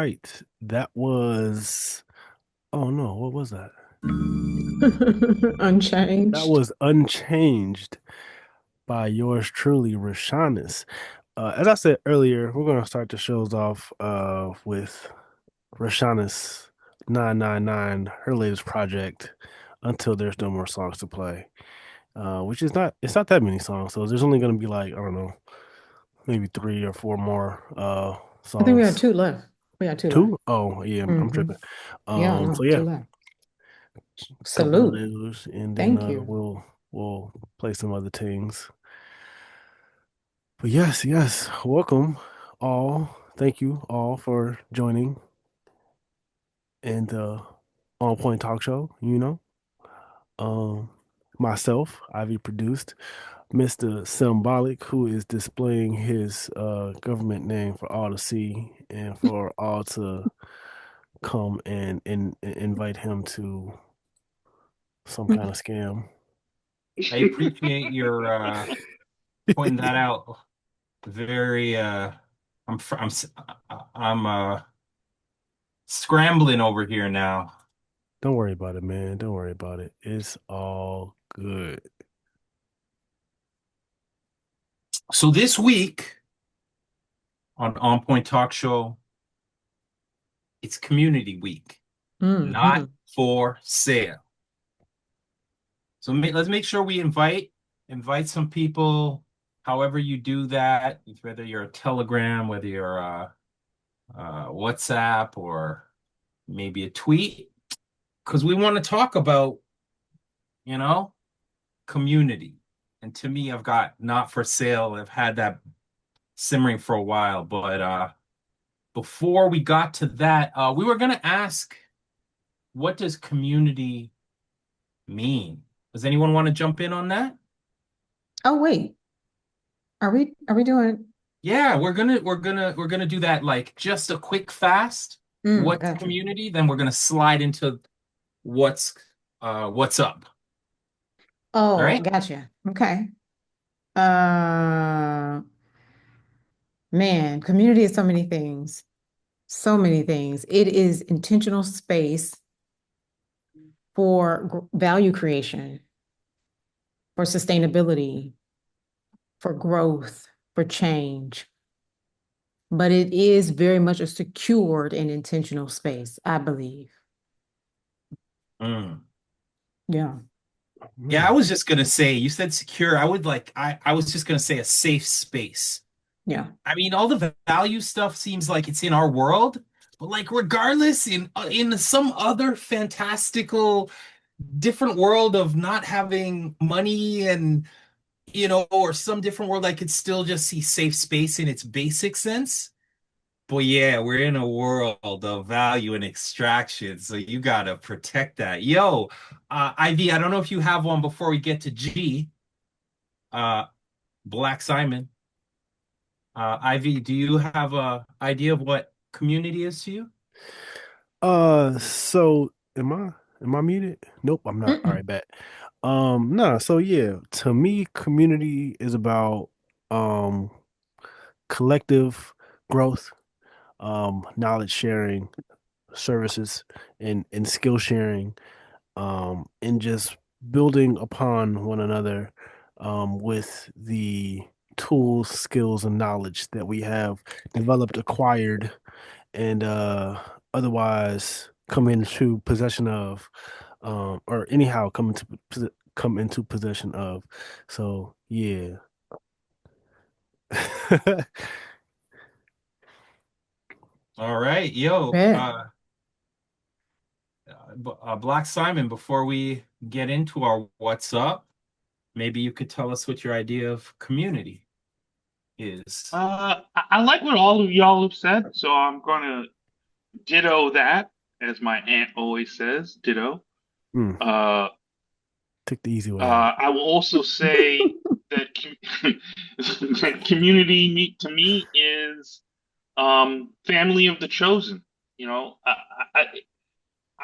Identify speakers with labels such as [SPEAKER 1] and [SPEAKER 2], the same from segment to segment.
[SPEAKER 1] right. That was, oh no, what was that? That
[SPEAKER 2] Unchanged.
[SPEAKER 1] was Unchanged by yours truly, Rashanis. As I said earlier, we're going to start the shows off with Rashanis 999, her latest project, Until There's No More Songs to Play, which is not, it's not that many songs. So there's only going to be like, I don't know, maybe three or four more
[SPEAKER 2] I think we have
[SPEAKER 1] songs.
[SPEAKER 2] two left. We got two left.
[SPEAKER 1] Two? Oh, yeah, I'm
[SPEAKER 2] Hmm.
[SPEAKER 1] tripping.
[SPEAKER 2] Yeah,
[SPEAKER 1] So
[SPEAKER 2] no, two
[SPEAKER 1] yeah.
[SPEAKER 2] left.
[SPEAKER 1] Couple of
[SPEAKER 2] Salute.
[SPEAKER 1] those, and then
[SPEAKER 2] Thank you.
[SPEAKER 1] we'll play some other things. But yes, yes, welcome all. Thank you all for joining and On Point Talk Show. Um, myself, Ivy produced Mr. Symbolic, who is displaying his government name for all to see and for all to come and invite him to some kind of scam.
[SPEAKER 3] I appreciate your pointing that out. Very I'm scrambling over here now.
[SPEAKER 1] Don't worry about it, man. Don't worry about it. It's all good.
[SPEAKER 3] So this week on Point Talk Show, it's Community Week, not
[SPEAKER 2] Hmm.
[SPEAKER 3] for sale. So let's make sure we invite some people, however you do that, whether you're a Telegram, whether you're a WhatsApp, or maybe a tweet, because we want to talk about, you know, community. And to me, I've got not for sale. I've had that simmering for a while, but before we got to that, we were gonna ask, what does community mean? Does anyone want to jump in on that?
[SPEAKER 2] Oh, wait. Are we doing?
[SPEAKER 3] Yeah, we're gonna do that, like just a quick fast. What's
[SPEAKER 2] Gotcha.
[SPEAKER 3] community? Then we're gonna slide into what's what's up. All
[SPEAKER 2] Oh,
[SPEAKER 3] right?
[SPEAKER 2] gotcha. Okay. Uh Man, community is so many things. So many things. It is intentional space for value creation, for sustainability, for growth, for change. But it is very much a secured and intentional space, I believe.
[SPEAKER 3] Mm.
[SPEAKER 2] Yeah.
[SPEAKER 3] Yeah, I
[SPEAKER 1] Mm.
[SPEAKER 3] was just gonna say, you said secure. I was just gonna say a safe space.
[SPEAKER 2] Yeah.
[SPEAKER 3] I mean, all the value stuff seems like it's in our world, but like regardless, in some other fantastical different world of not having money, and or some different world, I could still just see safe space in its basic sense. But yeah, we're in a world of value and extraction, so you gotta protect that. Yo, Ivy, I don't know if you have one before we get to G. Uh, Black Simon. Ivy, do you have a idea of what community is to you?
[SPEAKER 1] So am I muted? Nope, I'm not. All
[SPEAKER 2] Mm-mm.
[SPEAKER 1] right, bet. Nah, so yeah, to me, community is about um collective growth, knowledge sharing, services, and skill sharing, and just building upon one another with the tools, skills, and knowledge that we have developed, acquired, and otherwise come into possession of, or anyhow come into possession of. So yeah.
[SPEAKER 3] All right, yo,
[SPEAKER 2] Bet.
[SPEAKER 3] Black Simon, before we get into our what's up, maybe you could tell us what your idea of community is.
[SPEAKER 4] I like what all of y'all have said, so I'm gonna ditto that, as my aunt always says, ditto.
[SPEAKER 1] Mm,
[SPEAKER 4] Uh,
[SPEAKER 1] take the easy way out.
[SPEAKER 4] I will also say that that community to me is family of the chosen. You know, I,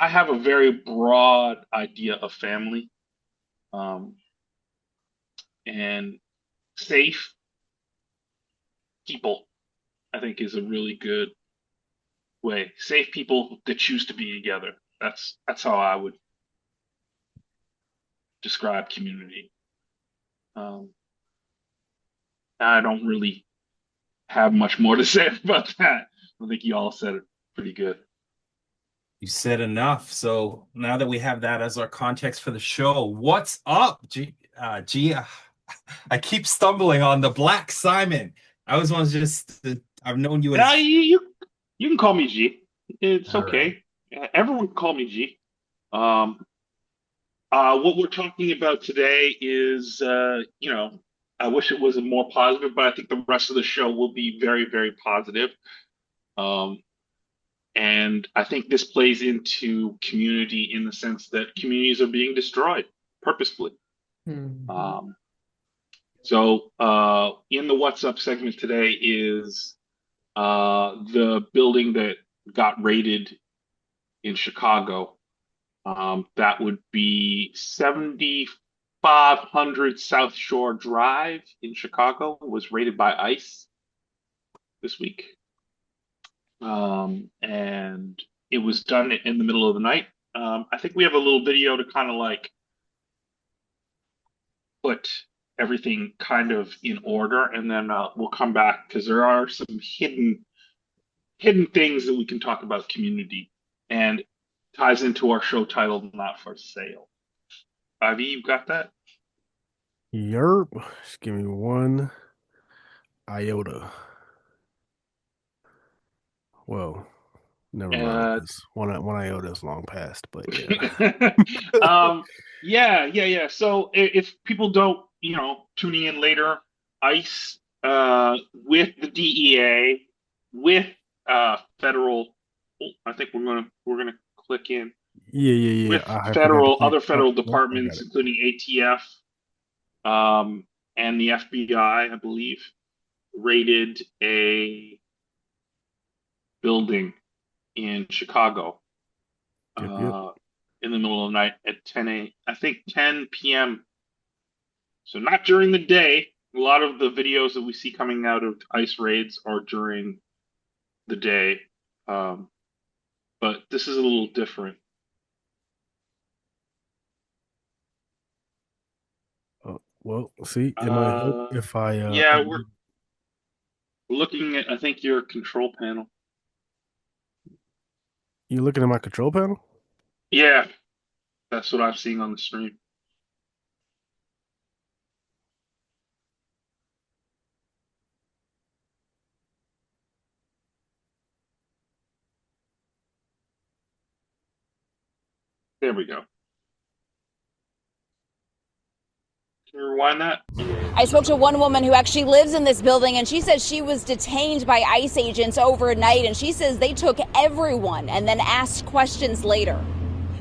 [SPEAKER 4] I have a very broad idea of family, um, and safe people, I think, is a really good way. Safe people that choose to be together. That's how I would describe community. Um, I don't really have much more to say about that. I think you all said it pretty good.
[SPEAKER 3] You said enough. So now that we have that as our context for the show, what's up, G? I keep stumbling on the Black Simon. I was once just I've known you
[SPEAKER 4] Now
[SPEAKER 3] as
[SPEAKER 4] you can call me G. It's
[SPEAKER 3] all right.
[SPEAKER 4] okay. Everyone can call me G. Um, what we're talking about today is, I wish it was more positive, but I think the rest of the show will be very, very positive. Um, and I think this plays into community in the sense that communities are being destroyed purposefully. Um, so in the What's Up segment today is the building that got raided in Chicago. That would be 7500 South Shore Drive in Chicago was raided by ICE this week. And it was done in the middle of the night. I think we have a little video to kind of like put everything kind of in order, and then we'll come back because there are some hidden things that we can talk about community, and ties into our show titled Not for Sale. Ivy, you got that?
[SPEAKER 1] Yerp. Just give me one iota. Well, never mind,
[SPEAKER 4] Uh,
[SPEAKER 1] because one iota is long past, but yeah.
[SPEAKER 4] yeah. So if people don't, tuning in later, ICE, with the DEA, with federal, I think we're gonna click in
[SPEAKER 1] Yeah.
[SPEAKER 4] with
[SPEAKER 1] I forgot to click.
[SPEAKER 4] other
[SPEAKER 1] Oh,
[SPEAKER 4] federal
[SPEAKER 1] nope, I got
[SPEAKER 4] departments,
[SPEAKER 1] it.
[SPEAKER 4] including ATF, and the FBI, I believe, raided a building in Chicago
[SPEAKER 1] Yep.
[SPEAKER 4] in the middle of the night at 10 p.m. So not during the day. A lot of the videos that we see coming out of ICE raids are during the day. Um, but this is a little different.
[SPEAKER 1] Well, see, it might help if I
[SPEAKER 4] Yeah, we're looking at, I think, your control panel.
[SPEAKER 1] you looking at my control panel?
[SPEAKER 4] Yeah, that's what I'm seeing on the stream. There we go. Can you rewind that?
[SPEAKER 5] I spoke to one woman who actually lives in this building, and she says she was detained by ICE agents overnight, and she says they took everyone and then asked questions later.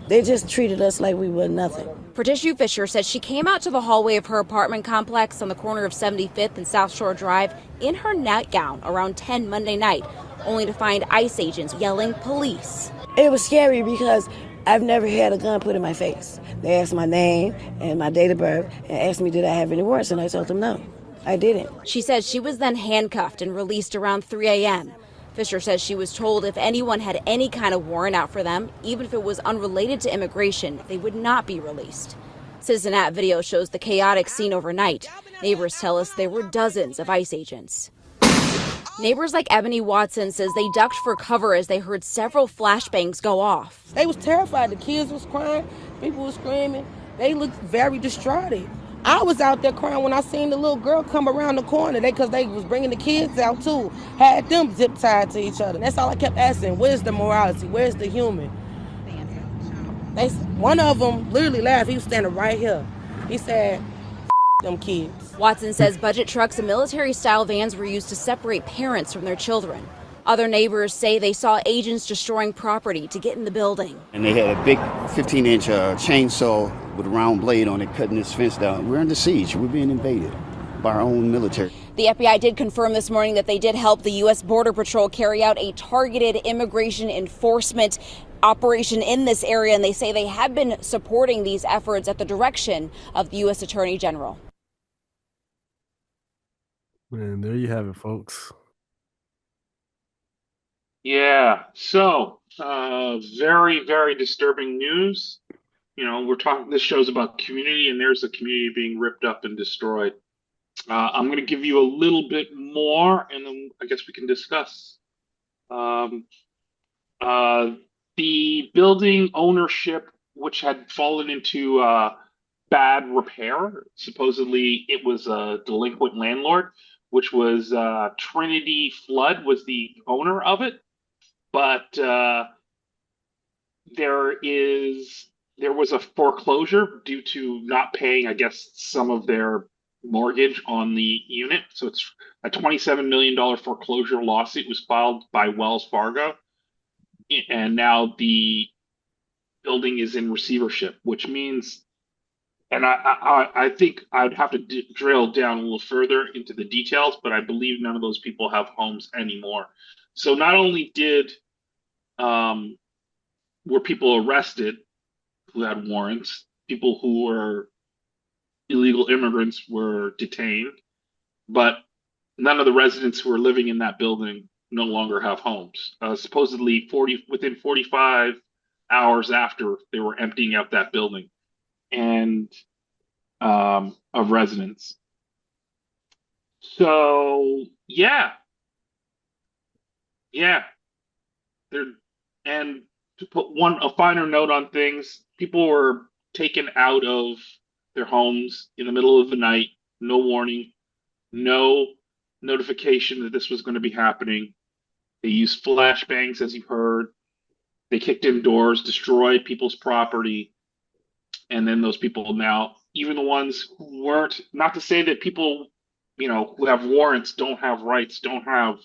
[SPEAKER 6] They just treated us like we were nothing.
[SPEAKER 5] Patricia Fisher says she came out to the hallway of her apartment complex on the corner of 75th and South Shore Drive in her nightgown around 10 Monday night, only to find ICE agents yelling police.
[SPEAKER 6] It was scary because I've never had a gun put in my face. They asked my name and my date of birth and asked me did I have any warrants, and I told them no, I didn't.
[SPEAKER 5] She says she was then handcuffed and released around 3 a.m. Fisher says she was told if anyone had any kind of warrant out for them, even if it was unrelated to immigration, they would not be released. Citizen video shows the chaotic scene overnight. Neighbors tell us there were dozens of ICE agents. Neighbors like Ebony Watson says they ducked for cover as they heard several flashbangs go off.
[SPEAKER 6] They was terrified. The kids was crying. People was screaming. They looked very distraught. I was out there crying when I seen the little girl come around the corner. Because they was bringing the kids out too. Had them zip tied to each other. And that's all I kept asking. Where's the morality? Where's the human? One of them literally laughed. He was standing right here. He said, them kids.
[SPEAKER 5] Watson says budget trucks and military-style vans were used to separate parents from their children. Other neighbors say they saw agents destroying property to get in the building.
[SPEAKER 7] And they had a big 15-inch chainsaw with a round blade on it cutting this fence down. We're under siege. We're being invaded by our own military.
[SPEAKER 5] The FBI did confirm this morning that they did help the U.S. Border Patrol carry out a targeted immigration enforcement operation in this area, and they say they have been supporting these efforts at the direction of the U.S. Attorney General.
[SPEAKER 1] And there you have it, folks.
[SPEAKER 4] Yeah. So, very, very disturbing news. You know, we're talking, this show's about community, and there's a community being ripped up and destroyed. I'm going to give you a little bit more, and then I guess we can discuss. Um, uh, the building ownership, which had fallen into bad repair, supposedly it was a delinquent landlord, which was Trinity Flood was the owner of it, but there is there was a foreclosure due to not paying, I guess, some of their mortgage on the unit. So it's a $27 million foreclosure lawsuit was filed by Wells Fargo, and now the building is in receivership, which means, and I think I'd have to drill down a little further into the details, but I believe none of those people have homes anymore. So not only did um, were people arrested who had warrants. People who were illegal immigrants were detained, but none of the residents who were living in that building no longer have homes. Supposedly, within 45 hours after they were emptying out that building and of residents. So yeah, yeah, there and to put a finer note on things, people were taken out of their homes in the middle of the night, no warning, no notification that this was going to be happening. They used flashbangs, as you heard. They kicked in doors, destroyed people's property, and then those people now, even the ones who weren't, not to say that people, who have warrants don't have rights, don't have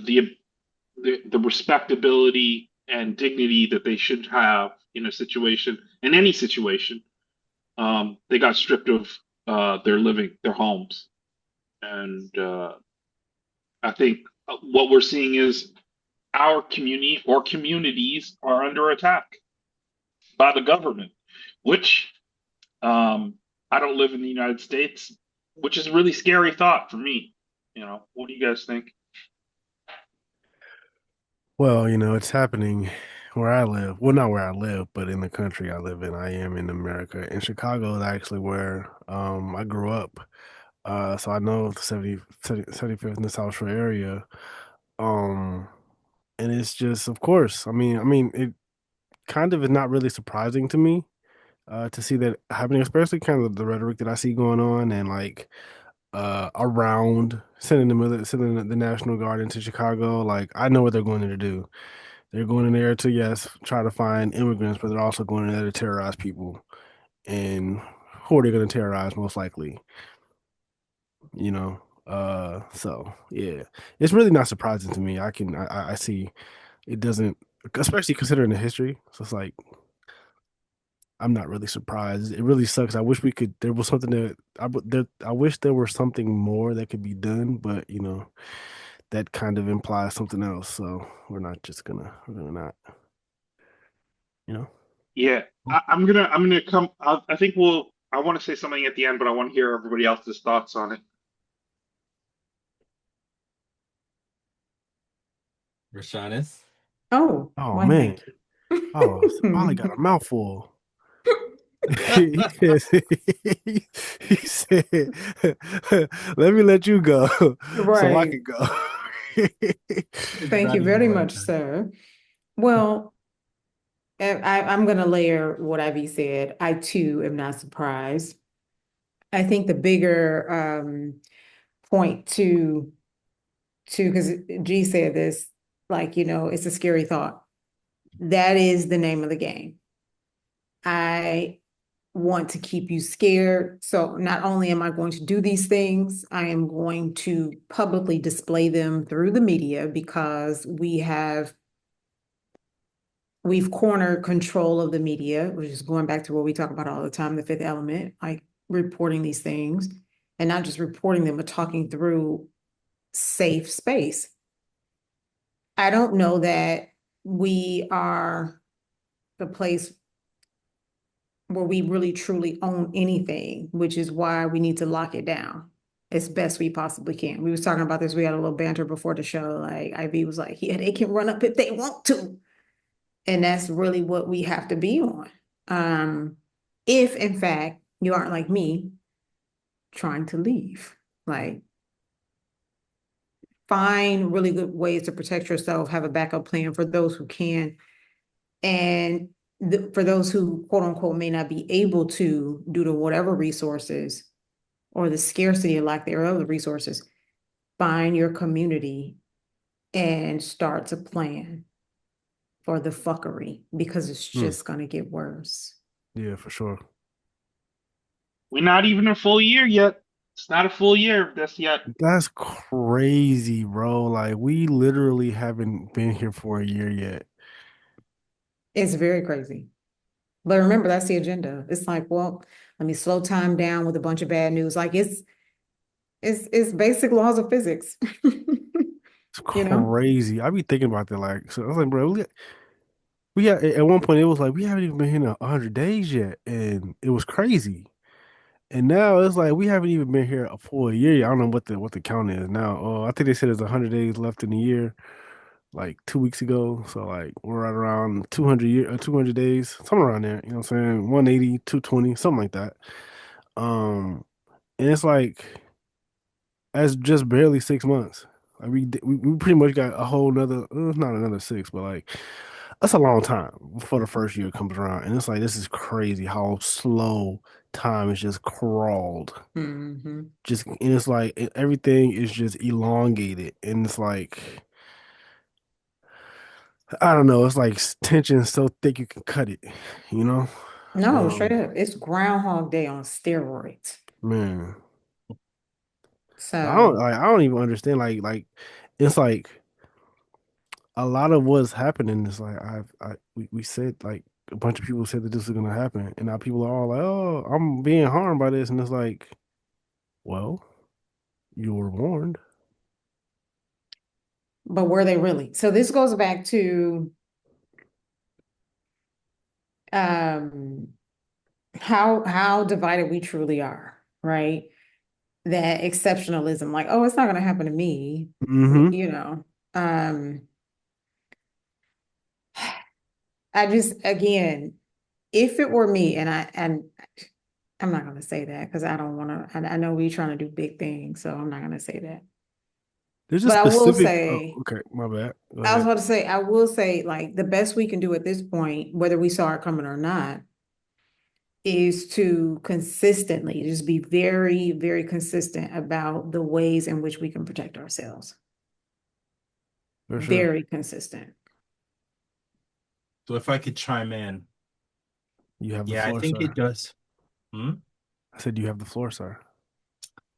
[SPEAKER 4] the the respectability and dignity that they should have in a situation, in any situation. They got stripped of their homes, and I think what we're seeing is our community or communities are under attack by the government, which um, I don't live in the United States, which is a really scary thought for me. What do you guys think?
[SPEAKER 1] Well, it's happening where I live. Well, not where I live, but in the country I live in. I am in America. And Chicago is actually where I grew up. So I know the 75th in the South Shore area. Um, and it's just, of course, I mean, it kind of is not really surprising to me to see that happening, especially kind of the rhetoric that I see going on and like around sending the National Guard into Chicago. Like I know what they're going there to do. They're going in there to, yes, try to find immigrants, but they're also going in there to terrorize people. And who are they going to terrorize most likely? You know? So yeah, it's really not surprising to me. I see it doesn't, especially considering the history. So it's like, I'm not really surprised. It really sucks. I wish there was something I wish there was something more that could be done, but that kind of implies something else. So we're gonna not, you know.
[SPEAKER 4] Yeah, I'm gonna come. I think I want to say something at the end, but I want to hear everybody else's thoughts on it.
[SPEAKER 3] Rashanis.
[SPEAKER 2] Oh,
[SPEAKER 1] Oh
[SPEAKER 2] why,
[SPEAKER 1] man.
[SPEAKER 2] thank
[SPEAKER 1] Oh, Ollie got a
[SPEAKER 2] you.
[SPEAKER 1] mouthful. He says, he said, "Let me let you go so I
[SPEAKER 2] Right.
[SPEAKER 1] can go."
[SPEAKER 2] Thank you
[SPEAKER 3] Everybody
[SPEAKER 2] very
[SPEAKER 3] boy.
[SPEAKER 2] much, sir. Well, I'm going to layer what Ivy said. I too am not surprised. I think the bigger point because G said this, like, it's a scary thought. That is the name of the game. I want to keep you scared. So not only am I going to do these things, I am going to publicly display them through the media because we've cornered control of the media, which is going back to what we talk about all the time, the fifth element, like reporting these things and not just reporting them, but talking through safe space. I don't know that we are the place where we really truly own anything, which is why we need to lock it down. as best we possibly can. We was talking about this. We had a little banter before the show. Like Ivy was like, yeah, they can run up if they want to. And that's really what we have to be on. If in fact you aren't like me trying to leave, like find really good ways to protect yourself, have a backup plan for those who can. And for those who quote unquote may not be able to due to whatever resources or the scarcity or lack thereof of resources, find your community and start to plan for the fuckery because it's just going to get worse.
[SPEAKER 1] Yeah, for sure.
[SPEAKER 4] We're not even a full year yet. It's not a full year of this yet.
[SPEAKER 1] That's crazy, bro. Like we literally haven't been here for a year yet.
[SPEAKER 2] It's very crazy. But remember, that's the agenda. It's like, well, let me slow time down with a bunch of bad news. Like it's basic laws of physics.
[SPEAKER 1] It's
[SPEAKER 2] You know?
[SPEAKER 1] crazy. I be thinking about that. Like, so I was like, bro, we got at one point it was like we haven't even been here in 100 days yet, and it was crazy. And now it's like we haven't even been here a full year yet. I don't know what the count is now. I think they said there's 100 days left in the year, like 2 weeks ago. So like we're right around 200 days, something around there. You know what I'm saying? 180, 220, something like that. And it's like that's just barely 6 months. Like we pretty much got a whole nother, not another six, but like that's a long time before the first year comes around. And it's like this is crazy how slow time is just crawled. Just and it's like everything is just elongated, and it's like I don't know. It's like tension so thick you can cut it. You know?
[SPEAKER 2] No, straight up. It's Groundhog Day on steroids.
[SPEAKER 1] Man,
[SPEAKER 2] So,
[SPEAKER 1] I don't even understand. It's like a lot of what's happening is like we said like a bunch of people said that this is gonna happen, and now people are all like, "Oh, I'm being harmed by this," and it's like, well, you were warned.
[SPEAKER 2] but were they really? So this goes back to um how divided we truly are, right? That exceptionalism, like, oh, it's not gonna happen to me,
[SPEAKER 1] Mm-hmm.
[SPEAKER 2] you know. I just again, if it were me, and I'm not gonna say that because I don't want to. I know we're trying to do big things, so I'm not gonna say that.
[SPEAKER 1] There's a
[SPEAKER 2] But I will
[SPEAKER 1] specific. Oh,
[SPEAKER 2] say,
[SPEAKER 1] okay, my bad. Go
[SPEAKER 2] I was
[SPEAKER 1] ahead.
[SPEAKER 2] about to say, I will say, like the best we can do at this point, whether we saw it coming or not, is to consistently just be very, very consistent about the ways in which we can protect ourselves.
[SPEAKER 1] For sure.
[SPEAKER 2] Very consistent.
[SPEAKER 3] So if I could chime in,
[SPEAKER 1] You have the
[SPEAKER 3] yeah, I
[SPEAKER 1] floor,
[SPEAKER 3] think
[SPEAKER 1] sir.
[SPEAKER 3] it does. Hmm?
[SPEAKER 1] I said you have the floor, sir.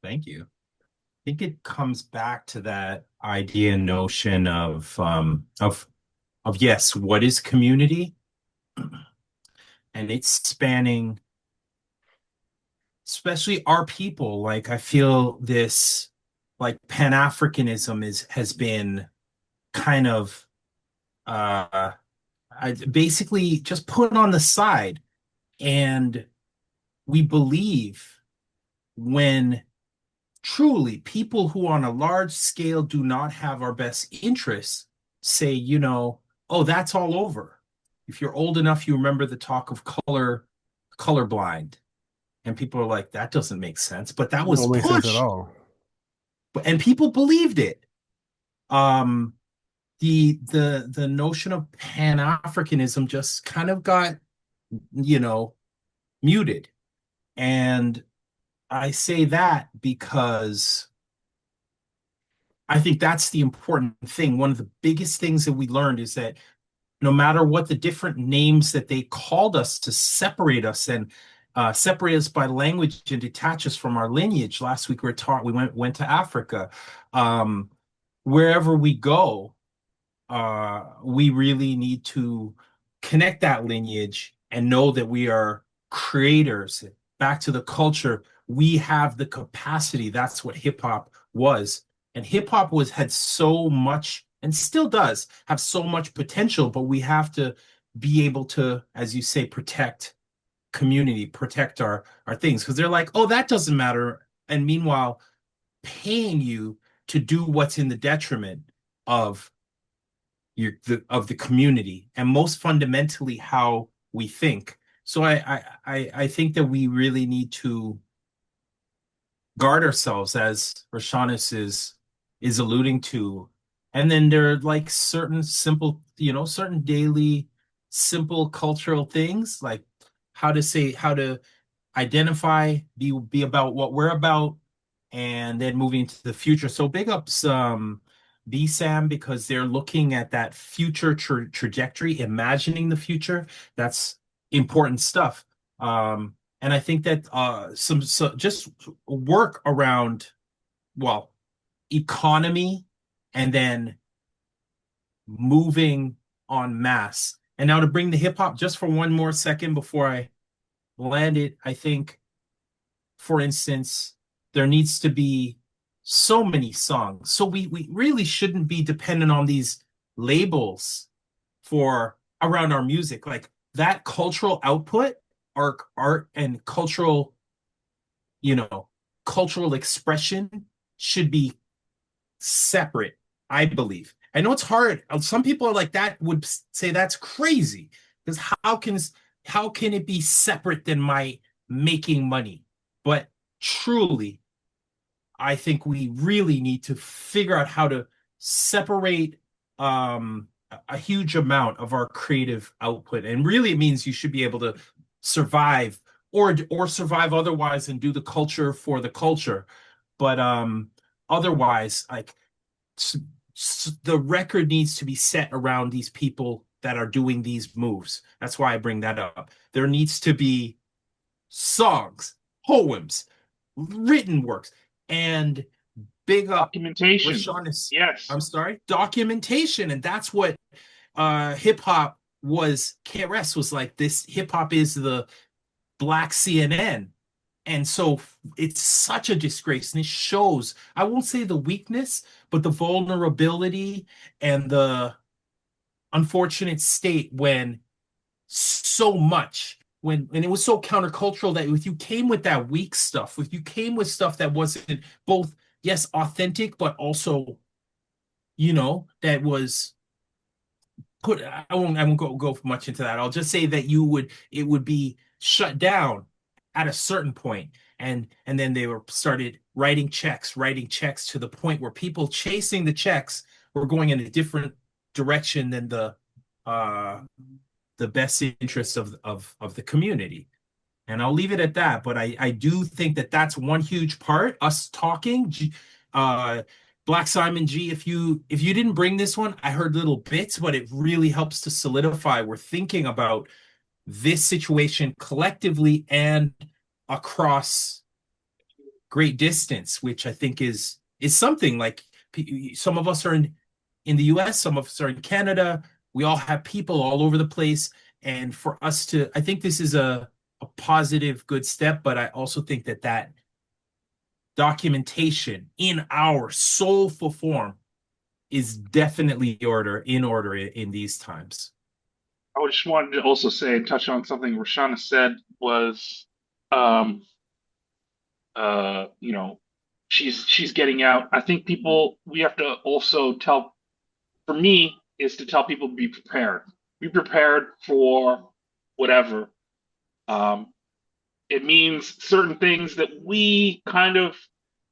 [SPEAKER 3] Thank you. I think it comes back to that idea and notion of yes, what is community? And it's spanning especially our people. Like I feel this like Pan-Africanism has been kind of basically just put on the side. And we believe when truly people who on a large scale do not have our best interests say, oh, that's all over. If you're old enough, you remember the talk of colorblind. And people are like, that doesn't make sense. But that
[SPEAKER 1] It
[SPEAKER 3] was
[SPEAKER 1] don't make sense at
[SPEAKER 3] pushed.
[SPEAKER 1] all.
[SPEAKER 3] And people believed it. Um, the notion of Pan-Africanism just kind of got, muted. And I say that because I think that's the important thing. One of the biggest things that we learned is that no matter what the different names that they called us to separate us and separate us by language and detach us from our lineage. Last week we went to Africa. Wherever we go, we really need to connect that lineage and know that we are creators. Back to the culture, we have the capacity. That's what hip hop was. And hip hop had so much and still does have so much potential, but we have to be able to, as you say, protect community, protect our things. Because they're like, oh, that doesn't matter. And meanwhile, paying you to do what's in the detriment of of the community, and most fundamentally how we think. So I think that we really need to guard ourselves, as Rashanis is alluding to. And then there are like certain simple, certain daily simple cultural things, like how to identify, be about what we're about, and then moving to the future. So big ups BSAM, because they're looking at that future trajectory, imagining the future. That's important stuff. And I think that just work around, well, economy, and then moving en masse. And now to bring the hip hop just for one more second before I land it, I think, for instance, there needs to be so many songs. So we really shouldn't be dependent on these labels for around our music. Like that cultural output, art and cultural, cultural expression should be separate, I believe. I know it's hard. Some people are like that would say that's crazy, because how can it be separate than my making money? But truly, I think we really need to figure out how to separate a huge amount of our creative output. And really, it means you should be able to survive, or survive otherwise, and do the culture for the culture. But otherwise, like, the record needs to be set around these people that are doing these moves. That's why I bring that up. There needs to be songs, poems, written works, and big up
[SPEAKER 4] Documentation.
[SPEAKER 3] Rashanis.
[SPEAKER 4] Yes.
[SPEAKER 3] I'm sorry, documentation. And that's what hip hop was. KRS was like, this hip hop is the black CNN. And so it's such a disgrace. And it shows, I won't say the weakness, but the vulnerability and the unfortunate state when so much, when it was so countercultural, that if you came with that weak stuff, if you came with stuff that wasn't both, yes, authentic, but also, that was put, I won't go much into that. I'll just say that it would be shut down at a certain point. And then they were started writing checks to the point where people chasing the checks were going in a different direction than the best interest of the community. And I'll leave it at that. But I do think that that's one huge part, us talking. Black Simon G, if you didn't bring this one, I heard little bits, but it really helps to solidify. We're thinking about this situation collectively and across great distance, which I think is something like, some of us are in the US, some of us are in Canada. We all have people all over the place. And for us to, I think this is a positive, good step, but I also think that documentation in our soulful form is definitely in order in these times.
[SPEAKER 4] I just wanted to also say and touch on something Rashana said was, she's getting out. I think we have to also tell, for me, is to tell people to be prepared. Be prepared for whatever. It means certain things that we kind of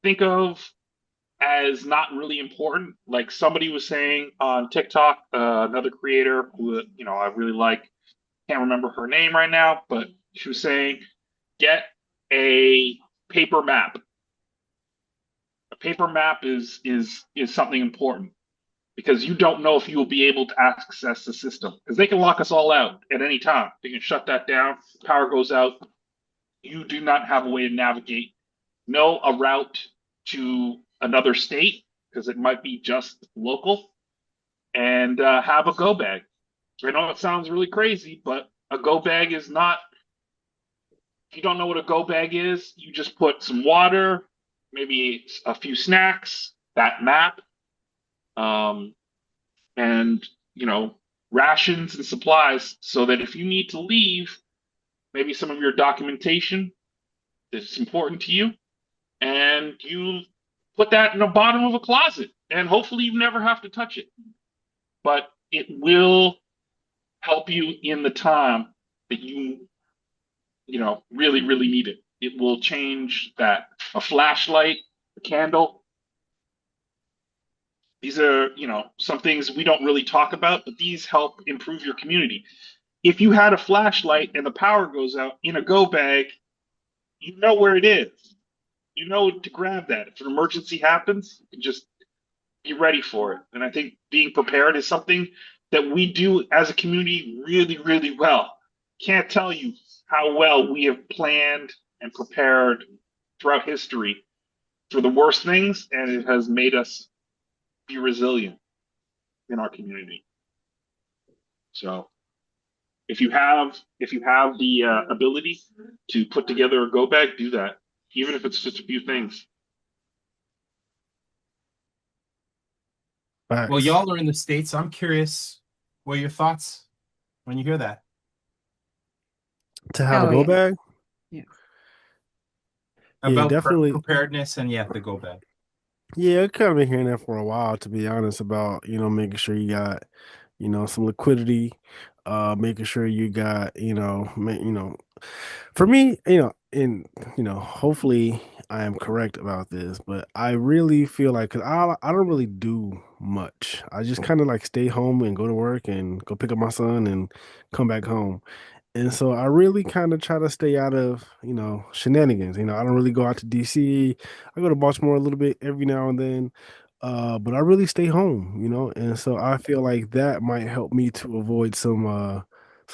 [SPEAKER 4] think of as not really important. Like somebody was saying on TikTok, another creator who, I really like, can't remember her name right now, but she was saying, get a paper map. A paper map is something important, because you don't know if you will be able to access the system, because they can lock us all out at any time. They can shut that down. Power goes out. You do not have a way to navigate. Know a route to another state, because it might be just local, and have a go bag. I know it sounds really crazy, but a go bag is not. If you don't know what a go bag is, you just put some water, maybe a few snacks, that map, and rations and supplies, so that if you need to leave, maybe some of your documentation that's important to you, and you put that in the bottom of a closet, and hopefully you never have to touch it. But it will help you in the time that you really, really need it. It will change that. A flashlight, a candle. These are, some things we don't really talk about, but these help improve your community. If you had a flashlight and the power goes out in a go bag, you know where it is. You know to grab that. If an emergency happens, you can just be ready for it. And I think being prepared is something that we do as a community really, really well. Can't tell you how well we have planned and prepared throughout history for the worst things, and it has made us be resilient in our community. So if you have the ability to put together a go bag, do that, even if it's just a few things.
[SPEAKER 1] Facts.
[SPEAKER 3] Well, y'all are in the States. I'm curious, what are your thoughts when you hear that?
[SPEAKER 1] To have a
[SPEAKER 2] Oh,
[SPEAKER 1] go
[SPEAKER 2] yeah.
[SPEAKER 1] bag?
[SPEAKER 2] Yeah.
[SPEAKER 1] Yeah,
[SPEAKER 3] About
[SPEAKER 1] definitely.
[SPEAKER 3] preparedness and the go bag.
[SPEAKER 1] Yeah, I've kind of been hearing that for a while, to be honest, about, making sure you got, some liquidity, making sure you got, for me, and, hopefully I am correct about this, but I really feel like, cause I don't really do much. I just kind of like stay home and go to work and go pick up my son and come back home. And so I really kind of try to stay out of, shenanigans. I don't really go out to DC. I go to Baltimore a little bit every now and then. But I really stay home, and so I feel like that might help me to avoid some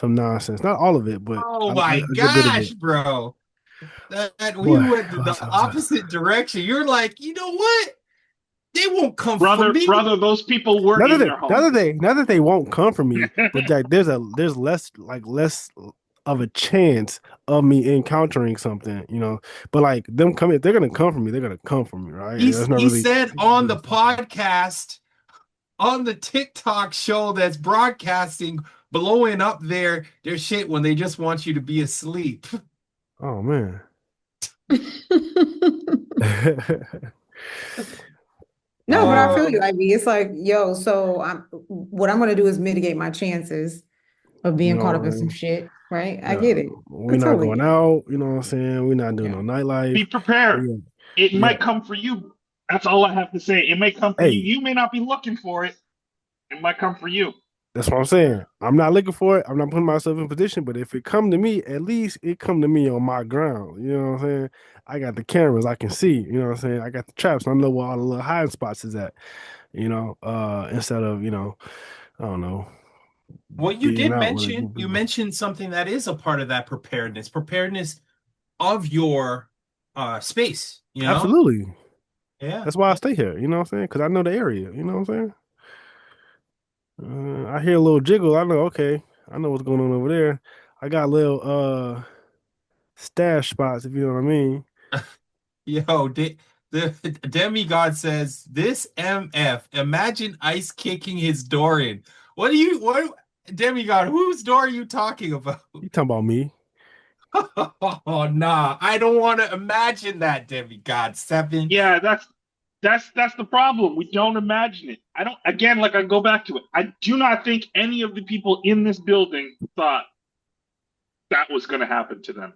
[SPEAKER 1] nonsense. Not all of it, but
[SPEAKER 3] Oh
[SPEAKER 1] a
[SPEAKER 3] my
[SPEAKER 1] good bit of
[SPEAKER 3] gosh,
[SPEAKER 1] it.
[SPEAKER 3] bro. We
[SPEAKER 1] What?
[SPEAKER 3] went the
[SPEAKER 1] What's up?
[SPEAKER 3] opposite direction. You're like, you know what? They won't come for
[SPEAKER 4] Brother,
[SPEAKER 3] me.
[SPEAKER 4] brother, those people were
[SPEAKER 1] Not that
[SPEAKER 4] in
[SPEAKER 1] they,
[SPEAKER 4] your
[SPEAKER 1] not
[SPEAKER 4] home.
[SPEAKER 1] that they, not that they won't come for me, but like there's less of a chance of me encountering something, But like them coming, if they're gonna come for me, they're gonna come for me, right? That's not
[SPEAKER 3] He
[SPEAKER 1] really.
[SPEAKER 3] said on the podcast, on the TikTok show that's broadcasting, blowing up their shit when they just want you to be asleep.
[SPEAKER 1] Oh man.
[SPEAKER 2] No, but I
[SPEAKER 1] Uh,
[SPEAKER 2] feel you, Ivy. It's like, yo, so what I'm gonna do is mitigate my chances of
[SPEAKER 1] you
[SPEAKER 2] being caught up in some
[SPEAKER 1] know,
[SPEAKER 2] shit, right? I
[SPEAKER 1] yeah,
[SPEAKER 2] get it. I
[SPEAKER 1] we're not
[SPEAKER 2] totally
[SPEAKER 1] going
[SPEAKER 2] get it.
[SPEAKER 1] out. You know what I'm saying? We're not doing
[SPEAKER 2] Yeah.
[SPEAKER 1] no nightlife.
[SPEAKER 4] Be prepared.
[SPEAKER 1] Yeah,
[SPEAKER 4] It
[SPEAKER 1] yeah.
[SPEAKER 4] might come for you. That's all I have to say. It may come for you.
[SPEAKER 1] Hey,
[SPEAKER 4] You may not be looking for it. It might come for you.
[SPEAKER 1] that's what I'm saying. I'm not looking for it. I'm not putting myself in position, but if it come to me, at least it come to me on my ground. You know what I'm saying? I got the cameras, I can see. You know what I'm saying? I got the traps. I know where all the little hiding spots is at. Instead of I don't know,
[SPEAKER 3] Well, you
[SPEAKER 1] being
[SPEAKER 3] did
[SPEAKER 1] out with a
[SPEAKER 3] mention,
[SPEAKER 1] group of
[SPEAKER 3] you
[SPEAKER 1] people.
[SPEAKER 3] mentioned something that is a part of that preparedness of your space, you know?
[SPEAKER 1] Absolutely.
[SPEAKER 3] Yeah.
[SPEAKER 1] That's why I stay here. You know what I'm saying? Because I know the area. You know what I'm saying? I hear a little jiggle. I know. Okay, I know what's going on over there. I got little stash spots, if you know what I mean.
[SPEAKER 3] Yo, the demigod says this MF. Imagine Ice kicking his door in. What demigod, whose door are you talking about?
[SPEAKER 1] You talking about me?
[SPEAKER 3] Oh nah, I don't want to imagine that, demigod seven.
[SPEAKER 4] Yeah, that's the problem. We don't imagine it. I don't. Again, like I go back to it. I do not think any of the people in this building thought that was going to happen to them.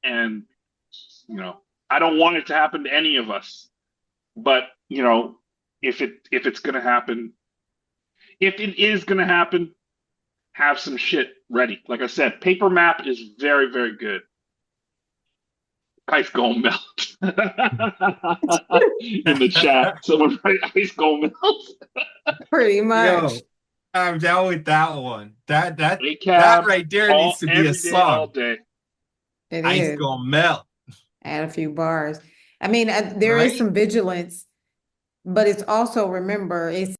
[SPEAKER 4] And I don't want it to happen to any of us. But if it's going to happen, if it is going to happen, have some shit ready. Like I said, paper map is very, very good. Ice gonna melt. In the chat, someone write ice gonna melt.
[SPEAKER 2] Pretty much.
[SPEAKER 3] Yo, I'm down with that one.
[SPEAKER 4] A
[SPEAKER 3] That
[SPEAKER 4] cab
[SPEAKER 3] right there needs
[SPEAKER 4] all
[SPEAKER 3] to be a
[SPEAKER 4] every day, all
[SPEAKER 3] song.
[SPEAKER 4] day.
[SPEAKER 2] It
[SPEAKER 3] Ice
[SPEAKER 2] is.
[SPEAKER 3] gonna melt,
[SPEAKER 2] Add a few bars. I mean, there is
[SPEAKER 3] right?
[SPEAKER 2] some vigilance, but it's also, remember, it's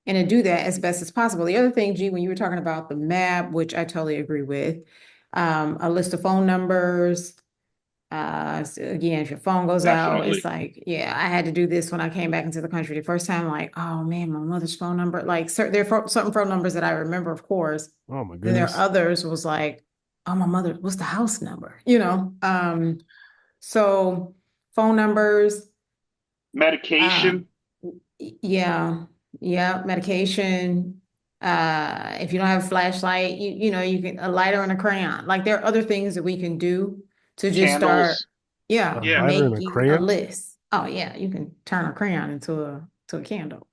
[SPEAKER 2] and to do that as best as possible. The other thing, G, when you were talking about the map, which I totally agree with, a list of phone numbers. So again, if your phone goes out, it's
[SPEAKER 4] Definitely.
[SPEAKER 2] like, yeah, I had to do this when I came back into the country the first time. Like, oh man, my mother's phone number. Like, there are certain phone numbers that I remember, of course.
[SPEAKER 1] Oh my
[SPEAKER 2] Then there are
[SPEAKER 1] goodness.
[SPEAKER 2] others was like, oh, my mother, what's the house number? You know. So phone numbers,
[SPEAKER 4] Medication,
[SPEAKER 2] yeah, yeah, medication. If you don't have a flashlight, you can a lighter and a crayon. Like there are other things that we can do to just start,
[SPEAKER 4] candles.
[SPEAKER 1] A
[SPEAKER 2] yeah,
[SPEAKER 4] Yeah.
[SPEAKER 1] lighter and a
[SPEAKER 2] making a
[SPEAKER 1] crayon?
[SPEAKER 2] list. Oh yeah, you can turn a crayon into a candle.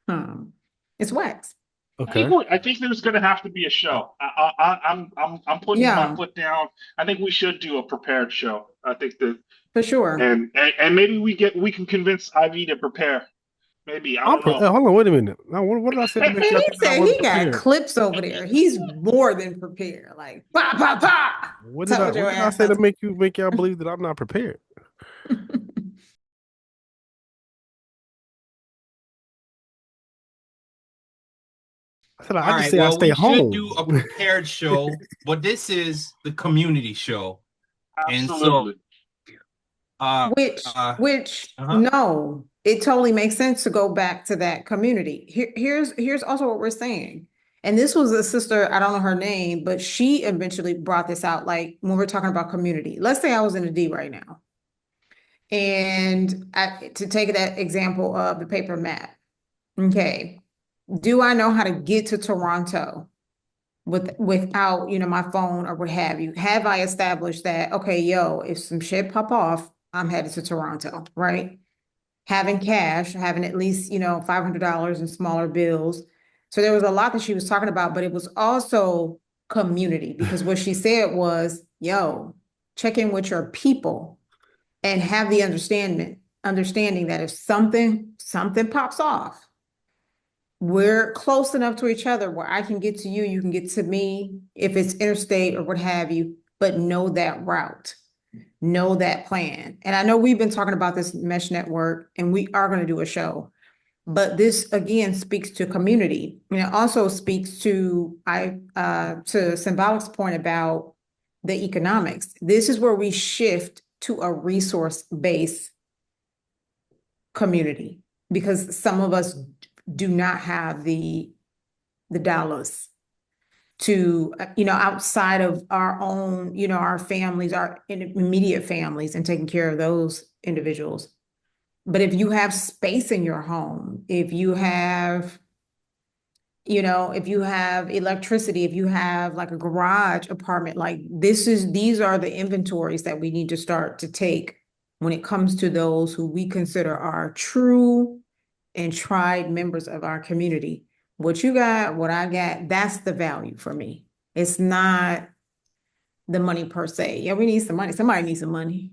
[SPEAKER 2] Um, it's wax.
[SPEAKER 1] Okay.
[SPEAKER 4] I think there's going to have to be a show. I'm putting my
[SPEAKER 2] Yeah,
[SPEAKER 4] foot down. I think we should do a prepared show. I think that,
[SPEAKER 2] for sure.
[SPEAKER 4] and maybe we can convince Ivy to prepare. Maybe I don't know.
[SPEAKER 1] Hold on, wait a minute. Now, what did I say to make
[SPEAKER 2] And
[SPEAKER 1] y'all
[SPEAKER 2] he
[SPEAKER 1] think that I
[SPEAKER 2] said
[SPEAKER 1] wasn't
[SPEAKER 2] he got
[SPEAKER 1] prepared?
[SPEAKER 2] clips over there. He's more than prepared. Like, pa, pa, pa. Told your
[SPEAKER 1] What did I
[SPEAKER 2] ass
[SPEAKER 1] say
[SPEAKER 2] not
[SPEAKER 1] to
[SPEAKER 2] to.
[SPEAKER 1] make y'all believe that I'm not prepared? I
[SPEAKER 3] All
[SPEAKER 1] just
[SPEAKER 3] right.
[SPEAKER 1] say I
[SPEAKER 3] Well,
[SPEAKER 1] stay
[SPEAKER 3] we should do
[SPEAKER 1] home.
[SPEAKER 3] a prepared show, but this is the community show. And so,
[SPEAKER 4] Absolutely.
[SPEAKER 3] uh,
[SPEAKER 2] Which,
[SPEAKER 3] uh,
[SPEAKER 2] which,
[SPEAKER 3] uh-huh.
[SPEAKER 2] no, it totally makes sense to go back to that community. Here's also what we're saying. And this was a sister, I don't know her name, but she eventually brought this out. Like when we're talking about community, let's say I was in a D right now. And to take that example of the paper map, okay, do I know how to get to Toronto without, my phone or what have you? Have I established that, okay, yo, if some shit pop off, I'm headed to Toronto, right? Having cash, having at least, $500 in smaller bills. So there was a lot that she was talking about, but it was also community because what she said was, yo, check in with your people and have the understanding that if something pops off, we're close enough to each other where I can get to you, you can get to me, if it's interstate or what have you, but know that route, know that plan. And I know we've been talking about this mesh network and we are going to do a show, but this again speaks to community. And it also speaks to Symbolic's point about the economics. This is where we shift to a resource-based community because some of us do not have the dollars to outside of our own, our families, our immediate families, and taking care of those individuals. But if you have space in your home, if you have electricity, if you have like a garage apartment, like these are the inventories that we need to start to take when it comes to those who we consider our true and tried members of our community. What you got, what I got, that's the value for me. It's not the money per se. Yeah, we need some money. Somebody needs some money,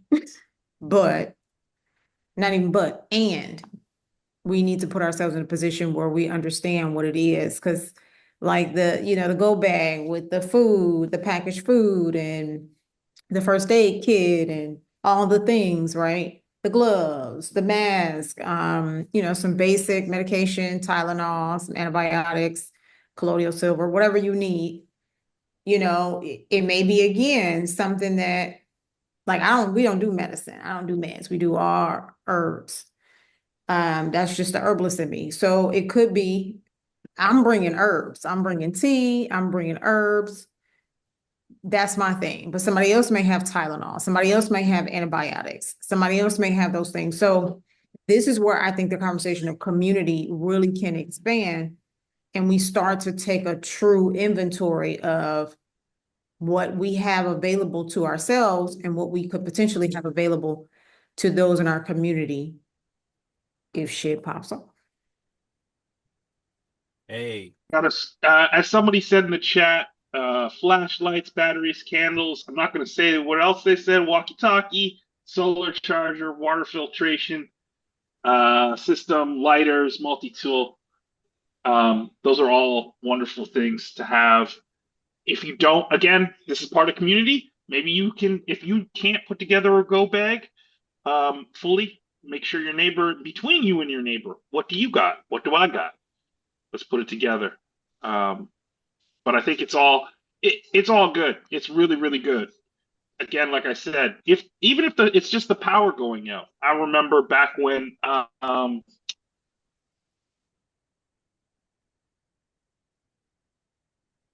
[SPEAKER 2] but not even and we need to put ourselves in a position where we understand what it is. Cause like the go bag with the food, the packaged food and the first aid kit and all the things, right? The gloves, the mask, some basic medication, Tylenol, some antibiotics, colloidal silver, whatever you need. It may be again something that like we don't do medicine. I don't do meds. We do all herbs. That's just the herbalist in me. So it could be I'm bringing herbs. I'm bringing tea. I'm bringing herbs. That's my thing. But somebody else may have Tylenol. Somebody else may have antibiotics. Somebody else may have those things. So this is where I think the conversation of community really can expand. And we start to take a true inventory of what we have available to ourselves and what we could potentially have available to those in our community if shit pops off.
[SPEAKER 3] Hey,
[SPEAKER 4] Got us, as somebody said in the chat, flashlights, batteries, candles. I'm not going to say what else they said. Walkie-talkie, solar charger, water filtration system, lighters, multi-tool. Those are all wonderful things to have. If you don't, again, this is part of community. Maybe you can, if you can't put together a go bag fully, make sure your neighbor, between you and your neighbor, what do you got? What do I got? Let's put it together. Um, but I think it's all good. It's really, really good. Again, like I said, if even if it's just the power going out. I remember back when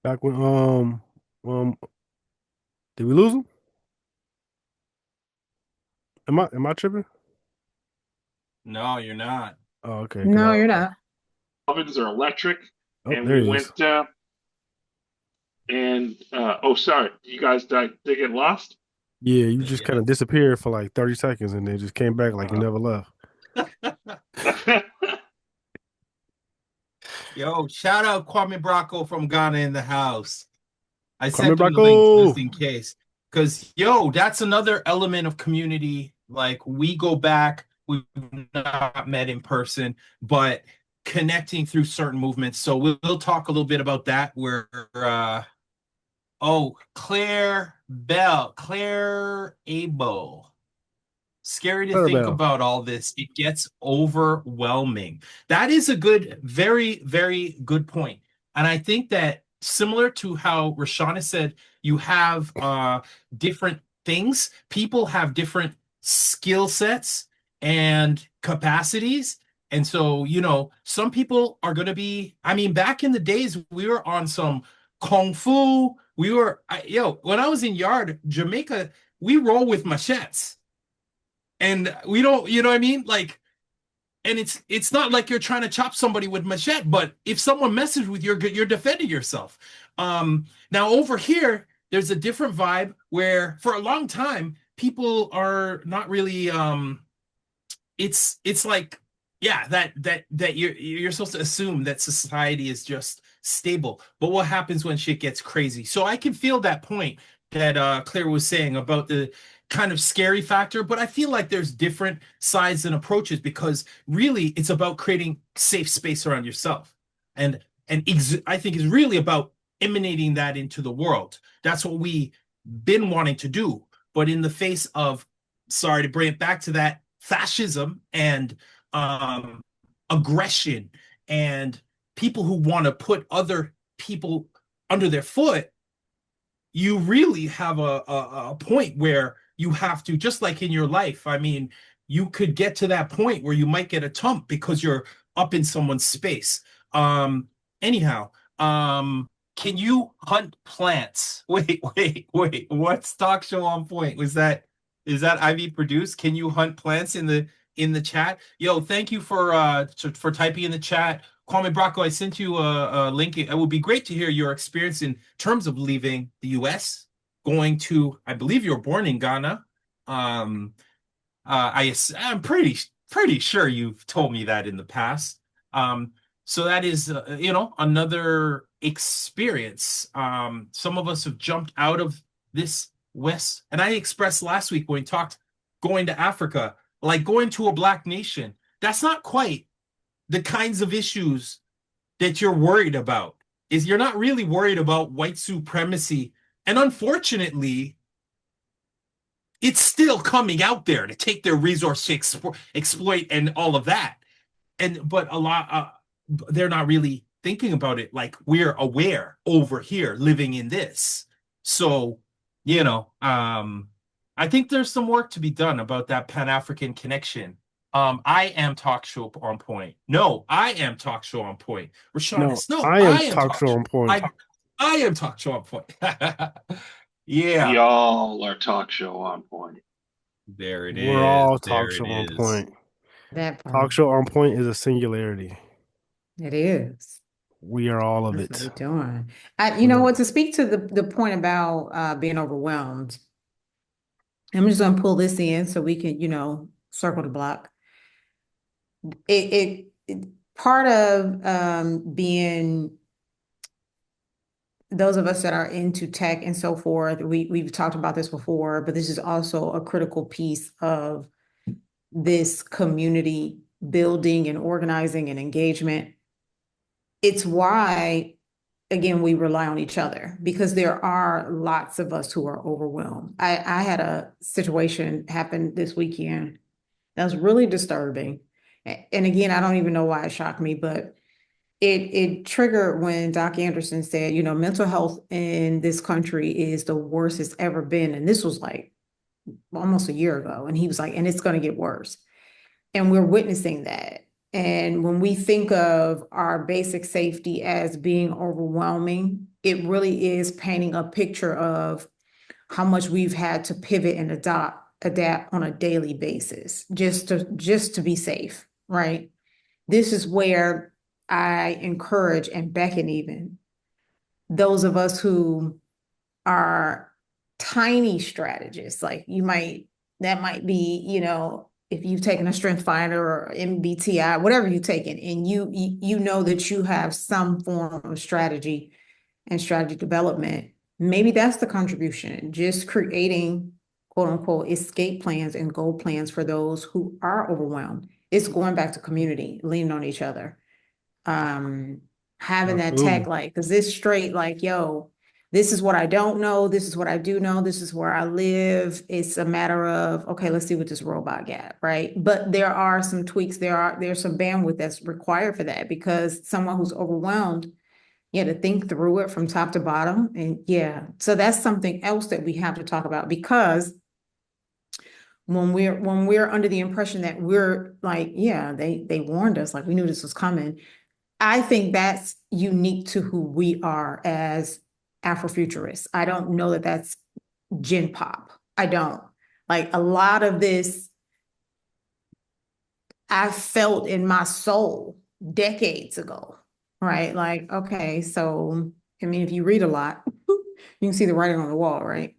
[SPEAKER 1] Back when um did we lose him? Am I tripping?
[SPEAKER 3] No, you're not.
[SPEAKER 1] Oh, okay.
[SPEAKER 2] No, you're not.
[SPEAKER 4] Ovens are electric,
[SPEAKER 1] Oh,
[SPEAKER 4] and
[SPEAKER 1] there
[SPEAKER 4] we
[SPEAKER 1] he is.
[SPEAKER 4] went oh, sorry, you guys did get lost?
[SPEAKER 1] Yeah, you just kind
[SPEAKER 3] Yeah.
[SPEAKER 1] of disappeared for like 30 seconds and then just came back like you
[SPEAKER 3] Uh,
[SPEAKER 1] never left.
[SPEAKER 3] Yo, shout out Kwame Bracco from Ghana in the house. I
[SPEAKER 1] Kwame
[SPEAKER 3] sent him the link just
[SPEAKER 1] Braco.
[SPEAKER 3] in case. Because, yo, that's another element of community. Like, we go back, we've not met in person, but connecting through certain movements. So we'll talk a little bit about that. Claire Abel. Scary to think
[SPEAKER 1] Clarabelle.
[SPEAKER 3] about all this. It gets overwhelming. That is a good, very, very good point. And I think that similar to how Rashana said, you have different things, people have different skill sets and capacities. And so, some people are going to be, I mean, back in the days, we were on some kung fu. When I was in Yard, Jamaica, we roll with machetes and we don't, you know what I mean? Like, and it's not like you're trying to chop somebody with machete, but if someone messes with you, you're defending yourself. Now over here, there's a different vibe where for a long time people are not really it's like, yeah, that you're supposed to assume that society is just stable, but what happens when shit gets crazy? So I can feel that point that Claire was saying about the kind of scary factor, but I feel like there's different sides and approaches because really it's about creating safe space around yourself, and I think it's really about emanating that into the world. That's what we been wanting to do, but in the face of, sorry to bring it back to that, fascism and um, aggression and people who want to put other people under their foot, you really have a point where you have to, just like in your life. I mean, you could get to that point where you might get a tump because you're up in someone's space. Um, anyhow, can you hunt plants? Wait. What's talk show on point? Is that Ivy produced? Can you hunt plants in the chat? Yo, thank you for typing in the chat. Kwame Bracco, I sent you a link. It would be great to hear your experience in terms of leaving the US, going to, I believe you were born in Ghana. I'm pretty sure you've told me that in the past. So that is, another experience. Some of us have jumped out of this West, and I expressed last week when we talked going to Africa, like going to a black nation. That's not quite the kinds of issues that you're worried about. Is you're not really worried about white supremacy, and unfortunately, it's still coming out there to take their resource to exploit and all of that. But a lot, they're not really thinking about it like we're aware over here living in this. So, I think there's some work to be done about that Pan-African connection. I am talk show on point. No, I am talk show on point.
[SPEAKER 1] No,
[SPEAKER 3] Rashanis, no,
[SPEAKER 1] I am
[SPEAKER 3] I am
[SPEAKER 1] talk
[SPEAKER 3] talk
[SPEAKER 1] show
[SPEAKER 3] show.
[SPEAKER 1] on point.
[SPEAKER 3] I am talk show on point. Yeah,
[SPEAKER 4] Y'all are talk show on point.
[SPEAKER 3] there it
[SPEAKER 1] We're
[SPEAKER 3] is.
[SPEAKER 1] all talk
[SPEAKER 3] There
[SPEAKER 1] show
[SPEAKER 3] it
[SPEAKER 1] on
[SPEAKER 3] is.
[SPEAKER 1] point.
[SPEAKER 2] That
[SPEAKER 1] Talk
[SPEAKER 2] part.
[SPEAKER 1] show on point is a singularity.
[SPEAKER 2] It is.
[SPEAKER 1] We are all of
[SPEAKER 2] That's what
[SPEAKER 1] it.
[SPEAKER 2] we're doing. You
[SPEAKER 1] We
[SPEAKER 2] know
[SPEAKER 1] are.
[SPEAKER 2] what, to speak to the point about being overwhelmed, I'm just gonna pull this in so we can, circle the block. It part of being those of us that are into tech and so forth, we've talked about this before, but this is also a critical piece of this community building and organizing and engagement. It's why, again, we rely on each other because there are lots of us who are overwhelmed. I had a situation happen this weekend that was really disturbing. And again, I don't even know why it shocked me, but it triggered when Dr.Anderson said, mental health in this country is the worst it's ever been. And this was like almost a year ago. And he was like, and it's going to get worse. And we're witnessing that. And when we think of our basic safety as being overwhelming, it really is painting a picture of how much we've had to pivot and adopt adapt on a daily basis just to be safe, right? This is where I encourage and beckon even those of us who are tiny strategists, like that might be, if you've taken a strength finder or MBTI, whatever you've taken, and you know that you have some form of strategy and strategy development, maybe that's the contribution, just creating quote unquote escape plans and goal plans for those who are overwhelmed. It's going back to community, leaning on each other, having that tech,
[SPEAKER 1] Absolutely.
[SPEAKER 2] like, because this straight, like, yo, this is what I don't know. This is what I do know. This is where I live. It's a matter of, okay, let's see what this robot got, right? But there are some tweaks. There's some bandwidth that's required for that, because someone who's overwhelmed, you have to think through it from top to bottom. And yeah, so that's something else that we have to talk about, because when we're under the impression that we're like, yeah, they warned us, like we knew this was coming. I think that's unique to who we are as Afrofuturists. I don't know that that's Gen Pop. I don't. Like, a lot of this I felt in my soul decades ago, right? Like, okay, so I mean, if you read a lot, you can see the writing on the wall, right?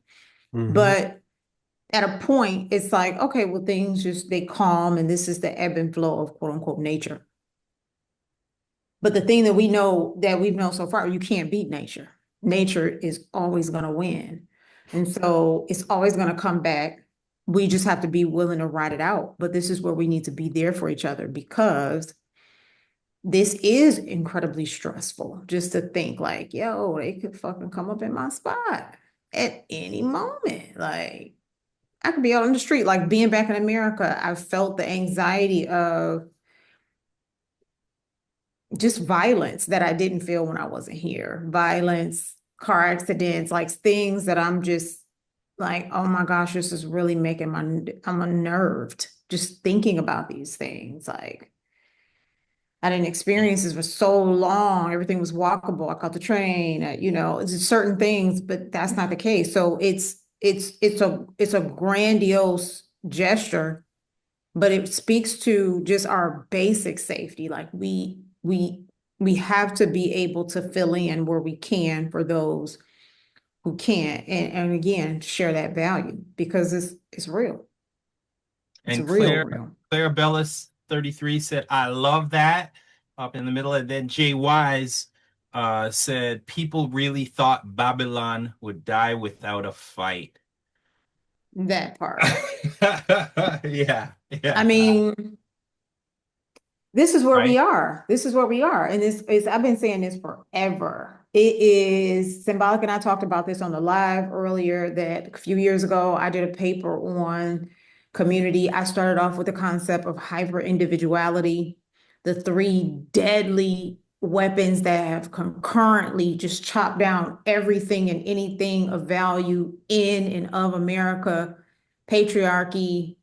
[SPEAKER 1] Mhm.
[SPEAKER 2] But at a point, it's like, okay, well, things just they calm, and this is the ebb and flow of quote unquote nature. But the thing that we've known so far, you can't beat nature. Nature is always going to win. And so it's always going to come back. We just have to be willing to ride it out. But this is where we need to be there for each other, because this is incredibly stressful, just to think like, yo, they could fucking come up in my spot at any moment. Like, I could be out on the street, like being back in America. I felt the anxiety of just violence that I didn't feel when I wasn't here. Violence, car accidents, like things that I'm just like, oh my gosh, this is really making I'm unnerved just thinking about these things. Like, I didn't experience this for so long. Everything was walkable. I caught the train, it's just certain things, but that's not the case. So it's a grandiose gesture, but it speaks to just our basic safety. Like, we have to be able to fill in where we can for those who can't, and again, share that value, because it's real. It's
[SPEAKER 3] And
[SPEAKER 2] real.
[SPEAKER 3] Claire Bellis 33 said, I love that, up in the middle. And then JWyze said, people really thought Babylon would die without a fight.
[SPEAKER 2] That part.
[SPEAKER 3] Yeah.
[SPEAKER 2] I mean, this is where
[SPEAKER 3] Right.
[SPEAKER 2] we are. This is where we are. And I've been saying this forever. It is symbolic. And I talked about this on the live earlier, that a few years ago, I did a paper on community. I started off with the concept of hyper individuality, the three deadly weapons that have concurrently just chopped down everything and anything of value in and of America: patriarchy,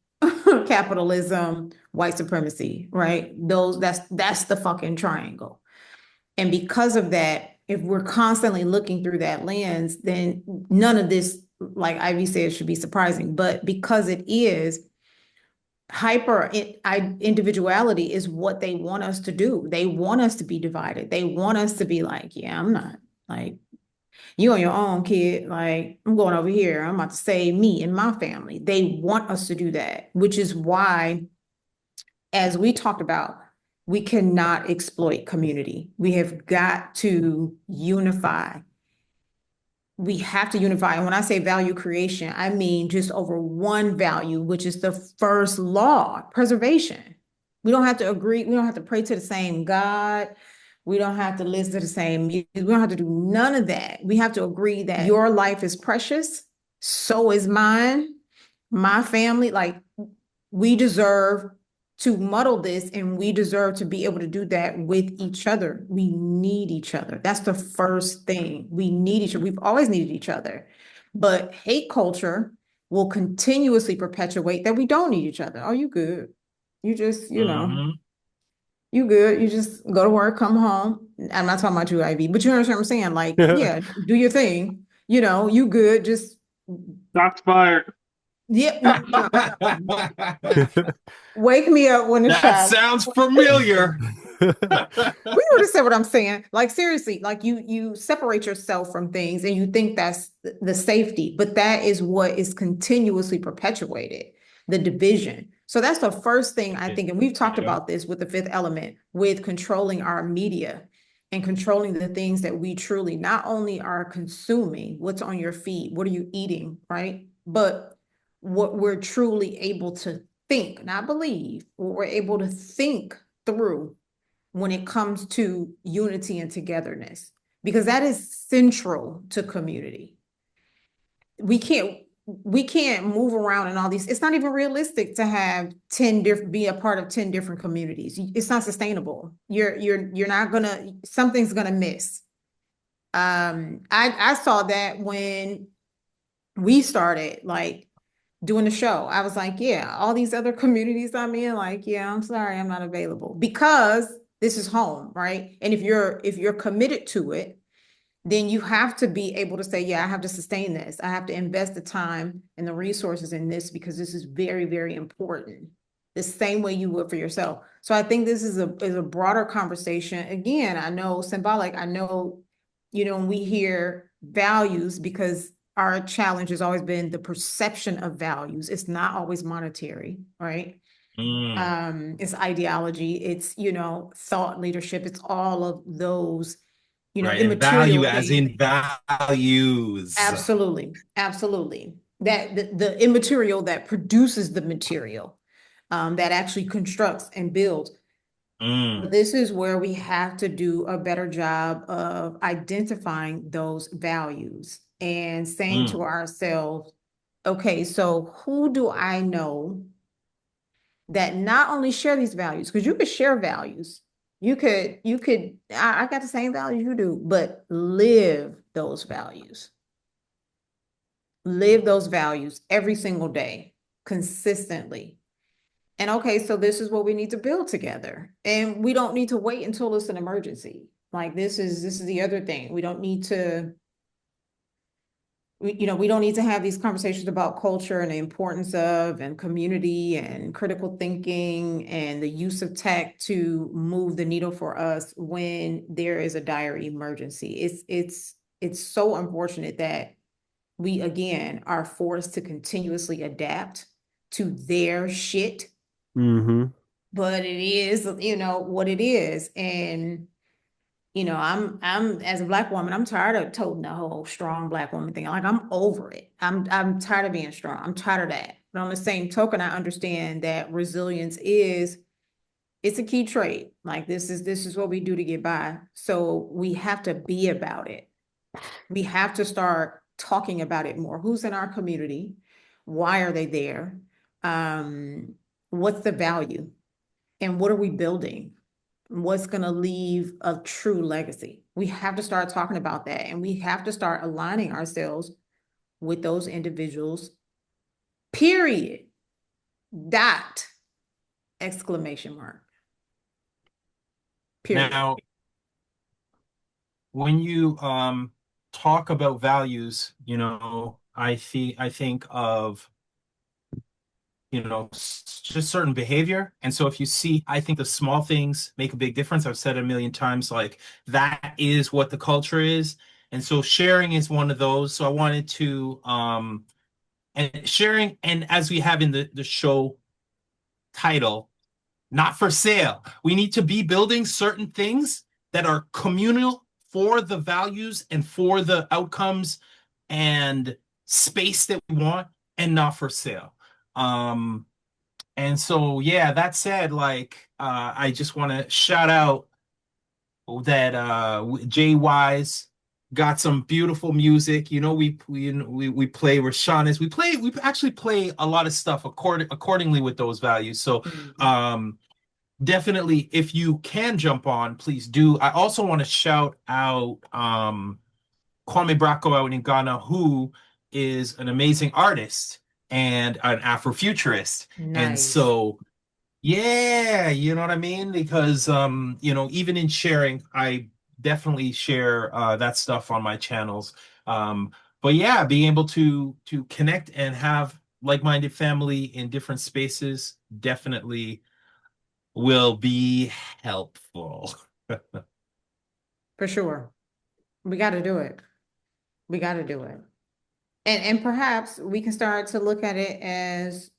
[SPEAKER 2] capitalism, white supremacy, right? That's the fucking triangle. And because of that, if we're constantly looking through that lens, then none of this, like Ivy said, should be surprising. But because it is, individuality is what they want us to do. They want us to be divided. They want us to be like, yeah, I'm not, like, you on your own, kid. Like, I'm going over here. I'm about to save me and my family. They want us to do that, which is why, as we talked about, we cannot exploit community. We have got to unify. We have to unify. And when I say value creation, I mean just over one value, which is the first law: preservation. We don't have to agree. We don't have to pray to the same God. We don't have to listen to the same music. We don't have to do none of that. We have to agree that your life is precious. So is mine, my family. Like, we deserve to muddle this, and we deserve to be able to do that with each other. We need each other. That's the first thing. We need each other. We've always needed each other. But hate culture will continuously perpetuate that we don't need each other. Oh, you good. You just, you good. You just go to work, come home. I'm not talking about you, Ivy, but you understand what I'm saying? Like, yeah, do your thing. You good. Just
[SPEAKER 4] Shots fired.
[SPEAKER 2] Yeah. Wake me up when it's
[SPEAKER 3] That
[SPEAKER 2] time.
[SPEAKER 3] sounds familiar.
[SPEAKER 2] We understand what I'm saying. Like seriously, like you separate yourself from things and you think that's the safety, but that is what is continuously perpetuated, the division. So that's the first thing I think, and we've talked
[SPEAKER 3] Yeah.
[SPEAKER 2] about this with the fifth element, with controlling our media and controlling the things that we truly not only are consuming, what's on your feed, what are you eating, right? But what we're truly able to think, not believe, what we're able to think through when it comes to unity and togetherness, because that is central to community. We can't move around in all these. It's not even realistic to have 10 different, be a part of 10 different communities. It's not sustainable. You're not gonna, something's gonna miss. I saw that when we started like doing the show. I was like, yeah, all these other communities I'm in, like, yeah, I'm sorry, I'm not available because this is home, right? And if you're committed to it, then you have to be able to say, yeah, I have to sustain this. I have to invest the time and the resources in this because this is very, very important. The same way you would for yourself. So I think this is a broader conversation. Again, I know symbolic, I know, when we hear values, because our challenge has always been the perception of values. It's not always monetary, right? It's ideology, it's, thought leadership, it's all of those,
[SPEAKER 3] Right. And value
[SPEAKER 2] immaterial
[SPEAKER 3] as
[SPEAKER 2] things.
[SPEAKER 3] in values.
[SPEAKER 2] Absolutely, absolutely. That the immaterial that produces the material, that actually constructs and builds.
[SPEAKER 3] Mm,
[SPEAKER 2] This is where we have to do a better job of identifying those values and saying
[SPEAKER 3] mm.
[SPEAKER 2] to ourselves, okay, so who do I know that not only share these values, because you could share values, I got the same values you do, but live those values every single day, consistently. And okay, so this is what we need to build together. And we don't need to wait until it's an emergency. Like this is the other thing. We don't need to, we don't need to have these conversations about culture and the importance of and community and critical thinking and the use of tech to move the needle for us when there is a dire emergency. It's so unfortunate that we again are forced to continuously adapt to their shit,
[SPEAKER 1] Mm-hmm.
[SPEAKER 2] but it is, what it is. And I'm as a Black woman, I'm tired of toting the whole strong Black woman thing. Like I'm over it. I'm tired of being strong. I'm tired of that. But on the same token, I understand that resilience it's a key trait. Like this is what we do to get by. So we have to be about it. We have to start talking about it more. Who's in our community? Why are they there? Um, what's the value? And what are we building? What's going to leave a true legacy? We have to start talking about that, and we have to start aligning ourselves with those individuals, period. Dot, exclamation mark. Period.
[SPEAKER 3] Now, when you talk about values, I think of, just certain behavior. And so if you see, I think the small things make a big difference. I've said it a million times, like that is what the culture is. And so sharing is one of those. So I wanted to and sharing, and as we have in the show title, not for sale. We need to be building certain things that are communal for the values and for the outcomes and space that we want, and not for sale. Um, and so, yeah, that said, like, I just want to shout out that JWyze got some beautiful music. We play Rashanis. We actually play a lot of stuff accordingly with those values. So definitely, if you can jump on, please do. I also want to shout out Kwame Bracco out in Ghana, who is an amazing artist and an Afrofuturist. And
[SPEAKER 2] Nice.
[SPEAKER 3] so, yeah, you know what I mean? Because even in sharing, I definitely share that stuff on my channels. But yeah, being able to connect and have like-minded family in different spaces definitely will be helpful.
[SPEAKER 2] For sure. We got to do it. We got to do it. And perhaps we can start to look at it as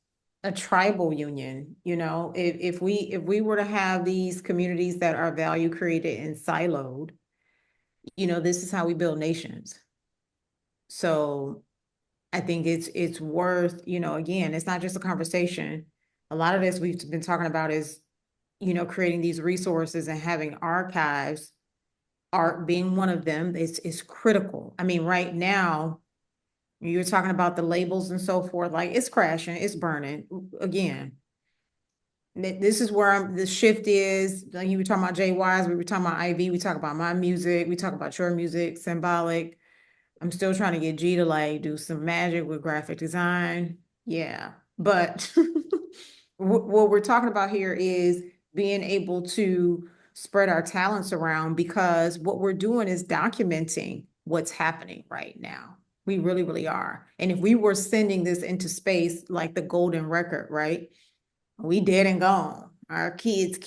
[SPEAKER 2] a tribal union. You know, if we were to have these communities that are value created and siloed, you know, this is how we build nations. So I think it's worth, you know, again, it's not just a conversation. A lot of this we've been talking about is, you know, creating these resources and having archives, art being one of them, is critical. I mean, right now, you're talking about the labels and so forth, like it's crashing, it's burning. Again, this is where the shift is. Like you were talking about JWyze, we were talking about IV, we talk about my music, we talk about your music, symbolic. I'm still trying to get G to like do some magic with graphic design. Yeah. But what we're talking about here is being able to spread our talents around, because what we're doing is documenting what's happening right now. We really, really are. And if we were sending this into space like the golden record, right? We dead and gone. Our kids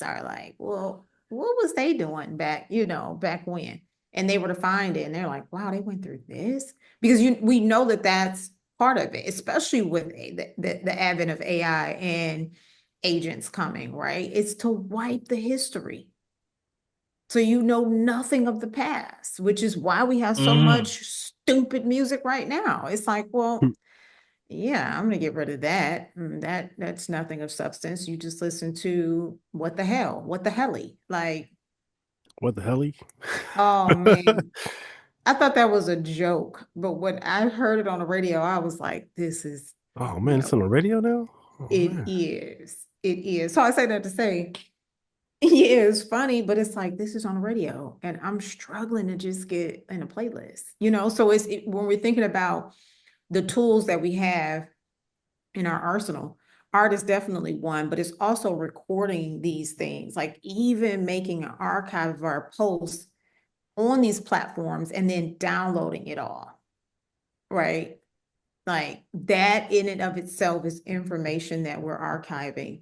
[SPEAKER 2] are like, well, what was they doing back, you know, back when? And they were to find it and they're like, wow, they went through this. Because we know that that's part of it, especially with the advent of AI and agents coming, right? It's to wipe the history. So you know nothing of the past, which is why we have so much stupid music right now. It's like, well, yeah, I'm gonna get rid of that. That's nothing of substance. You just listen to what the hell, like,
[SPEAKER 1] What the hell?
[SPEAKER 2] oh man. I thought that was a joke, but when I heard it on the radio, I was like, this is,
[SPEAKER 1] Oh
[SPEAKER 2] you
[SPEAKER 1] man, it's on
[SPEAKER 2] know,
[SPEAKER 1] the radio now? Oh
[SPEAKER 2] it
[SPEAKER 1] man.
[SPEAKER 2] is. It is. So I say that to say, yeah, it's funny, but it's like this is on the radio, and I'm struggling to just get in a playlist, you know. So when we're thinking about the tools that we have in our arsenal, art is definitely one, but it's also recording these things, like even making an archive of our posts on these platforms and then downloading it all, right? Like that in and of itself is information that we're archiving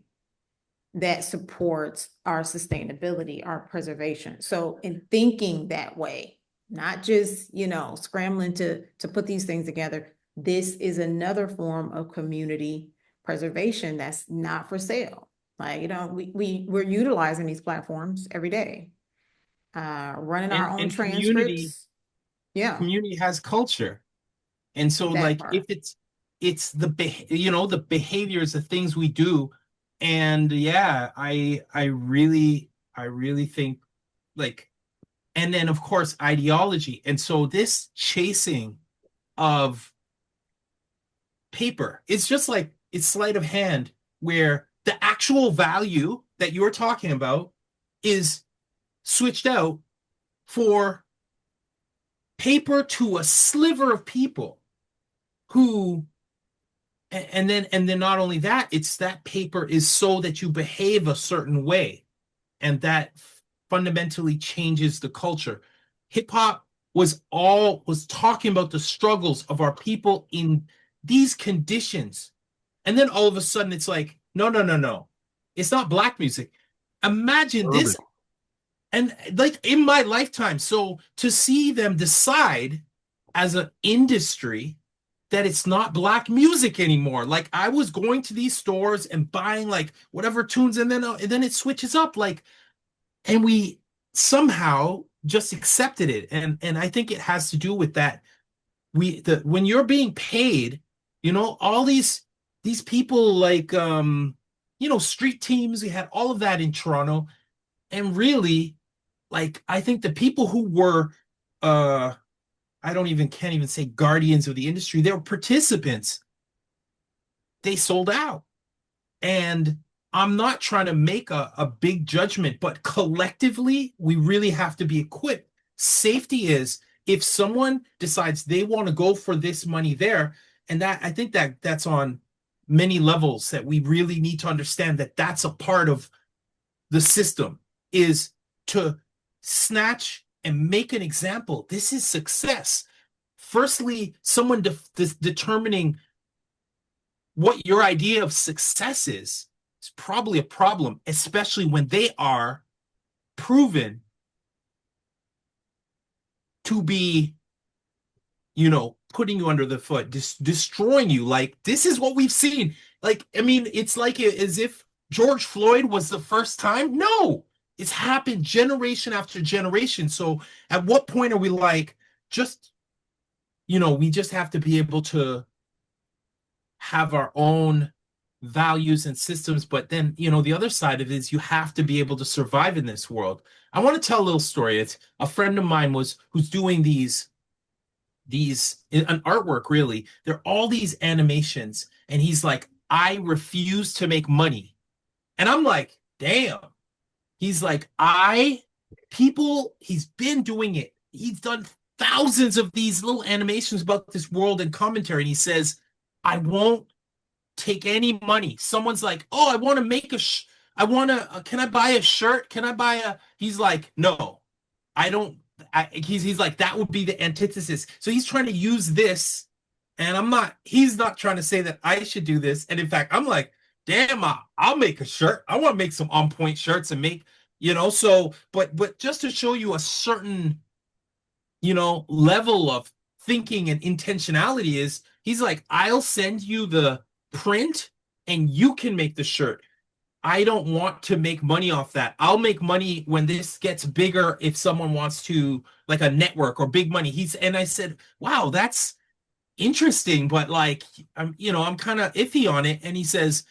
[SPEAKER 2] that supports our sustainability, our preservation. So in thinking that way, not just, you know, scrambling to put these things together, this is another form of community preservation that's not for sale. Like, you know, we're utilizing these platforms every day, running our own
[SPEAKER 3] And community
[SPEAKER 2] transcripts. Yeah,
[SPEAKER 3] community has culture. And so
[SPEAKER 2] that
[SPEAKER 3] like if
[SPEAKER 2] part.
[SPEAKER 3] it's the behaviors, the things we do. And yeah, I really think like, and then of course ideology. And so this chasing of paper, it's just like it's sleight of hand, where the actual value that you're talking about is switched out for paper to a sliver of people who, and then not only that, it's that paper is so that you behave a certain way, and that fundamentally changes the culture. Hip hop was talking about the struggles of our people in these conditions, and then all of a sudden it's like, no, no, no, no, it's not black music. Imagine
[SPEAKER 1] Urban.
[SPEAKER 3] this, and like in my lifetime. So to see them decide as an industry that it's not black music anymore. Like I was going to these stores and buying like whatever tunes, and then it switches up, like, and we somehow just accepted it. And I think it has to do with that. When you're being paid, all these people like street teams, we had all of that in Toronto. And really, like, I think the people who were can't even say guardians of the industry, they were participants. They sold out. And I'm not trying to make a big judgment, but collectively, we really have to be equipped. Safety is if someone decides they want to go for this money there, and that I think that's on many levels, that we really need to understand that that's a part of the system, is to snatch and make an example. This is success. firstly, someone determining what your idea of success is probably a problem, especially when they are proven to be, putting you under the foot, destroying you. Like, this is what we've seen. Like, I mean, it's like as if George Floyd was the first time. No, it's happened generation after generation. So at what point are we like, just, we just have to be able to have our own values and systems. But then, the other side of it is you have to be able to survive in this world. I want to tell a little story. It's a friend of mine who's doing an artwork, really. They're all these animations, and he's like, I refuse to make money. And I'm like, damn. He's like, he's been doing it. He's done thousands of these little animations about this world and commentary. And he says, I won't take any money. Someone's like, oh, I want to make can I buy a shirt? He's like, no, I don't. He's like, that would be the antithesis. So he's trying to use this, and he's not trying to say that I should do this. And in fact, I'm like, damn, I'll make a shirt. I want to make some on point shirts and make, but just to show you a certain, level of thinking and intentionality is, he's like, I'll send you the print and you can make the shirt. I don't want to make money off that. I'll make money when this gets bigger, if someone wants to, like a network or big money. And I said, wow, that's interesting, but like, I'm kind of iffy on it. And he says,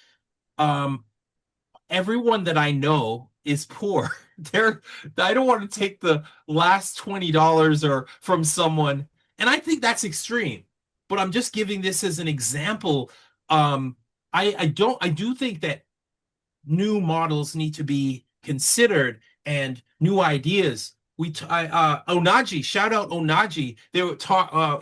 [SPEAKER 3] everyone that I know is poor. I don't want to take the last $20 or from someone. And I think that's extreme, but I'm just giving this as an example. I do think that new models need to be considered and new ideas. Onaji, shout out Onaji. They were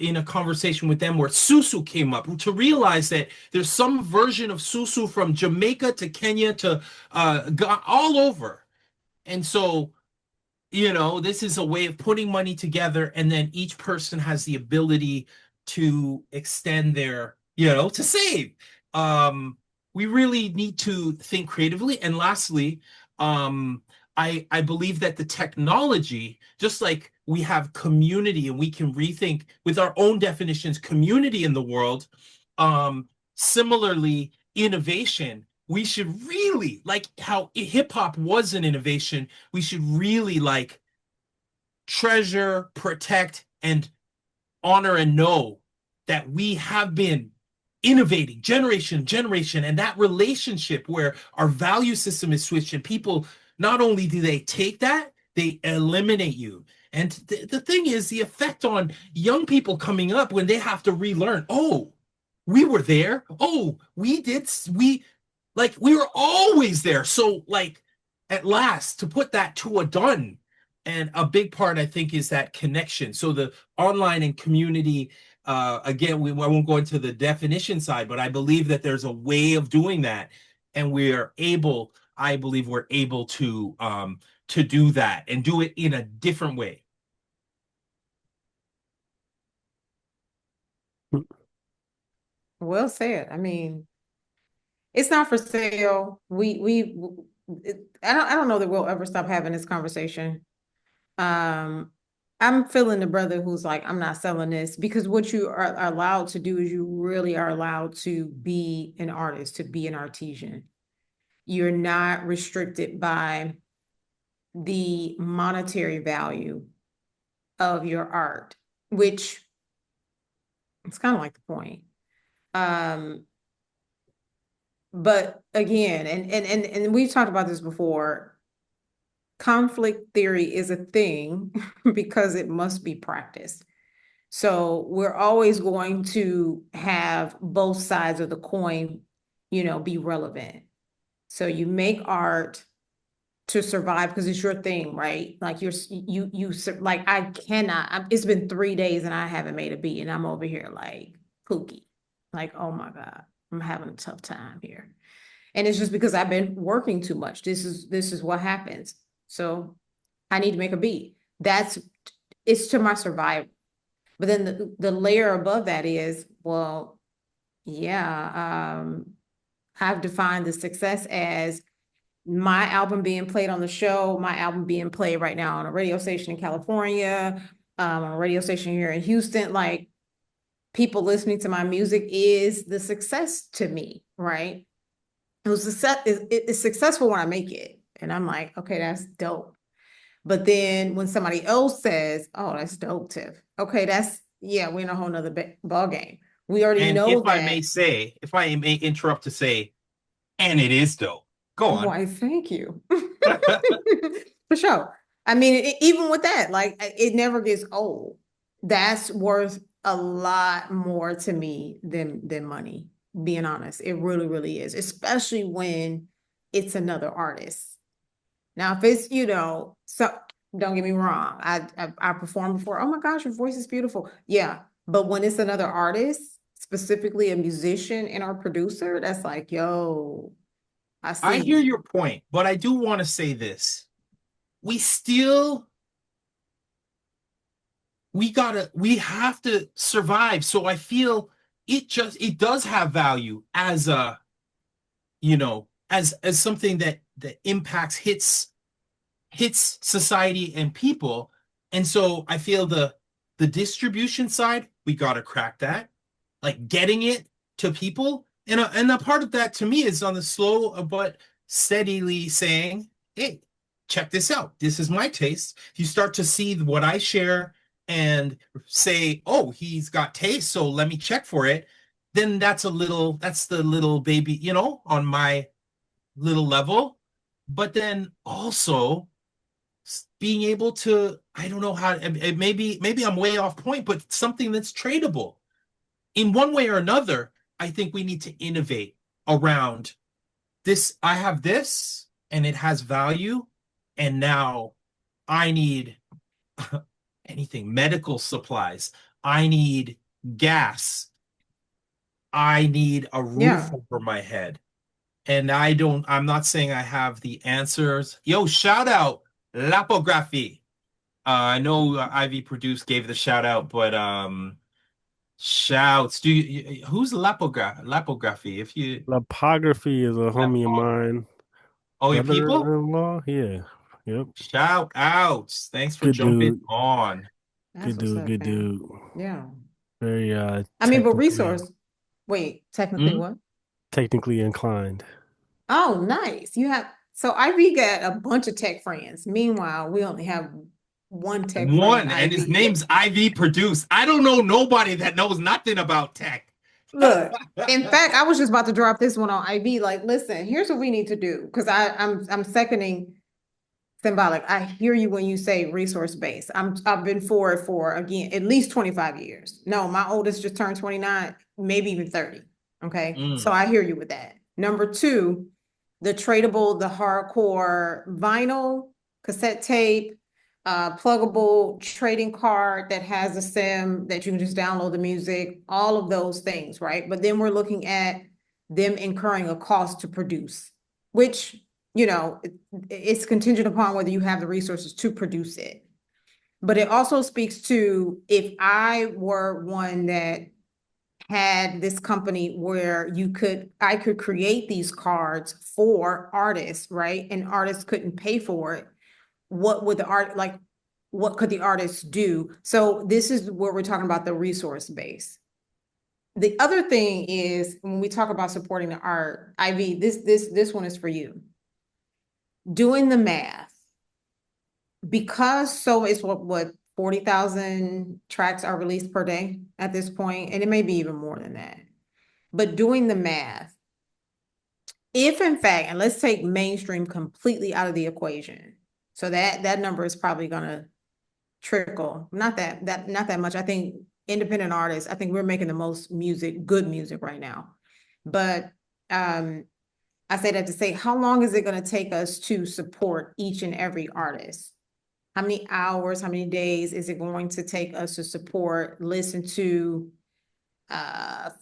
[SPEAKER 3] in a conversation with them where Susu came up, to realize that there's some version of Susu from Jamaica to Kenya to all over. And so, this is a way of putting money together, and then each person has the ability to extend their, to save. We really need to think creatively. And lastly, I believe that the technology, just like we have community and we can rethink with our own definitions, community in the world, similarly, innovation, we should really, like how hip hop was an innovation, we should really like treasure, protect, and honor and know that we have been innovating generation to generation, and that relationship where our value system is switched, and people, not only do they take that, they eliminate you. And the thing is, the effect on young people coming up when they have to relearn, oh, we were there. Oh, we were always there. So like, at last, to put that to a done. And a big part, I think, is that connection. So the online and community, again, I won't go into the definition side, but I believe that there's a way of doing that. And I believe we're able to do that and do it in a different way.
[SPEAKER 2] Well said. I mean, it's not for sale. I don't know that we'll ever stop having this conversation. I'm feeling the brother who's like, I'm not selling this, because what you are allowed to do is you really are allowed to be an artist, to be an artisan. You're not restricted by the monetary value of your art, which it's kind of like the point. But again, and we've talked about this before, conflict theory is a thing because it must be practiced. So we're always going to have both sides of the coin, be relevant. So you make art to survive because it's your thing, right? Like like I cannot, it's been 3 days and I haven't made a beat, and I'm over here like kooky, like, oh my God, I'm having a tough time here. And it's just because I've been working too much. This is what happens. So I need to make a beat. It's to my survival. But then the layer above that is, well, yeah, I've defined the success as my album being played on the show, my album being played right now on a radio station in California, on a radio station here in Houston. Like, people listening to my music is the success to me, right? It was it's successful when I make it. And I'm like, okay, that's dope. But then when somebody else says, oh, that's dope, Tiff. Okay, we're in a whole nother ball game. We already
[SPEAKER 3] And
[SPEAKER 2] know that.
[SPEAKER 3] if I may interrupt to say, and it is dope. Go on.
[SPEAKER 2] Why, thank you. For sure. I mean, even with that, like, it never gets old. That's worth a lot more to me than money, being honest. It really, really is, especially when it's another artist. Now, if it's, so don't get me wrong. I performed before. Oh my gosh, your voice is beautiful. Yeah. But when it's another artist, specifically a musician and our producer, that's like, yo,
[SPEAKER 3] I hear your point, but I do want to say this. We have to survive. So I feel it does have value as a, as something that impacts, hits society and people. And so I feel the distribution side, we got to crack that, like getting it to people. And a part of that to me is on the slow but steadily saying, hey, check this out. This is my taste. You start to see what I share and say, oh, he's got taste, so let me check for it. Then that's the little baby, on my little level. But then also being able to, I don't know how, maybe I'm way off point, but something that's tradable in one way or another. I think we need to innovate around this. I have this and it has value. And now I need anything, medical supplies. I need gas. I need a roof over my head. And I'm not saying I have the answers. Yo, shout out Lapography. I know Ivy Produce gave the shout out, but shouts. Who's Lapography? If you
[SPEAKER 1] Lipography is a homie of mine.
[SPEAKER 3] Oh, your people?
[SPEAKER 1] Brother-in-law, yeah. Yep.
[SPEAKER 3] Shout outs. Thanks for
[SPEAKER 1] Good
[SPEAKER 3] jumping
[SPEAKER 1] dude.
[SPEAKER 3] on.
[SPEAKER 2] That's
[SPEAKER 1] Good dude.
[SPEAKER 2] Yeah.
[SPEAKER 1] Very
[SPEAKER 2] I mean, but resource. Wait, technically what?
[SPEAKER 1] Technically inclined.
[SPEAKER 2] Oh, nice. So Ivy got a bunch of tech friends. Meanwhile, we only have one tech friend.
[SPEAKER 3] And his name's Ivy Produce. I don't know nobody that knows nothing about tech.
[SPEAKER 2] Look, in fact, I was just about to drop this one on Ivy. Like, listen, here's what we need to do. Because I'm seconding Symbolic. I hear you when you say resource based. I've been for it for, again, at least 25 years. No, my oldest just turned 29, maybe even 30. Okay. So I hear you with that. Number two, the tradable, the hardcore vinyl, cassette tape, pluggable trading card that has a SIM that you can just download the music, all of those things, right? But then we're looking at them incurring a cost to produce, which, it's contingent upon whether you have the resources to produce it. But it also speaks to, if I were one that had this company where I could create these cards for artists, right? And artists couldn't pay for it. What could the artists do? So this is where we're talking about the resource base. The other thing is, when we talk about supporting the art, Ivy, this one is for you. Doing the math, because it's what 40,000 tracks are released per day at this point, and it may be even more than that. But doing the math, if in fact, and let's take mainstream completely out of the equation, so that number is probably gonna trickle. Not that much. I think independent artists, I think we're making the most good music right now. But I say that to say, how long is it going to take us to support each and every artist? How many hours, how many days is it going to take us to support, listen to,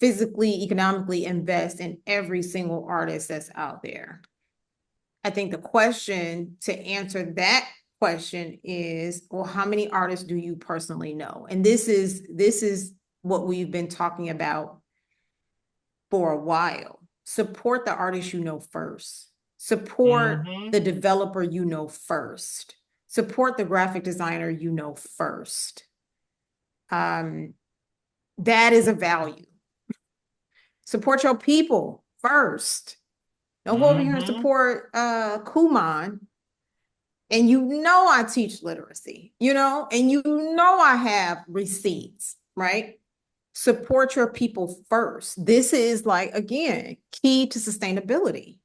[SPEAKER 2] physically, economically invest in every single artist that's out there? I think the question to answer that question is, well, how many artists do you personally know? And this is what we've been talking about for a while. Support the artist you know first. Support the developer you know first. Support the graphic designer you know first. That is a value. Support your people first. Don't go over here and support Kumon. And you know I teach literacy, you know, and you know I have receipts, right? Support your people first. This is like, again, key to sustainability.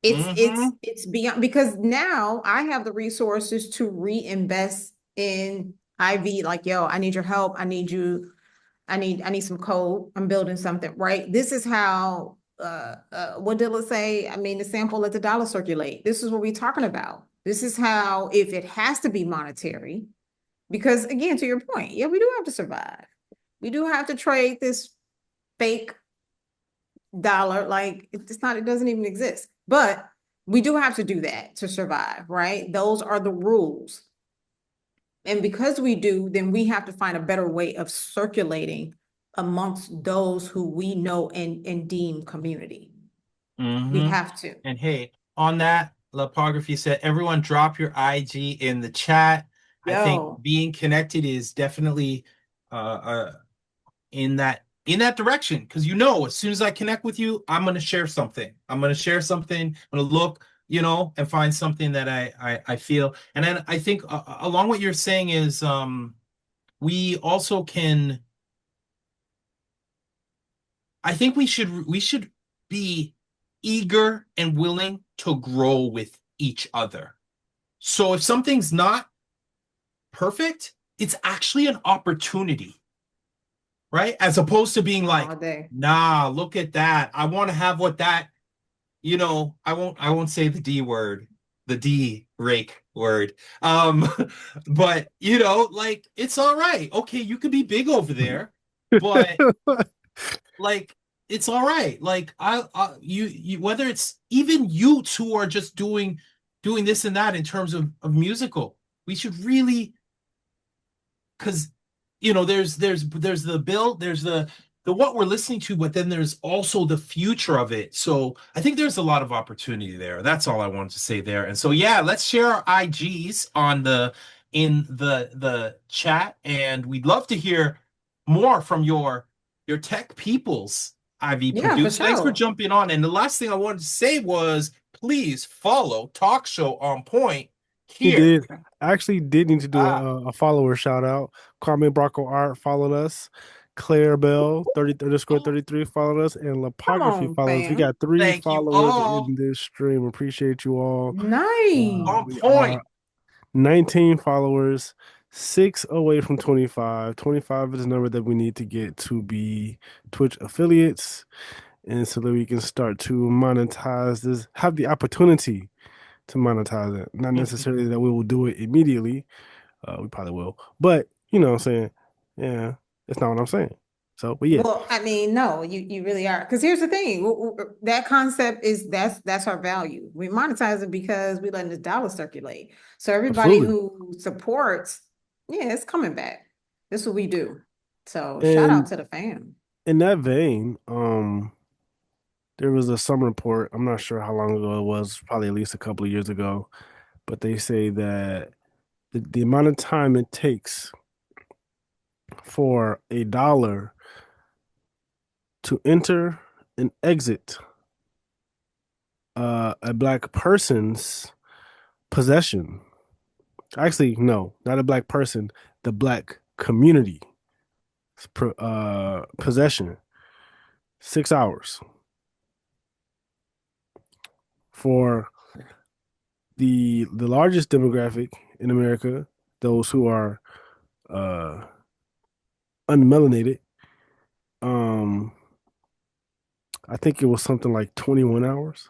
[SPEAKER 2] It's beyond, because now I have the resources to reinvest in IV. Like, yo, I need your help. I need you. I need some code. I'm building something, right? This is how what did it say? I mean, the sample, let the dollar circulate. This is what we're talking about. This is how, if it has to be monetary, because again, to your point, yeah, we do have to survive. We do have to trade this fake dollar, like it's not, it doesn't even exist. But we do have to do that to survive, right? Those are the rules. And because we do, then we have to find a better way of circulating amongst those who we know and deem community. We have to.
[SPEAKER 3] And hey, on that, Lipography said, everyone drop your IG in the chat.
[SPEAKER 2] Yo.
[SPEAKER 3] I think being connected is definitely in that direction, because you know, as soon as I connect with you, I'm gonna share something. I'm gonna look, you know, and find something that I feel. And then I think along what you're saying is we also can, I think we should be eager and willing to grow with each other. So if something's not perfect, it's actually an opportunity, right? As opposed to being like, nah, look at that. I want to have what that, you know, I won't say the D word, the D rake word. But you know, like, it's all right. Okay, you could be big over there, but like, it's all right. Like, you whether it's even you two are just doing this and that in terms of musical, we should really, because you know, there's the build, there's the what we're listening to, but then there's also the future of it. So I think there's a lot of opportunity there. That's all I wanted to say there. And so yeah, let's share our IGs in the chat, and we'd love to hear more from your tech peoples. IV Produce. Thanks for jumping on. And the last thing I wanted to say was, please follow Talk Show on Point here.
[SPEAKER 1] He did. I actually did need to do a follower shout out. Carmen Bracco Art followed us. Claire Bell 30_33 followed us, and Lipography followed us. We got 3 followers in this stream. Appreciate you all.
[SPEAKER 2] Nice.
[SPEAKER 3] On point.
[SPEAKER 1] 19 followers, 6 away from 25. 25 is the number that we need to get to be Twitch affiliates, and so that we can start to monetize this, have the opportunity to monetize it. Not necessarily that we will do it immediately. We probably will, but you know what I'm saying? Yeah, that's not what I'm saying. So, but yeah.
[SPEAKER 2] Well, I mean, no, you really are. Because here's the thing, that concept is that's our value. We monetize it because we letting this dollar circulate. So everybody who supports, yeah, it's coming back. This is what we do. So shout out to the fam.
[SPEAKER 1] In that vein, there was some report, I'm not sure how long ago it was, probably at least a couple of years ago, but they say that the amount of time it takes for a dollar to enter and exit a Black person's possession. Actually, no, not a Black person, the Black community possession. 6 hours. For the largest demographic in America, those who are unmelanated, I think it was something like 21 hours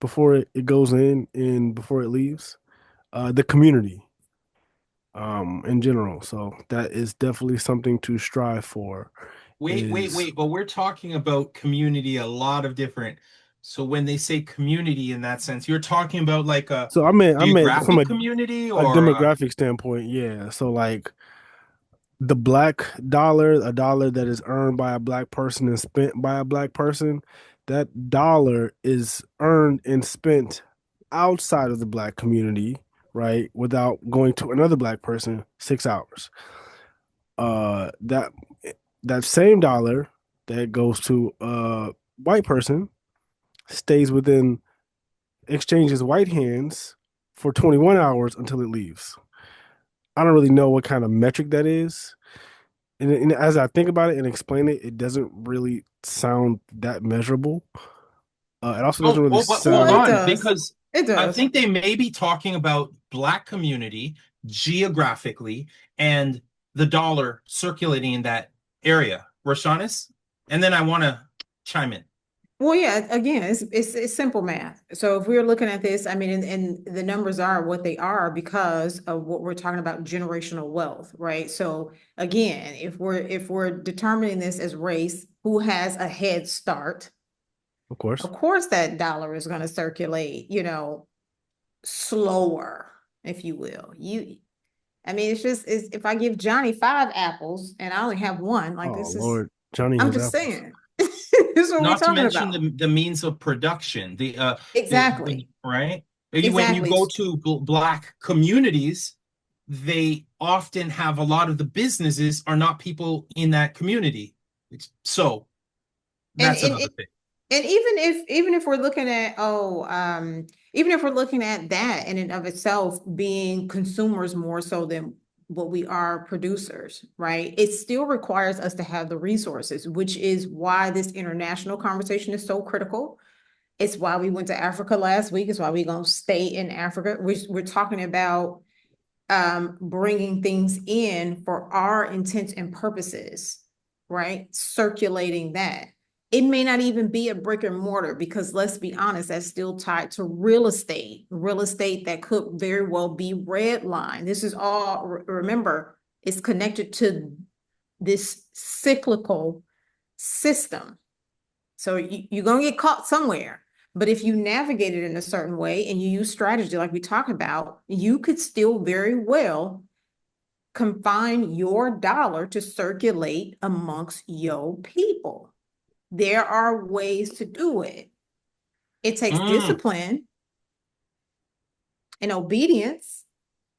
[SPEAKER 1] before it goes in and before it leaves the community in general. So that is definitely something to strive for.
[SPEAKER 3] Wait, but we're talking about community, a lot of different. So when they say community in that sense, you're talking about like a
[SPEAKER 1] So I meant from
[SPEAKER 3] geographic community
[SPEAKER 1] a
[SPEAKER 3] or
[SPEAKER 1] demographic standpoint, yeah. So like the black dollar, a dollar that is earned by a black person and spent by a black person, that dollar is earned and spent outside of the black community, right? Without going to another black person 6 hours. That same dollar that goes to a white person stays within exchanges white hands for 21 hours until it leaves. I don't really know what kind of metric that is. And as I think about it and explain it, it doesn't really sound that measurable. It also doesn't really
[SPEAKER 3] but hold
[SPEAKER 2] Well, it
[SPEAKER 1] sound.
[SPEAKER 3] on,
[SPEAKER 2] does.
[SPEAKER 3] because
[SPEAKER 2] It
[SPEAKER 3] I
[SPEAKER 2] does.
[SPEAKER 3] think they may be talking about black community geographically and the dollar circulating in that area. Rashanis? And then I want to chime in.
[SPEAKER 2] Well, yeah, again, it's simple math. So if we're looking at this, I mean, and the numbers are what they are because of what we're talking about generational wealth, right? So again, if we're determining this as race, who has a head start,
[SPEAKER 1] Of course.
[SPEAKER 2] of course that dollar is going to circulate, slower, if you will. I mean, it's if I give Johnny 5 apples and I only have one, like
[SPEAKER 1] Oh
[SPEAKER 2] this is,
[SPEAKER 1] Lord, Johnny
[SPEAKER 2] I'm
[SPEAKER 1] has
[SPEAKER 2] just
[SPEAKER 1] apples.
[SPEAKER 2] saying. This is what we're
[SPEAKER 3] Not to
[SPEAKER 2] talking
[SPEAKER 3] mention
[SPEAKER 2] about.
[SPEAKER 3] the means of production,
[SPEAKER 2] Exactly.
[SPEAKER 3] right? When you
[SPEAKER 2] Exactly.
[SPEAKER 3] go to black communities, they often have a lot of the businesses are not people in that community. So
[SPEAKER 2] And
[SPEAKER 3] that's
[SPEAKER 2] and
[SPEAKER 3] another thing.
[SPEAKER 2] and even if we're looking at even if we're looking at that in and of itself being consumers more so than what we are producers, right? It still requires us to have the resources, which is why this international conversation is so critical. It's why we went to Africa last week. It's why we're going to stay in Africa. We're talking about bringing things in for our intents and purposes, right? Circulating that. It may not even be a brick and mortar because let's be honest, that's still tied to real estate that could very well be red line. This is all, remember, it's connected to this cyclical system. So you're going to get caught somewhere. But if you navigate it in a certain way and you use strategy like we talk about, you could still very well confine your dollar to circulate amongst your people. There are ways to do it. It takes discipline and obedience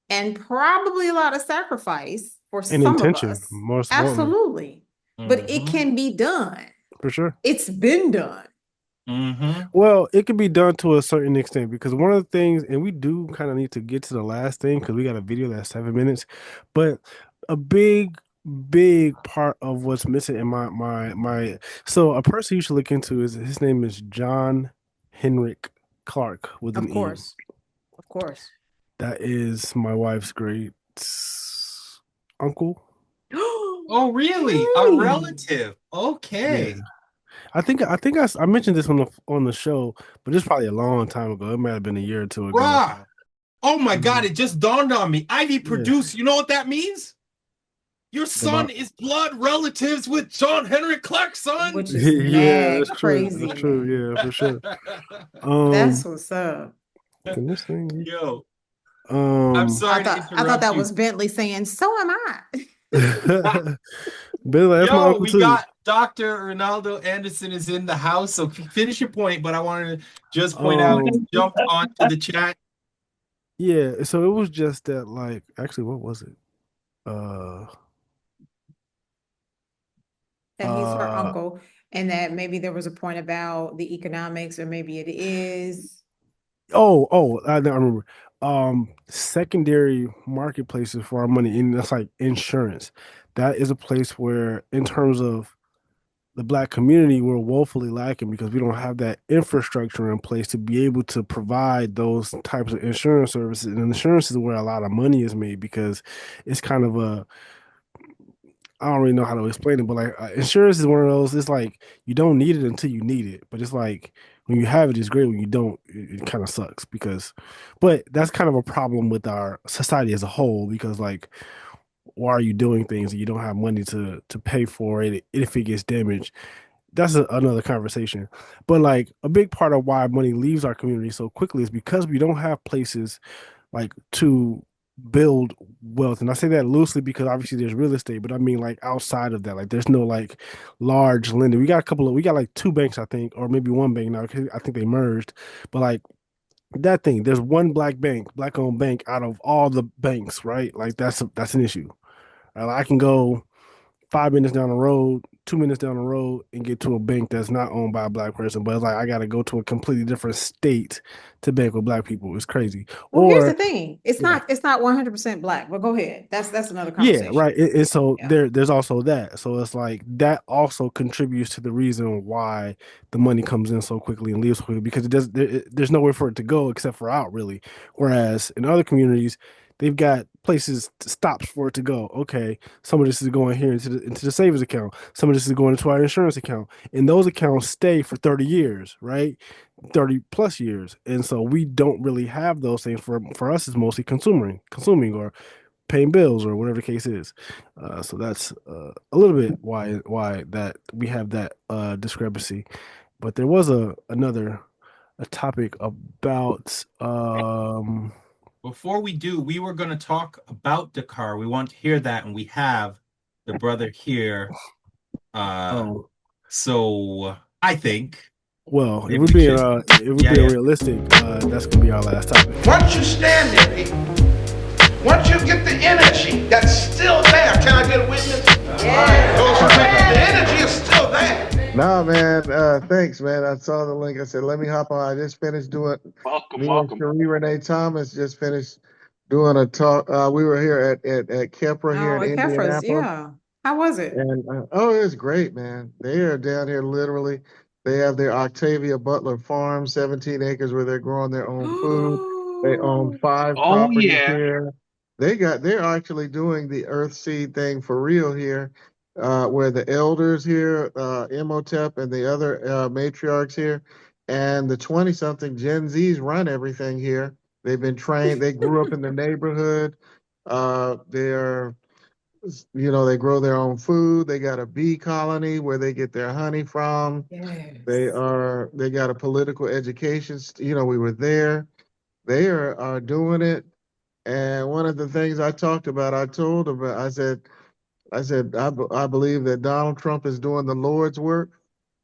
[SPEAKER 2] and probably a lot of sacrifice for
[SPEAKER 1] And
[SPEAKER 2] some of
[SPEAKER 1] intention,
[SPEAKER 2] us.
[SPEAKER 1] most importantly.
[SPEAKER 2] Absolutely. But it can be done.
[SPEAKER 1] For sure.
[SPEAKER 2] It's been done.
[SPEAKER 1] Well, it can be done to a certain extent because one of the things, and we do kind of need to get to the last thing because we got a video that's 7 minutes, but a big part of what's missing in my so a person you should look into is his name is John Henrik Clark with
[SPEAKER 2] Of
[SPEAKER 1] an E.
[SPEAKER 2] course. Of course.
[SPEAKER 1] That is my wife's great uncle.
[SPEAKER 3] Oh, really? A relative. Okay.
[SPEAKER 1] Yeah. I mentioned this on the show, but it's probably a long time ago. It might have been a year or two ago.
[SPEAKER 3] Bruh. Oh my God, it just dawned on me. Ivy produced, you know what that means? Your son is blood relatives with John Henry Clark's son.
[SPEAKER 2] Which is
[SPEAKER 1] that's
[SPEAKER 2] crazy.
[SPEAKER 1] true. That's true. Yeah, for sure.
[SPEAKER 2] That's what's up.
[SPEAKER 1] Can this thing?
[SPEAKER 3] Yo. I'm sorry to interrupt
[SPEAKER 2] I thought that
[SPEAKER 3] you.
[SPEAKER 2] was Bentley saying, "So am I."
[SPEAKER 1] Billy, that's my uncle
[SPEAKER 3] we
[SPEAKER 1] too.
[SPEAKER 3] got Dr. Ronaldo Anderson is in the house, so finish your point. But I wanted to just point out, jumped onto the chat.
[SPEAKER 1] Yeah, so it was just that, like, actually, what was it?
[SPEAKER 2] That he's her uncle, and that maybe there was a point about the economics, or maybe it is.
[SPEAKER 1] I remember. Secondary marketplaces for our money, and that's like insurance. That is a place where, in terms of the black community, we're woefully lacking because we don't have that infrastructure in place to be able to provide those types of insurance services. And insurance is where a lot of money is made because it's kind of I don't really know how to explain it, but like insurance is one of those. It's like you don't need it until you need it, but it's like when you have it, it's great. When you don't, it kind of sucks because. But that's kind of a problem with our society as a whole because like, why are you doing things and you don't have money to pay for it if it gets damaged? that's another conversation. But like a big part of why money leaves our community so quickly is because we don't have places like to build wealth. And I say that loosely because obviously there's real estate, but I mean like outside of that, like there's no like large lender. We got like two banks, I think, or maybe one bank now, 'cause I think they merged. But like that thing, there's one black bank, black owned bank out of all the banks, right? Like that's an issue. I can go 5 minutes down the road, 2 minutes down the road, and get to a bank that's not owned by a black person. But it's like I got to go to a completely different state to bank with black people. It's crazy.
[SPEAKER 2] Well, here's the
[SPEAKER 1] Or
[SPEAKER 2] thing.
[SPEAKER 1] yeah,
[SPEAKER 2] It's not 100% black, but go ahead. That's another
[SPEAKER 1] yeah,
[SPEAKER 2] conversation.
[SPEAKER 1] right. And so
[SPEAKER 2] Yeah.
[SPEAKER 1] there's also that. So it's like that also contributes to the reason why the money comes in so quickly and leaves quickly because there's nowhere for it to go except for out really. Whereas in other communities, they've got places stops for it to go. Okay, some of this is going here into the savings account. Some of this is going into our insurance account, and those accounts stay for 30 years, right? 30 plus years. And so we don't really have those things for us. It's mostly consuming or paying bills or whatever the case is. So that's a little bit why that we have that discrepancy. But there was another a topic about
[SPEAKER 3] Before we do, we were going to talk about Dakar. We want to hear that, and we have the brother here.
[SPEAKER 1] oh
[SPEAKER 3] So I think
[SPEAKER 1] well
[SPEAKER 3] maybe we should.
[SPEAKER 1] if we're
[SPEAKER 3] Yeah,
[SPEAKER 1] being
[SPEAKER 3] yeah.
[SPEAKER 1] realistic, that's gonna be our last topic.
[SPEAKER 8] Once you stand there, people, once you get the energy that's still there, can I get a witness? Yeah. Those who think the energy is still there.
[SPEAKER 9] No, man. Thanks, man. I saw the link. I said, let me hop on. I just finished doing.
[SPEAKER 4] Welcome,
[SPEAKER 9] Me and
[SPEAKER 4] welcome.
[SPEAKER 9] Cherie Renee Thomas just finished doing a talk. We were here at Kepra here
[SPEAKER 2] Oh,
[SPEAKER 9] in
[SPEAKER 2] at Kefra's,
[SPEAKER 9] Indianapolis,
[SPEAKER 2] yeah. How was it?
[SPEAKER 9] and oh, it was great, man. They are down here literally. They have their Octavia Butler farm, 17 acres where they're growing their own food. They own 5
[SPEAKER 4] Oh
[SPEAKER 9] properties
[SPEAKER 4] yeah.
[SPEAKER 9] here. They're actually doing the Earth Seed thing for real here, where the elders here, Imhotep and the other matriarchs here, and the 20-something Gen Zs run everything here. They've been trained. They grew up in the neighborhood. They're they grow their own food. They got a bee colony where they get their honey from.
[SPEAKER 2] Yes.
[SPEAKER 9] They got a political education. We were there. They are doing it. And one of the things I talked about, I told them, I believe that Donald Trump is doing the Lord's work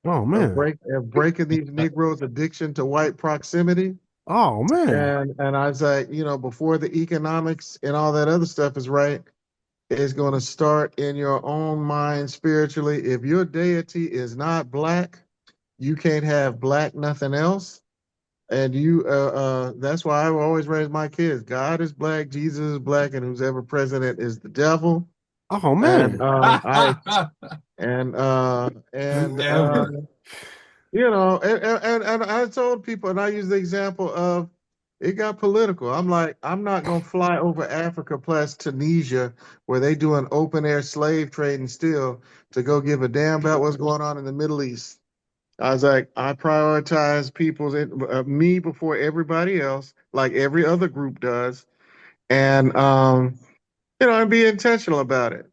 [SPEAKER 1] Oh man.
[SPEAKER 9] of breaking these Negroes' addiction to white proximity.
[SPEAKER 1] Oh man.
[SPEAKER 9] And I was like, before the economics and all that other stuff is right, it's going to start in your own mind spiritually. If your deity is not black, you can't have black nothing else. And that's why I always raise my kids. God is black, Jesus is black, and who's ever president is the devil.
[SPEAKER 1] Oh
[SPEAKER 9] And
[SPEAKER 1] man.
[SPEAKER 9] I and
[SPEAKER 3] Whoever.
[SPEAKER 9] and I told people, and I use the example of it got political. I'm like, I'm not gonna fly over Africa plus Tunisia, where they do an open air slave trading still, to go give a damn about what's going on in the Middle East. I was like, I prioritize me before everybody else, like every other group does, and and be intentional about it.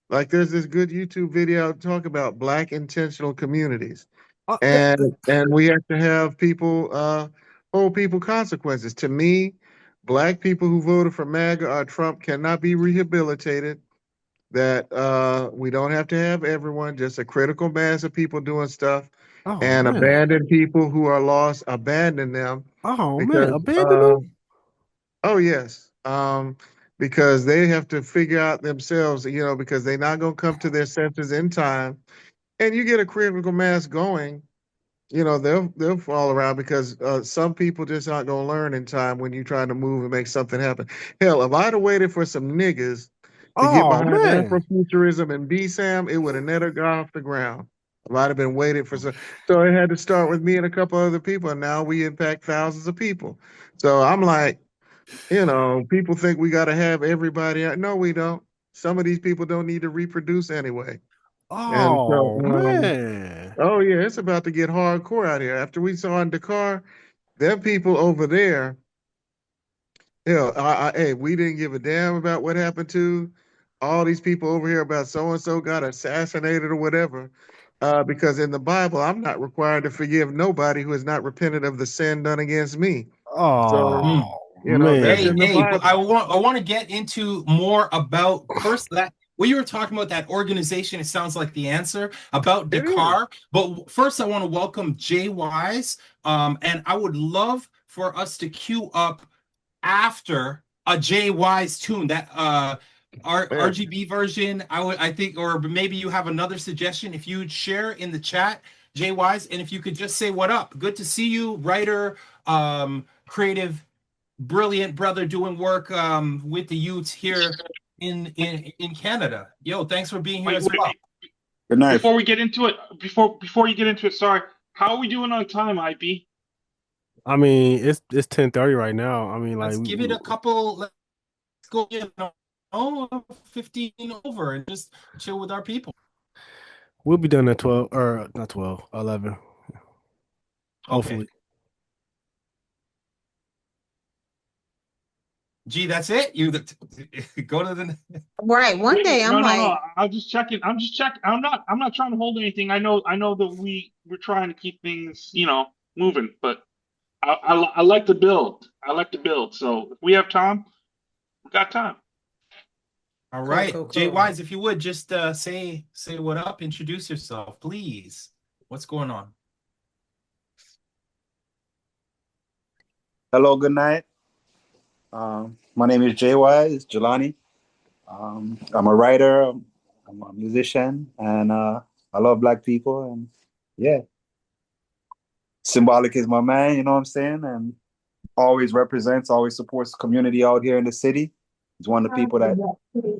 [SPEAKER 9] Like there's this good YouTube video talk about black intentional communities,
[SPEAKER 1] Uh, uh,
[SPEAKER 9] and we have to have people hold people consequences. To me, black people who voted for MAGA or Trump cannot be rehabilitated. That we don't have to have everyone, just a critical mass of people doing stuff,
[SPEAKER 1] oh
[SPEAKER 9] and
[SPEAKER 1] man.
[SPEAKER 9] abandon people who are lost, abandon them
[SPEAKER 1] Oh man.
[SPEAKER 9] because
[SPEAKER 1] Abandon them?
[SPEAKER 9] oh yes, because they have to figure out themselves, because they're not going to come to their senses in time. And you get a critical mass going, they'll fall around because some people just aren't going to learn in time when you're trying to move and make something happen. Hell, if I'd have waited for some niggas to get
[SPEAKER 1] Oh
[SPEAKER 9] behind
[SPEAKER 1] man.
[SPEAKER 9] Afrofuturism and BSAM, it would have never got off the ground. If I'd have been waiting for so it had to start with me and a couple other people, and now we impact thousands of people. So I'm like, people think we got to have everybody. No, we don't. Some of these people don't need to reproduce anyway. And so,
[SPEAKER 1] Oh man.
[SPEAKER 9] oh yeah, it's about to get hardcore out here. After we saw in Dakar, them people over there, hey, we didn't give a damn about what happened to all these people over here about so and so got assassinated or whatever. because in the Bible, I'm not required to forgive nobody who has not repented of the sin done against me. So,
[SPEAKER 1] Oh
[SPEAKER 9] that's
[SPEAKER 3] Hey,
[SPEAKER 9] in
[SPEAKER 1] man.
[SPEAKER 9] the
[SPEAKER 3] hey, but I
[SPEAKER 9] Bible.
[SPEAKER 3] want to get into more about first that what you were talking about that organization. It sounds like the answer about
[SPEAKER 9] It is.
[SPEAKER 3] Dakar. But first, I want to welcome JWyze. And I would love for us to queue up after a JWyze tune that
[SPEAKER 9] Yeah.
[SPEAKER 3] RGB version. I think, or maybe you have another suggestion. If you'd share in the chat, JWyze, and if you could just say what up. Good to see you, writer, creative, brilliant brother doing work with the youth here in Canada. Yo, thanks for being here
[SPEAKER 4] Wait,
[SPEAKER 3] as
[SPEAKER 4] wait.
[SPEAKER 3] well.
[SPEAKER 7] Good night.
[SPEAKER 4] Before we get into it, before you get into it, sorry. How are we doing on time, IB?
[SPEAKER 1] I mean, it's 10:30 right now. I mean, like
[SPEAKER 3] Let's give it a couple. Let's go, 15 over and just chill with our people.
[SPEAKER 1] we'll be done at 12 or not 12, 11.
[SPEAKER 3] Okay.
[SPEAKER 1] Hopefully.
[SPEAKER 3] Gee, that's it. You go to the.
[SPEAKER 2] Right. One day I'm
[SPEAKER 4] No, no,
[SPEAKER 2] like,
[SPEAKER 4] no. I'm just checking. I'm just checking. I'm not trying to hold anything. I know that we're trying to keep things, moving. But I like to build. I like to build. So if we have time, we got time.
[SPEAKER 3] All
[SPEAKER 2] cool,
[SPEAKER 3] right,
[SPEAKER 2] cool,
[SPEAKER 3] Jay
[SPEAKER 2] cool.
[SPEAKER 3] Wise, if you would just say what up, introduce yourself, please. What's going on?
[SPEAKER 10] Hello, good night. My name is JWyze, Jelani. I'm a writer, I'm a musician, and I love Black people. And yeah, Symbolic is my man, you know what I'm saying? And always represents, always supports the community out here in the city. He's one of the people that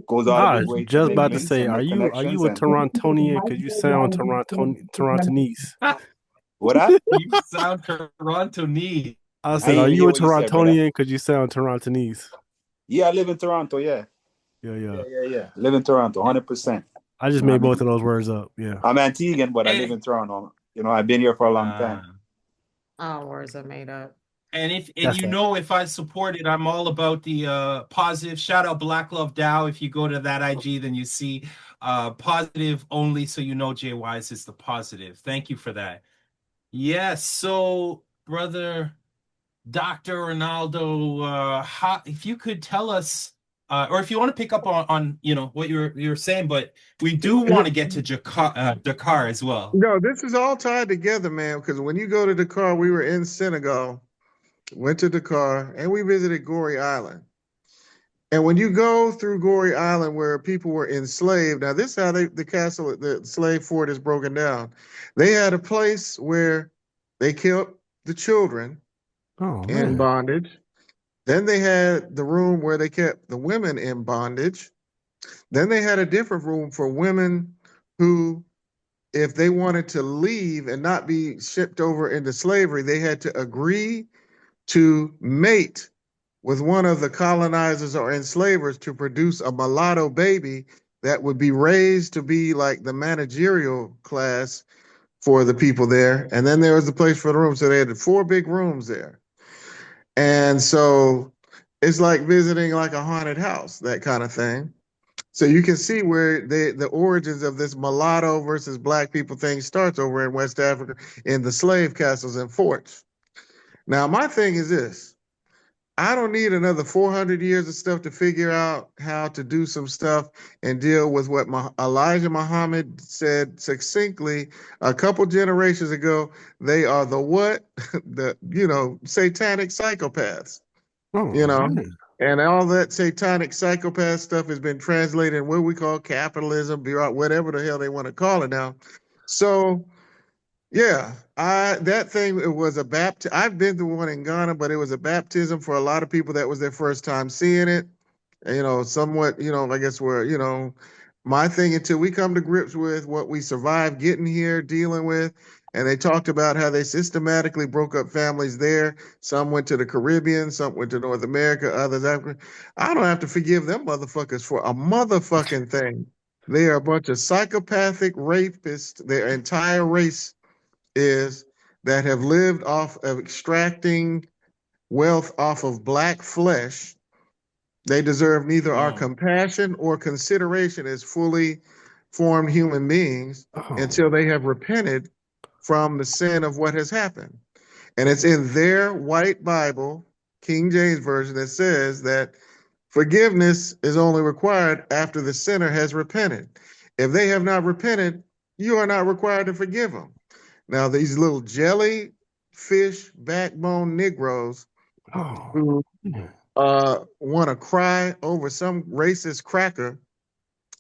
[SPEAKER 10] goes out of
[SPEAKER 1] I
[SPEAKER 10] his
[SPEAKER 1] was
[SPEAKER 10] way to
[SPEAKER 1] just
[SPEAKER 10] make
[SPEAKER 1] about to
[SPEAKER 10] links
[SPEAKER 1] say,
[SPEAKER 10] and
[SPEAKER 1] are
[SPEAKER 10] make
[SPEAKER 1] you
[SPEAKER 10] connections.
[SPEAKER 1] a
[SPEAKER 10] And
[SPEAKER 1] Torontonian? Because you sound Torontonese.
[SPEAKER 10] what that?
[SPEAKER 3] You sound Toronto-nese.
[SPEAKER 1] I
[SPEAKER 10] I
[SPEAKER 1] said, are
[SPEAKER 10] didn't
[SPEAKER 1] you
[SPEAKER 10] hear
[SPEAKER 1] a
[SPEAKER 10] what you said, brother.
[SPEAKER 1] Torontonian? Because you sound Torontonese.
[SPEAKER 10] Yeah, I live in Toronto, yeah.
[SPEAKER 1] Yeah, yeah.
[SPEAKER 10] Yeah. Live in Toronto, 100%.
[SPEAKER 1] I just
[SPEAKER 10] You know what
[SPEAKER 1] made
[SPEAKER 10] I
[SPEAKER 1] both
[SPEAKER 10] mean?
[SPEAKER 1] of those words up. Yeah.
[SPEAKER 10] I'm Antiguan, but I live
[SPEAKER 3] Hey,
[SPEAKER 10] in Toronto. You know, I've been here for a long time.
[SPEAKER 2] all words are made up.
[SPEAKER 3] and
[SPEAKER 1] That's that.
[SPEAKER 3] if I support it, I'm all about the positive. Shout out Black Love Dow. If you go to that IG, then you see positive only, so you know Jay Wise is the positive. Thank you for that. Yes, so brother Dr. Ronaldo, if you could tell us, or if you want to pick up on what you're saying, but we do want to get to Dakar as well.
[SPEAKER 9] No, this is all tied together, man. Because when you go to Dakar, we were in Senegal, went to Dakar, and we visited Goree Island. And when you go through Goree Island, where people were enslaved, now this is how the castle, the slave fort is broken down. They had a place where they kept the children
[SPEAKER 1] Oh
[SPEAKER 9] in
[SPEAKER 1] man.
[SPEAKER 9] bondage. Then they had the room where they kept the women in bondage. Then they had a different room for women who, if they wanted to leave and not be shipped over into slavery, they had to agree to mate with one of the colonizers or enslavers to produce a mulatto baby that would be raised to be like the managerial class for the people there. And then there was the place for the room. So they had 4 big rooms there. And so it's like visiting like a haunted house, that kind of thing. So you can see where the origins of this mulatto versus black people thing starts over in West Africa in the slave castles and forts. Now, my thing is this. I don't need another 400 years of stuff to figure out how to do some stuff and deal with what Elijah Muhammad said succinctly a couple generations ago. They are the what? The, satanic psychopaths, you
[SPEAKER 1] Oh
[SPEAKER 9] know,
[SPEAKER 1] man.
[SPEAKER 9] and all that satanic psychopath stuff has been translated in what we call capitalism, whatever the hell they want to call it now. So, yeah, that thing, it was a baptism. I've been to one in Ghana, but it was a baptism for a lot of people. That was their first time seeing it. Somewhat, I guess my thing until we come to grips with what we survived getting here, dealing with. And they talked about how they systematically broke up families there. Some went to the Caribbean, some went to North America, others Africa. I don't have to forgive them motherfuckers for a motherfucking thing. They are a bunch of psychopathic rapists. Their entire race is that have lived off of extracting wealth off of black flesh. They deserve neither our
[SPEAKER 3] Oh,
[SPEAKER 9] compassion or consideration as fully formed human beings
[SPEAKER 1] Oh,
[SPEAKER 9] until they have repented from the sin of what has happened. And it's in their white Bible, King James Version, that says that forgiveness is only required after the sinner has repented. If they have not repented, you are not required to forgive them. Now, these little jellyfish backbone Negroes
[SPEAKER 1] oh,
[SPEAKER 9] who
[SPEAKER 1] man.
[SPEAKER 9] want to cry over some racist cracker,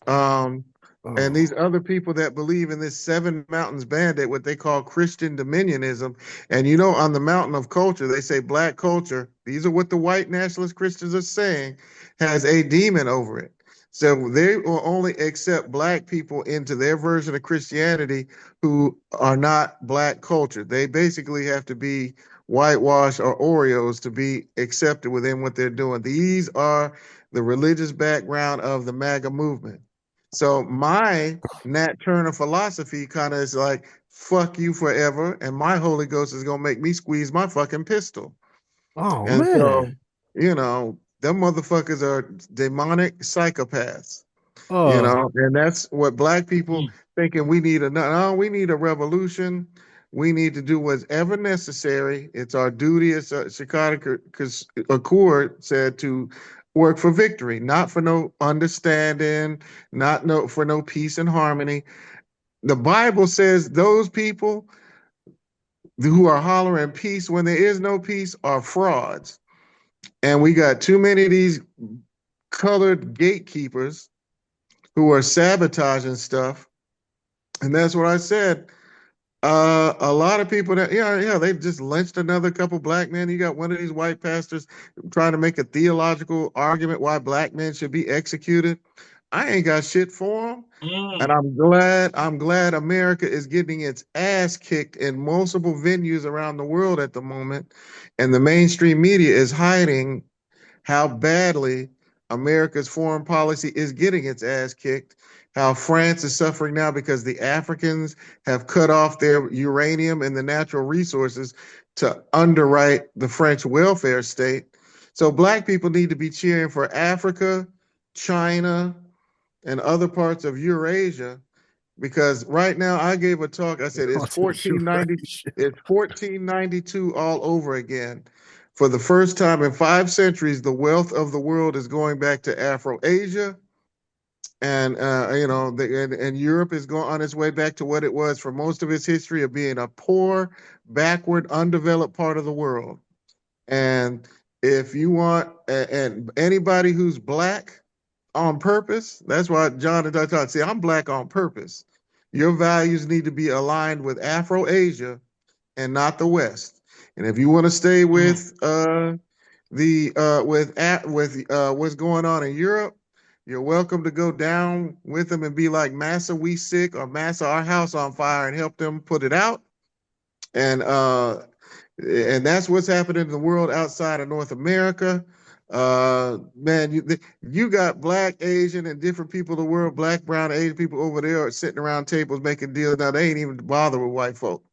[SPEAKER 9] um, and
[SPEAKER 1] Oh,
[SPEAKER 9] these other people that believe in this Seven Mountains Bandit, what they call Christian dominionism. And you know, on the mountain of culture, they say black culture, these are what the white nationalist Christians are saying, has a demon over it. So they will only accept black people into their version of Christianity who are not black culture. They basically have to be whitewash or Oreos to be accepted within what they're doing. These are the religious background of the MAGA movement. So my Nat Turner philosophy kind of is like, fuck you forever, and my Holy Ghost is gonna make me squeeze my fucking pistol.
[SPEAKER 1] oh,
[SPEAKER 9] And so,
[SPEAKER 1] man.
[SPEAKER 9] them motherfuckers are demonic psychopaths.
[SPEAKER 1] Uh,
[SPEAKER 9] And that's what black people
[SPEAKER 3] Mhm.
[SPEAKER 9] thinking we need we need a revolution. We need to do whatever necessary. It's our duty, as Chicago Accord said, to work for victory, not for no understanding, not no for no peace and harmony. The Bible says those people who are hollering peace when there is no peace are frauds. And we got too many of these colored gatekeepers who are sabotaging stuff. And that's what I said. A lot of people they just lynched another couple black men. You got one of these white pastors trying to make a theological argument why black men should be executed. I ain't got shit for them. And
[SPEAKER 3] Mm.
[SPEAKER 9] I'm glad America is getting its ass kicked in multiple venues around the world at the moment. And the mainstream media is hiding how badly America's foreign policy is getting its ass kicked, how France is suffering now because the Africans have cut off their uranium and the natural resources to underwrite the French welfare state. So black people need to be cheering for Africa, China, and other parts of Eurasia because right now I gave a talk. I said it's 1492 all over again. For the first time in 5 centuries, the wealth of the world is going back to Afro-Asia, and and Europe is going on its way back to what it was for most of its history of being a poor, backward, undeveloped part of the world. And if you want, and anybody who's black on purpose. That's why John and Dr. say I'm black on purpose. Your values need to be aligned with Afro-Asia and not the West. And if you want to stay
[SPEAKER 3] Mm.
[SPEAKER 9] with what's going on in Europe, you're welcome to go down with them and be like, Massa, we sick, or Massa, our house on fire, and help them put it out. And that's what's happening in the world outside of North America. Man, you got black, Asian, and different people of the world, black, brown, Asian people over there are sitting around tables making deals. Now they ain't even bother with white folk.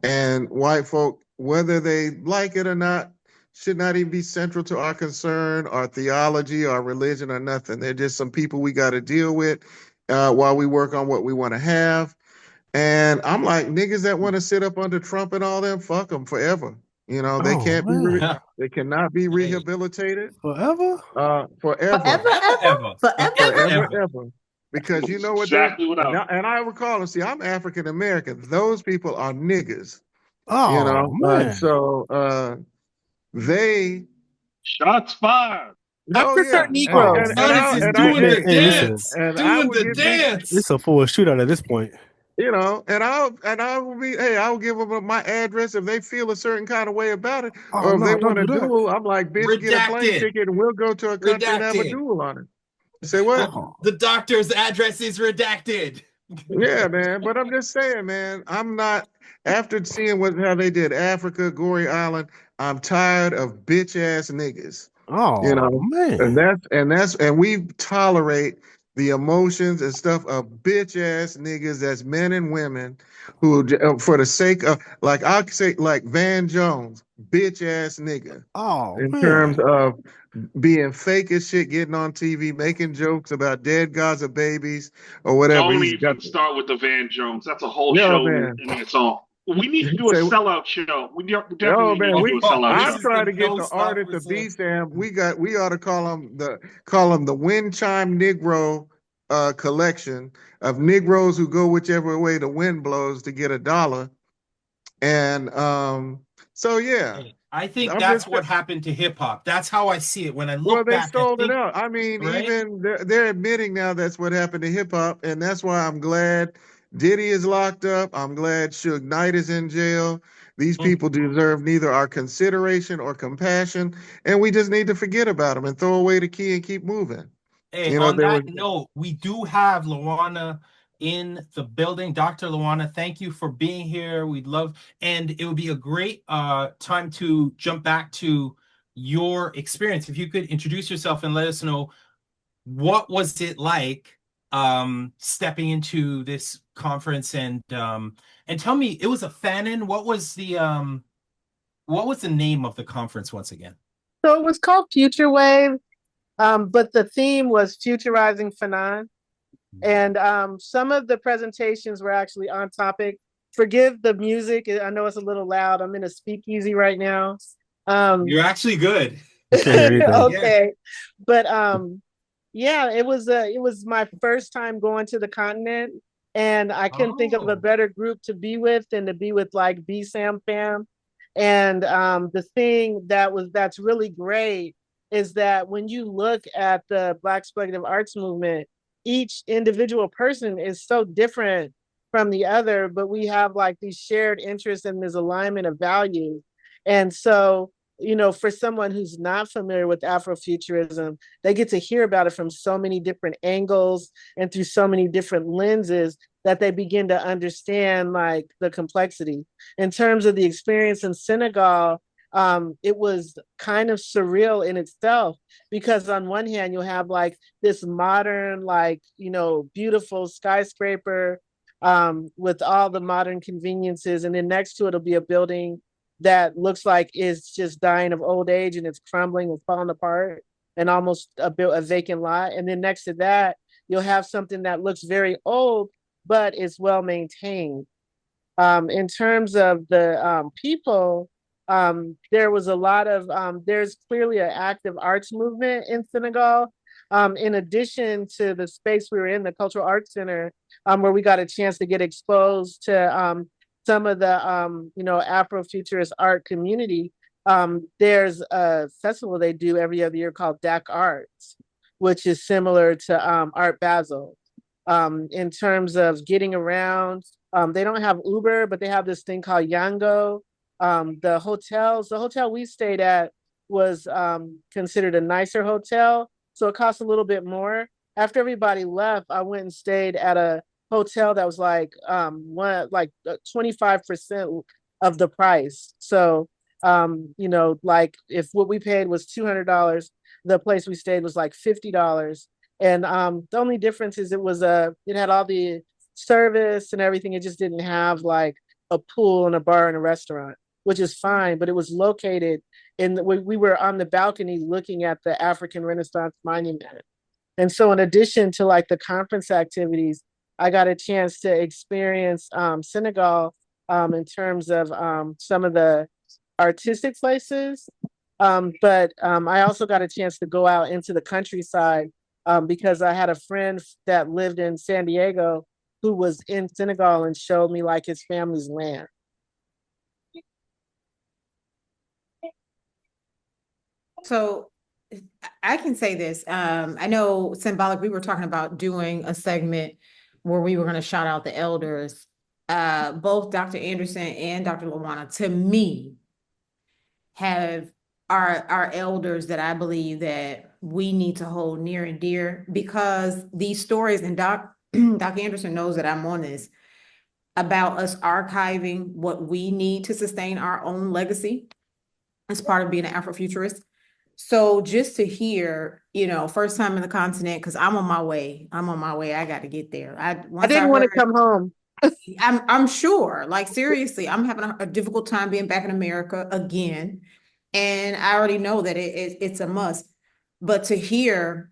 [SPEAKER 9] And white folk, whether they like it or not, should not even be central to our concern, our theology, our religion, or nothing. They're just some people we got to deal with while we work on what we want to have. And I'm like, niggas that want to sit up under Trump and all them, fuck them forever. They
[SPEAKER 1] oh,
[SPEAKER 9] can't be,
[SPEAKER 1] man.
[SPEAKER 9] they cannot be
[SPEAKER 3] Hey,
[SPEAKER 9] rehabilitated
[SPEAKER 1] Forever?
[SPEAKER 9] forever,
[SPEAKER 2] Forever, ever?
[SPEAKER 3] forever,
[SPEAKER 2] Forever?
[SPEAKER 9] forever,
[SPEAKER 3] ever.
[SPEAKER 9] ever. Because you
[SPEAKER 4] That's
[SPEAKER 9] know what
[SPEAKER 4] exactly what
[SPEAKER 9] and I recall them. See, I'm African American. Those people are niggas,
[SPEAKER 1] Oh,
[SPEAKER 9] and
[SPEAKER 1] man.
[SPEAKER 9] so they,
[SPEAKER 4] shots fired.
[SPEAKER 10] I
[SPEAKER 9] oh
[SPEAKER 10] prefer
[SPEAKER 9] yeah, and
[SPEAKER 1] Oh,
[SPEAKER 10] Negroes.
[SPEAKER 9] and and
[SPEAKER 3] Adonis
[SPEAKER 9] I
[SPEAKER 3] is
[SPEAKER 9] and I
[SPEAKER 3] doing
[SPEAKER 1] hey,
[SPEAKER 3] the
[SPEAKER 9] and
[SPEAKER 1] hey,
[SPEAKER 9] and,
[SPEAKER 1] listen.
[SPEAKER 3] dance,
[SPEAKER 9] and I
[SPEAKER 3] doing
[SPEAKER 9] will
[SPEAKER 3] the
[SPEAKER 9] give big,
[SPEAKER 3] dance.
[SPEAKER 1] It's a full shootout at this point.
[SPEAKER 9] I will be, hey, I will give them my address if they feel a certain kind of way about it,
[SPEAKER 1] Oh,
[SPEAKER 9] or if they
[SPEAKER 1] no, don't
[SPEAKER 9] want
[SPEAKER 1] do
[SPEAKER 9] to
[SPEAKER 1] that.
[SPEAKER 9] duel. I'm like, bitch, get a plane
[SPEAKER 3] Redacted,
[SPEAKER 9] ticket and we'll go to a country and have a
[SPEAKER 3] redacted.
[SPEAKER 9] duel on it. Say what?
[SPEAKER 1] Oh,
[SPEAKER 3] The doctor's address is redacted.
[SPEAKER 9] Yeah, man. But I'm just saying, man, I'm not after seeing how they did Africa, Goree Island, I'm tired of bitch ass niggas. You
[SPEAKER 1] oh,
[SPEAKER 9] know, and
[SPEAKER 1] man.
[SPEAKER 9] we tolerate the emotions and stuff of bitch ass niggas that's men and women who, for the sake of, like I say, like Van Jones, bitch ass nigga,
[SPEAKER 1] Oh
[SPEAKER 9] in terms
[SPEAKER 1] man.
[SPEAKER 9] of being fake as shit, getting on TV, making jokes about dead Gaza babies or whatever.
[SPEAKER 4] Don't
[SPEAKER 9] He's got,
[SPEAKER 4] even start with the Van Jones. That's a whole
[SPEAKER 9] yo
[SPEAKER 4] show
[SPEAKER 9] man,
[SPEAKER 4] in its own. We need to do a
[SPEAKER 9] say,
[SPEAKER 4] sellout show. We
[SPEAKER 9] yo
[SPEAKER 4] definitely need
[SPEAKER 9] man,
[SPEAKER 4] to do a sellout
[SPEAKER 3] This
[SPEAKER 9] I
[SPEAKER 4] show.
[SPEAKER 3] is the
[SPEAKER 9] try to get
[SPEAKER 3] no
[SPEAKER 9] the
[SPEAKER 3] stop
[SPEAKER 9] artist of
[SPEAKER 3] whistle.
[SPEAKER 9] BSAM. We ought to call him the Wind Chime Negro collection of Negroes who go whichever way the wind blows to get $1. And so yeah,
[SPEAKER 3] I think
[SPEAKER 9] I'm just
[SPEAKER 3] that's what happened to hip hop. That's how I see it. When I
[SPEAKER 9] well,
[SPEAKER 3] look
[SPEAKER 9] they
[SPEAKER 3] back, I
[SPEAKER 9] sold it
[SPEAKER 3] think,
[SPEAKER 9] out. I mean,
[SPEAKER 3] right?
[SPEAKER 9] even they're admitting now that's what happened to hip hop, and that's why I'm glad Diddy is locked up. I'm glad Suge Knight is in jail. These
[SPEAKER 3] Mm.
[SPEAKER 9] people deserve neither our consideration or compassion, and we just need to forget about them and throw away the key and keep moving.
[SPEAKER 3] Hey,
[SPEAKER 9] You know,
[SPEAKER 3] on
[SPEAKER 9] there
[SPEAKER 3] that
[SPEAKER 9] was
[SPEAKER 3] note, we do have LaWanda in the building. Dr. LaWanda, thank you for being here. We'd love, and it would be a great time to jump back to your experience. If you could introduce yourself and let us know what was it like stepping into this conference and tell me, it was a fan-in. What was the name of the conference once again?
[SPEAKER 11] So it was called Future Wave, but the theme was futurizing Fanon. And some of the presentations were actually on topic. Forgive the music. I know it's a little loud. I'm in a speakeasy right now.
[SPEAKER 3] You're actually good.
[SPEAKER 1] We can't hear anything.
[SPEAKER 11] Okay. But yeah, it was my first time going to the continent. And I couldn't think of a better group to be with than to be with like BSAM fam. And the thing that's really great is that when you look at the Black exploitative arts movement, each individual person is so different from the other, but we have like these shared interests and this alignment of values. And so, you know, for someone who's not familiar with Afrofuturism, they get to hear about it from so many different angles and through so many different lenses that they begin to understand like the complexity. In terms of the experience in Senegal, it was kind of surreal in itself because on one hand you'll have like this modern, like, you know, beautiful skyscraper with all the modern conveniences, and then next to it'll be a building that looks like it's just dying of old age and it's crumbling and falling apart and almost a vacant lot. And then next to that, you'll have something that looks very old, but is well maintained. In terms of the people, there was a lot of, there's clearly an active arts movement in Senegal. In addition to the space we were in, the Cultural Arts Center, where we got a chance to get exposed to some of the, you know, Afrofuturist art community. There's a festival they do every other year called DAC Arts, which is similar to Art Basel. In terms of getting around, they don't have Uber, but they have this thing called Yango. The hotel we stayed at was considered a nicer hotel, so it cost a little bit more. After everybody left, I went and stayed at a hotel that was like 25% of the price. So you know, like if what we paid was $200, the place we stayed was like $50. And the only difference is it had all the service and everything. It just didn't have like a pool and a bar and a restaurant, which is fine. But it was located we were on the balcony looking at the African Renaissance Monument. And so in addition to like the conference activities, I got a chance to experience Senegal in terms of some of the artistic places. But I also got a chance to go out into the countryside because I had a friend that lived in San Diego who was in Senegal and showed me like his family's land.
[SPEAKER 2] So I can say this. I know Symbolic, we were talking about doing a segment where we were going to shout out the elders. Both Dr. Anderson and Dr. LaWanda, to me, have our elders that I believe that we need to hold near and dear, because these stories, and Dr. Anderson knows that I'm on this, about us archiving what we need to sustain our own legacy as part of being an Afrofuturist. So just to hear, first time in the continent, because I'm on my way. I got to get there.
[SPEAKER 11] I didn't want to come home.
[SPEAKER 2] I'm sure, like seriously, I'm having a difficult time being back in America again. And I already know that it's a must. But to hear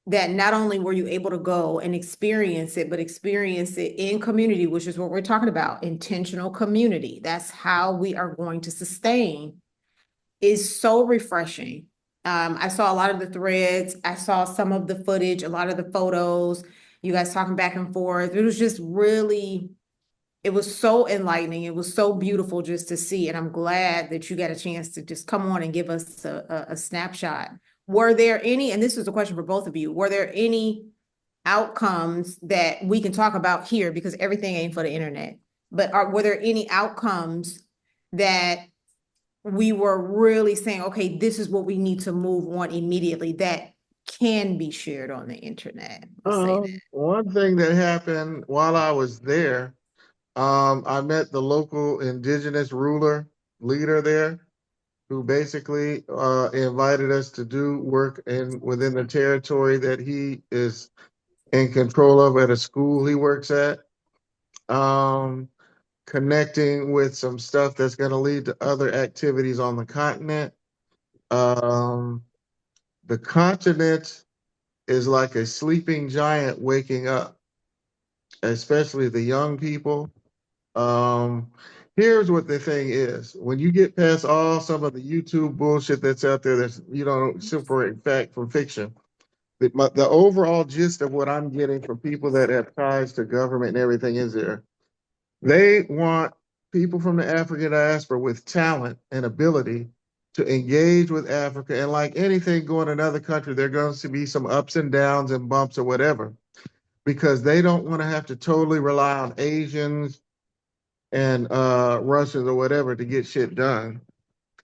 [SPEAKER 2] that not only were you able to go and experience it, but experience it in community, which is what we're talking about, intentional community. That's how we are going to sustain, is so refreshing. I saw a lot of the threads. I saw some of the footage, a lot of the photos, you guys talking back and forth. It was just really, it was so enlightening. It was so beautiful just to see. And I'm glad that you got a chance to just come on and give us a snapshot. Were there any, and this is a question for both of you, were there any outcomes that we can talk about here, because everything ain't for the internet, but were there any outcomes that we were really saying, okay, this is what we need to move on immediately that can be shared on the internet?
[SPEAKER 9] One thing that happened while I was there, I met the local indigenous leader there, who basically invited us to do work within the territory that he is in control of at a school he works at. Connecting with some stuff that's going to lead to other activities on the continent. The continent is like a sleeping giant waking up, especially the young people. Here's what the thing is: when you get past all some of the YouTube bullshit that's out there, that's separate fact from fiction. The overall gist of what I'm getting from people that have ties to government and everything is they want people from the African diaspora with talent and ability to engage with Africa. And like anything going to another country, there are going to be some ups and downs and bumps or whatever, because they don't want to have to totally rely on Asians and Russians or whatever to get shit done.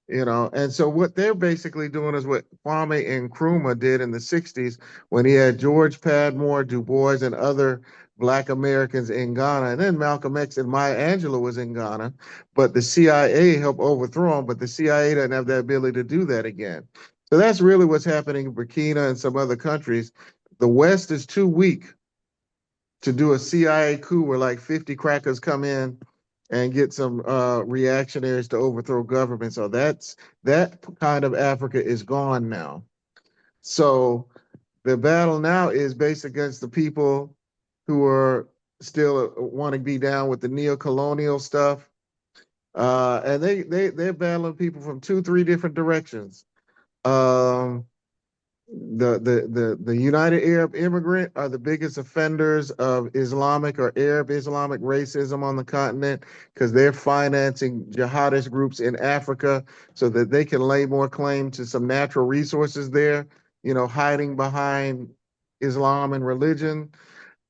[SPEAKER 9] And so what they're basically doing is what Kwame Nkrumah did in the 60s when he had George Padmore, Du Bois, and other Black Americans in Ghana. And then Malcolm X and Maya Angelou was in Ghana, but the CIA helped overthrow him, but the CIA doesn't have the ability to do that again. So that's really what's happening in Burkina and some other countries. The West is too weak to do a CIA coup where like 50 crackers come in and get some reactionaries to overthrow government. So that kind of Africa is gone now. So the battle now is based against the people who are still want to be down with the neo-colonial stuff. And they're battling people from 2-3 different directions. The United Arab Immigrant are the biggest offenders of Islamic or Arab Islamic racism on the continent, because they're financing jihadist groups in Africa so that they can lay more claim to some natural resources there, hiding behind Islam and religion.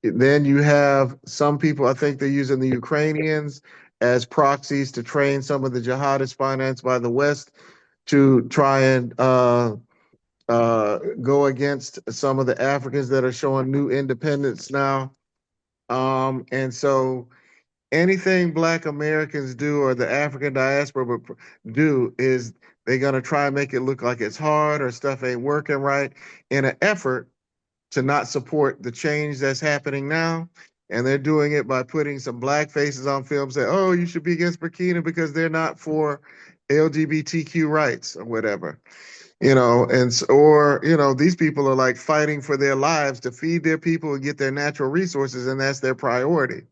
[SPEAKER 9] Then you have some people, I think they're using the Ukrainians as proxies to train some of the jihadists financed by the West to try and go against some of the Africans that are showing new independence now. And so anything Black Americans do, or the African diaspora do, is they're going to try and make it look like it's hard or stuff ain't working right in an effort to not support the change that's happening now. And they're doing it by putting some Black faces on film, say, oh, you should be against Burkina because they're not for LGBTQ rights or whatever. These people are like fighting for their lives to feed their people and get their natural resources, and that's their priority.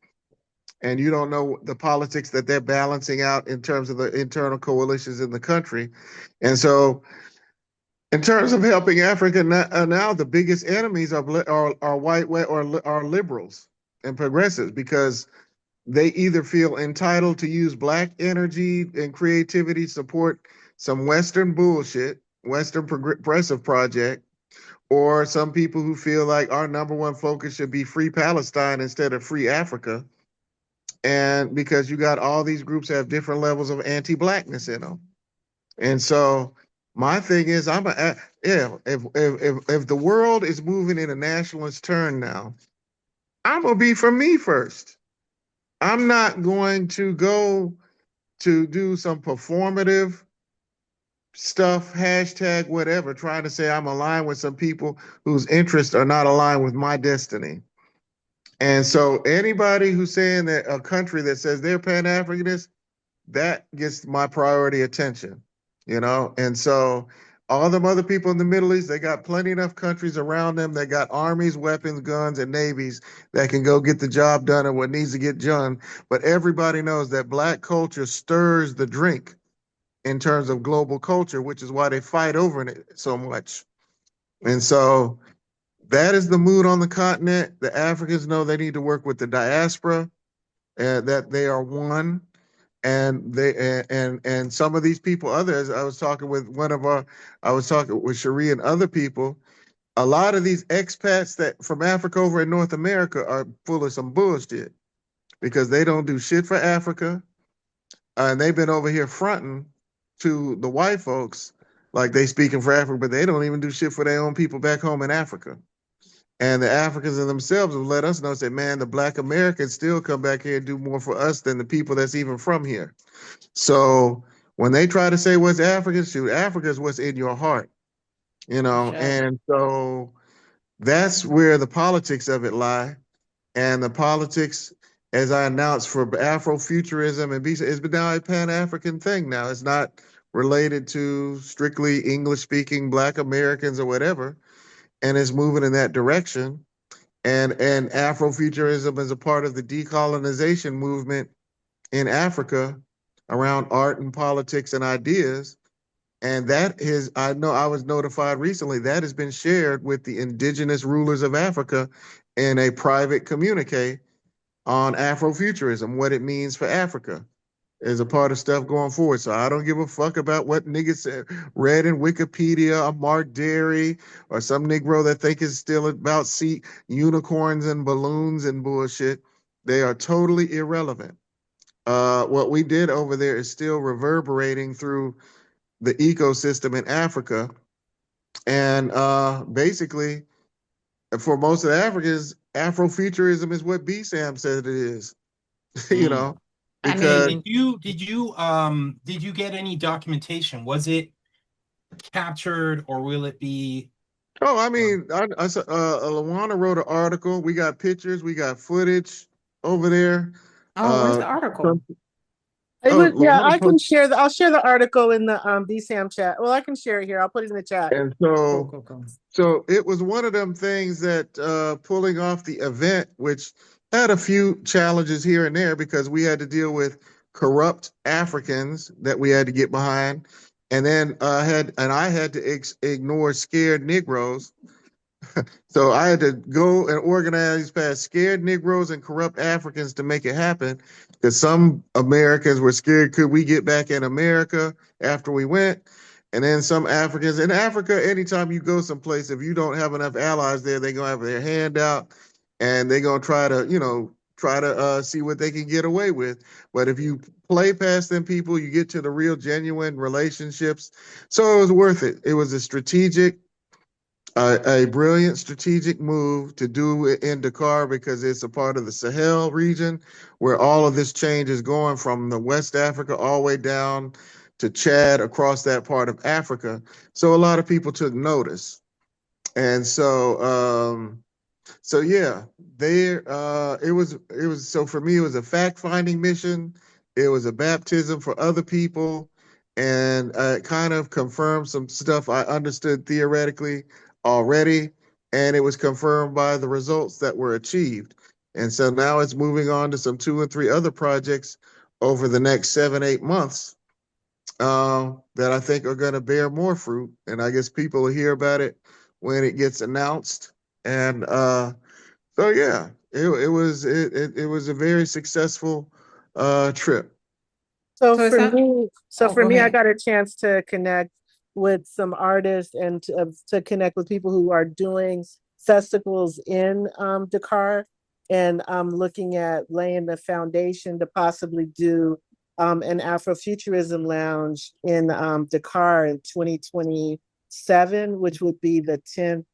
[SPEAKER 9] And you don't know the politics that they're balancing out in terms of the internal coalitions in the country. And so in terms of helping Africa now, the biggest enemies are white or are liberals and progressives, because they either feel entitled to use Black energy and creativity to support some Western bullshit, Western progressive project, or some people who feel like our number one focus should be free Palestine instead of free Africa. And because you got all these groups have different levels of anti-Blackness in them. And so my thing is, if the world is moving in a nationalist turn now, I'm gonna be for me first. I'm not going to go to do some performative stuff, hashtag whatever, trying to say I'm aligned with some people whose interests are not aligned with my destiny. And so anybody who's saying that a country that says they're Pan-Africanist, that gets my priority attention, you know? And so all them other people in the Middle East, they got plenty enough countries around them. They got armies, weapons, guns, and navies that can go get the job done and what needs to get done. But everybody knows that Black culture stirs the drink in terms of global culture, which is why they fight over it so much. And so that is the mood on the continent. The Africans know they need to work with the diaspora, that they are one. And and some of these people, others, I was talking with I was talking with Cherie and other people. A lot of these expats that from Africa over in North America are full of some bullshit because they don't do shit for Africa. And they've been over here fronting to the white folks like they speaking for Africa, but they don't even do shit for their own people back home in Africa. And the Africans in themselves have let us know, say, man, the Black Americans still come back here and do more for us than the people that's even from here. So when they try to say what's African, shoot, Africa is what's in your heart, you know?
[SPEAKER 2] Sure.
[SPEAKER 9] And so that's where the politics of it lie. And the politics, as I announced for Afrofuturism and BSAM, it's been now a Pan-African thing now. It's not related to strictly English-speaking Black Americans or whatever. And it's moving in that direction. And Afrofuturism is a part of the decolonization movement in Africa around art and politics and ideas. And that is, I know I was notified recently, that has been shared with the indigenous rulers of Africa in a private communique on Afrofuturism, what it means for Africa as a part of stuff going forward. So I don't give a fuck about what niggas said, read in Wikipedia, or Mark Derry, or some Negro that think is still about unicorns and balloons and bullshit. They are totally irrelevant. What we did over there is still reverberating through the ecosystem in Africa. And basically, for most of the Africans, Afrofuturism is what BSAM says it is. You know, because
[SPEAKER 3] did you get any documentation? Was it captured or will it be?
[SPEAKER 9] Oh, I mean, LaWanda wrote an article. We got pictures, we got footage over there.
[SPEAKER 2] Oh, where's the article?
[SPEAKER 11] Yeah, I can share I'll share the article in the BSAM chat. Well, I can share it here. I'll put it in the chat.
[SPEAKER 9] And so, so it was one of them things that pulling off the event, which had a few challenges here and there because we had to deal with corrupt Africans that we had to get behind, and then I had to ignore scared Negroes. So I had to go and organize past scared Negroes and corrupt Africans to make it happen. Because some Americans were scared, could we get back in America after we went? And then some Africans in Africa, anytime you go someplace, if you don't have enough allies there, they're gonna have their hand out and they're gonna try to see what they can get away with. But if you play past them people, you get to the real genuine relationships. So it was worth it. It was a brilliant strategic move to do it in Dakar because it's a part of the Sahel region where all of this change is going from the West Africa all the way down to Chad across that part of Africa. So a lot of people took notice. And so yeah, it was so for me it was a fact-finding mission. It was a baptism for other people and it kind of confirmed some stuff I understood theoretically already, and it was confirmed by the results that were achieved. And so now it's moving on to some 2 and 3 other projects over the next 7-8 months that I think are going to bear more fruit. And I guess people will hear about it when it gets announced. And so yeah, it was a very successful trip.
[SPEAKER 11] So for me, I got a chance to connect with some artists and to connect with people who are doing festivals in Dakar. And I'm looking at laying the foundation to possibly do an Afrofuturism lounge in Dakar in 2027, which would be the 10th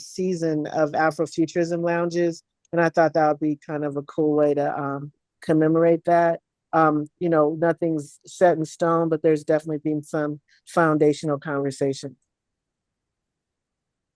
[SPEAKER 11] season of Afrofuturism lounges. And I thought that would be kind of a cool way to commemorate that. Nothing's set in stone, but there's definitely been some foundational conversation.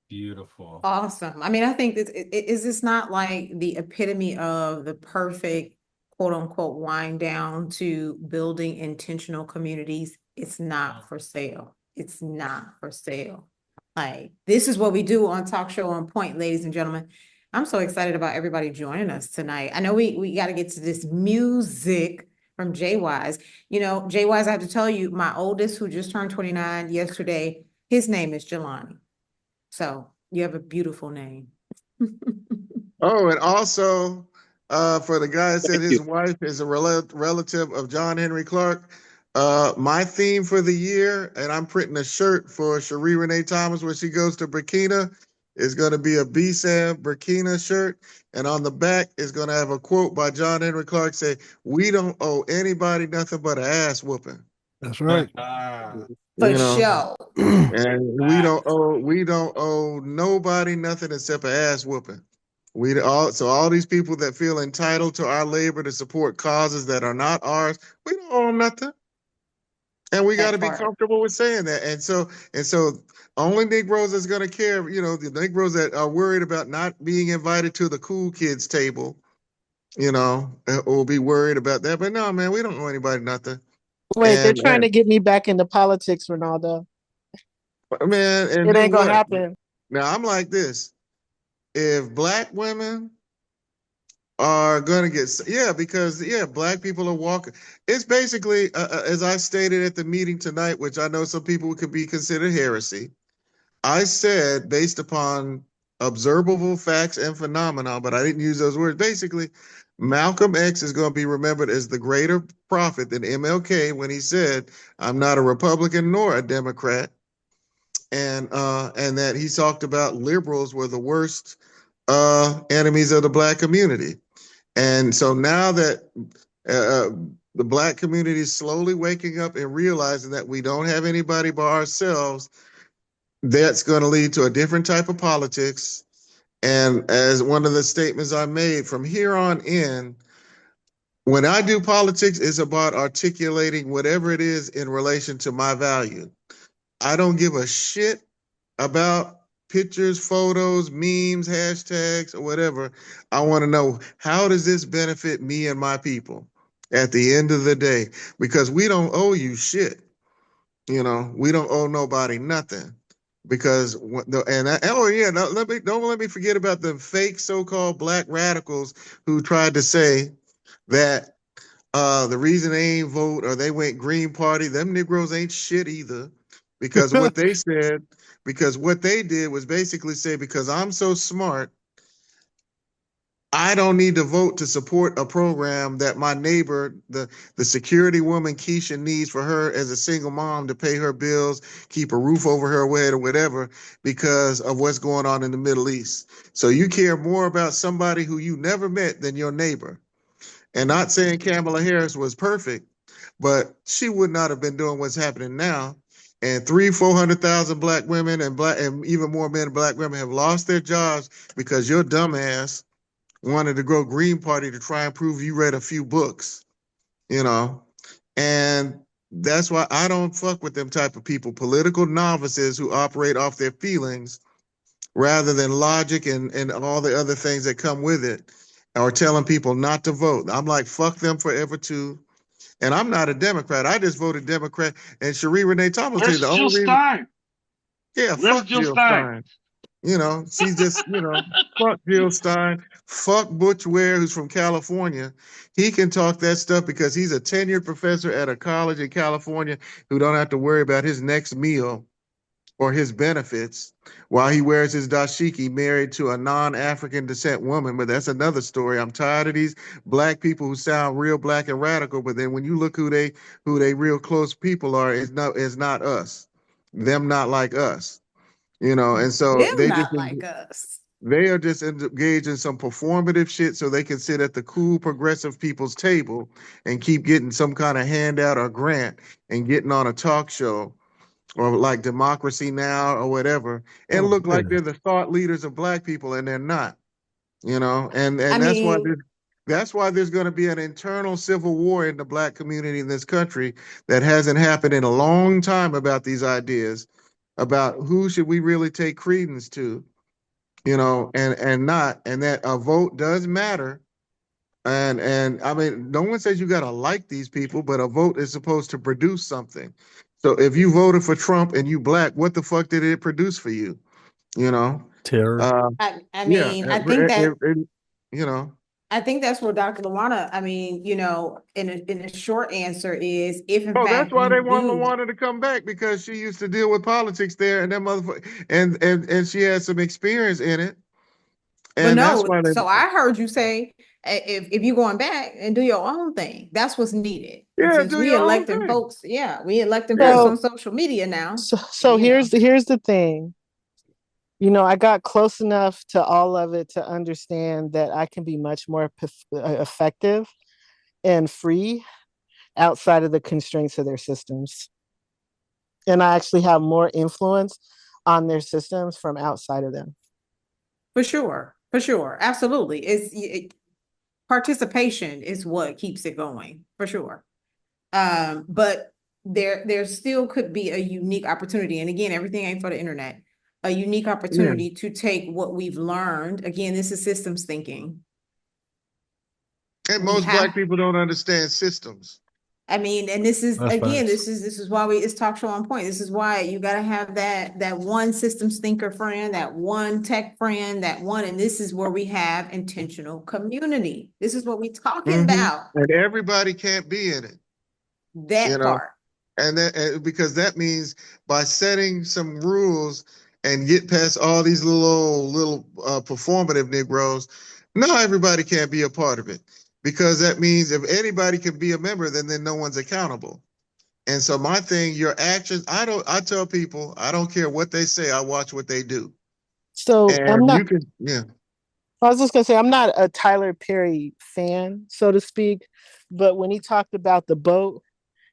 [SPEAKER 3] Beautiful.
[SPEAKER 2] Awesome. I mean, I think is this not like the epitome of the perfect quote unquote wind down to building intentional communities? It's not for sale. It's not for sale. Like, this is what we do on Talk Show on Point, ladies and gentlemen. I'm so excited about everybody joining us tonight. I know we got to get to this music from JWyze. JWyze, I have to tell you, my oldest, who just turned 29 yesterday, his name is Jelani. So you have a beautiful name.
[SPEAKER 9] Oh, and also for the guy that said his wife is a relative of John Henry Clark, my theme for the year, and I'm printing a shirt for Cherie Renee Thomas when she goes to Burkina, is going to be a BSAM Burkina shirt. And on the back is going to have a quote by John Henry Clark say, "We don't owe anybody nothing but an ass whooping."
[SPEAKER 1] That's right.
[SPEAKER 2] For sure.
[SPEAKER 9] And we don't owe nobody nothing except an ass whooping. So all these people that feel entitled to our labor to support causes that are not ours, we don't owe them nothing. And we got to be comfortable with saying that. And so only Negroes that's going to care, the Negroes that are worried about not being invited to the cool kids table, will be worried about that. But no, man, we don't owe anybody nothing.
[SPEAKER 11] Wait, they're trying to get me back into politics, Ronaldo.
[SPEAKER 9] Man, and
[SPEAKER 11] it ain't gonna happen.
[SPEAKER 9] Now I'm like this. If black women are gonna get, because black people are walking. It's basically, as I stated at the meeting tonight, which I know some people could be considered heresy. I said, based upon observable facts and phenomena, but I didn't use those words. Basically, Malcolm X is going to be remembered as the greater prophet than MLK when he said, "I'm not a Republican nor a Democrat," and that he talked about liberals were the worst enemies of the black community. And so now that the black community is slowly waking up and realizing that we don't have anybody by ourselves, that's going to lead to a different type of politics. And as one of the statements I made, from here on in, when I do politics, it's about articulating whatever it is in relation to my value. I don't give a shit about pictures, photos, memes, hashtags, or whatever. I want to know, how does this benefit me and my people at the end of the day? Because we don't owe you shit. We don't owe nobody nothing. Because don't let me forget about the fake so-called black radicals who tried to say that the reason they ain't vote or they went Green Party, them Negroes ain't shit either. Because what they did was basically say, because I'm so smart, I don't need to vote to support a program that my neighbor, the security woman Keisha, needs for her as a single mom to pay her bills, keep a roof over her head or whatever, because of what's going on in the Middle East. So you care more about somebody who you never met than your neighbor. And not saying Kamala Harris was perfect, but she would not have been doing what's happening now. And 400,000 black women and even more men and black women have lost their jobs because your dumbass wanted to go Green Party to try and prove you read a few books, and that's why I don't fuck with them type of people, political novices who operate off their feelings rather than logic and all the other things that come with it, or telling people not to vote. I'm like, fuck them forever too. And I'm not a Democrat. I just voted Democrat. And Cherie Renee Thomas,
[SPEAKER 4] Where's
[SPEAKER 9] the
[SPEAKER 4] Jill
[SPEAKER 9] only
[SPEAKER 4] Stein?
[SPEAKER 9] Yeah,
[SPEAKER 4] Where's
[SPEAKER 9] fuck
[SPEAKER 4] Jill
[SPEAKER 9] Jill
[SPEAKER 4] Stein?
[SPEAKER 9] Stein. She's just, fuck Jill Stein. Fuck Butch Ware, who's from California. He can talk that stuff because he's a tenured professor at a college in California who don't have to worry about his next meal or his benefits while he wears his dashiki married to a non-African descent woman. But that's another story. I'm tired of these black people who sound real black and radical, but then when you look who they real close people are, it's not us. Them not like us. And so
[SPEAKER 2] Them not like us.
[SPEAKER 9] They are just engaged in some performative shit so they can sit at the cool progressive people's table and keep getting some kind of handout or grant and getting on a talk show or like Democracy Now or whatever and look like they're the thought leaders of black people, and they're not. And that's why That's why there's going to be an internal civil war in the black community in this country that hasn't happened in a long time about these ideas, about who should we really take credence to, you know, and not, and that a vote does matter. And I mean, no one says you got to like these people, but a vote is supposed to produce something. So if you voted for Trump and you black, what the fuck did it produce for you? You know?
[SPEAKER 1] Terror.
[SPEAKER 2] I
[SPEAKER 9] Yeah,
[SPEAKER 2] mean, I think that
[SPEAKER 9] you know.
[SPEAKER 2] I think that's where Dr. LaWanda, I mean, you know, in a short answer is if in
[SPEAKER 9] Oh, that's
[SPEAKER 2] fact
[SPEAKER 9] why
[SPEAKER 2] you
[SPEAKER 9] they want
[SPEAKER 2] do.
[SPEAKER 9] LaWanda to come back, because she used to deal with politics there, and that motherfucker, and she had some experience in it,
[SPEAKER 2] But
[SPEAKER 9] and that's
[SPEAKER 2] no,
[SPEAKER 9] why they.
[SPEAKER 2] so I heard you say if you're going back and do your own thing, that's what's needed. And
[SPEAKER 9] Yeah,
[SPEAKER 2] since
[SPEAKER 9] do
[SPEAKER 2] we
[SPEAKER 9] your own
[SPEAKER 2] electing
[SPEAKER 9] thing.
[SPEAKER 2] folks, we electing folks
[SPEAKER 9] Yeah.
[SPEAKER 2] on social media now.
[SPEAKER 11] So here's the thing. You know, I got close enough to all of it to understand that I can be much more effective and free outside of the constraints of their systems. And I actually have more influence on their systems from outside of them.
[SPEAKER 2] For sure. Absolutely. Participation is what keeps it going, for sure. But there still could be a unique opportunity. And again, everything ain't for the internet. A unique opportunity to take what we've learned. Again, this is systems thinking.
[SPEAKER 9] And most black people don't understand systems.
[SPEAKER 2] I mean, and this is
[SPEAKER 1] That's
[SPEAKER 2] again,
[SPEAKER 1] facts.
[SPEAKER 2] this is why it's talk show on point. This is why you gotta have that one systems thinker friend, that one tech friend, that one, and this is where we have intentional community. This is what we talking about.
[SPEAKER 9] And everybody can't be in it.
[SPEAKER 2] That part.
[SPEAKER 9] And that, because that means by setting some rules and get past all these little performative Negroes, now everybody can't be a part of it. Because that means if anybody can be a member, then no one's accountable. And so my thing, your actions, I tell people, I don't care what they say, I watch what they do.
[SPEAKER 11] So
[SPEAKER 9] and
[SPEAKER 11] I'm not,
[SPEAKER 9] you can, yeah.
[SPEAKER 11] I was just gonna say, I'm not a Tyler Perry fan, so to speak, but when he talked about the boat,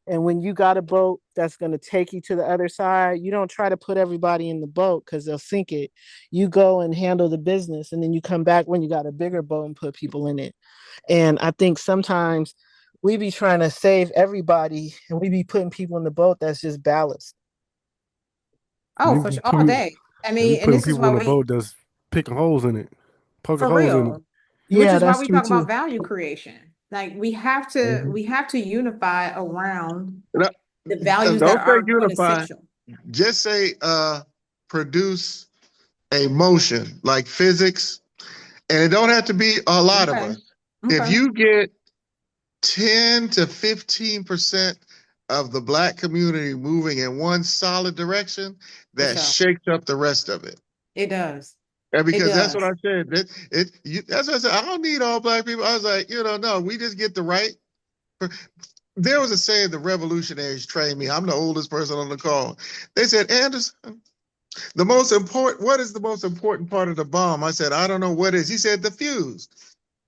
[SPEAKER 11] and when you got a boat that's going to take you to the other side, you don't try to put everybody in the boat because they'll sink it. You go and handle the business, and then you come back when you got a bigger boat and put people in it. And I think sometimes we be trying to save everybody, and we be putting people in the boat that's just ballast.
[SPEAKER 2] Oh, for sure, all day. I mean, and this is
[SPEAKER 1] people
[SPEAKER 2] why
[SPEAKER 1] in the boat that's picking holes in it, poking
[SPEAKER 2] for
[SPEAKER 1] holes in it.
[SPEAKER 2] real. Which
[SPEAKER 11] Yeah,
[SPEAKER 2] is why
[SPEAKER 11] that's
[SPEAKER 2] we
[SPEAKER 11] true
[SPEAKER 2] talk
[SPEAKER 11] too.
[SPEAKER 2] about value creation. Like we have to unify around the values that
[SPEAKER 9] Don't say
[SPEAKER 2] are
[SPEAKER 9] unify.
[SPEAKER 2] essential.
[SPEAKER 9] Just say produce a motion like physics, and it don't have to be a lot of us. If you get 10 to 15% of the black community moving in one solid direction, that shakes up the rest of it.
[SPEAKER 2] It does.
[SPEAKER 9] And because that's what I said. That's what I said. I don't need all black people. I was like, no, we just get the right. There was a saying the revolutionaries trained me. I'm the oldest person on the call. They said, Anderson, what is the most important part of the bomb? I said, I don't know what is. He said, the fuse.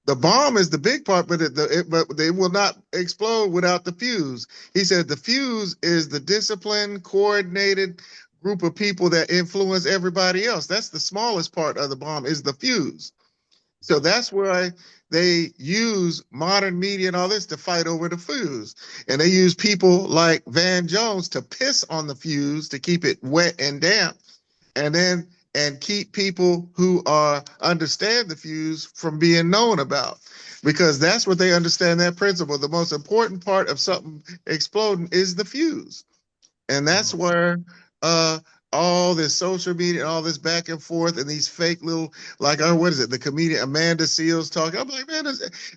[SPEAKER 9] The bomb is the big part, but but they will not explode without the fuse. He said the fuse is the disciplined, coordinated group of people that influence everybody else. That's the smallest part of the bomb, is the fuse. So that's why they use modern media and all this to fight over the fuse. And they use people like Van Jones to piss on the fuse to keep it wet and damp. And keep people who understand the fuse from being known about, because that's what they understand, that principle. The most important part of something exploding is the fuse. And that's where all this social media and all this back and forth and these fake little, like, what is it, the comedian Amanda Seals talking. I'm like, man,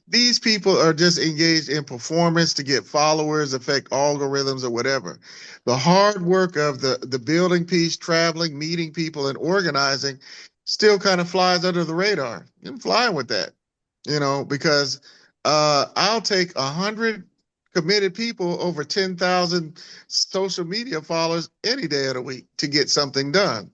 [SPEAKER 9] these people are just engaged in performance to get followers, affect algorithms or whatever. The hard work of the building piece, traveling, meeting people, and organizing still kind of flies under the radar. I'm flying with that, because I'll take 100 committed people over 10,000 social media followers any day of the week to get something done.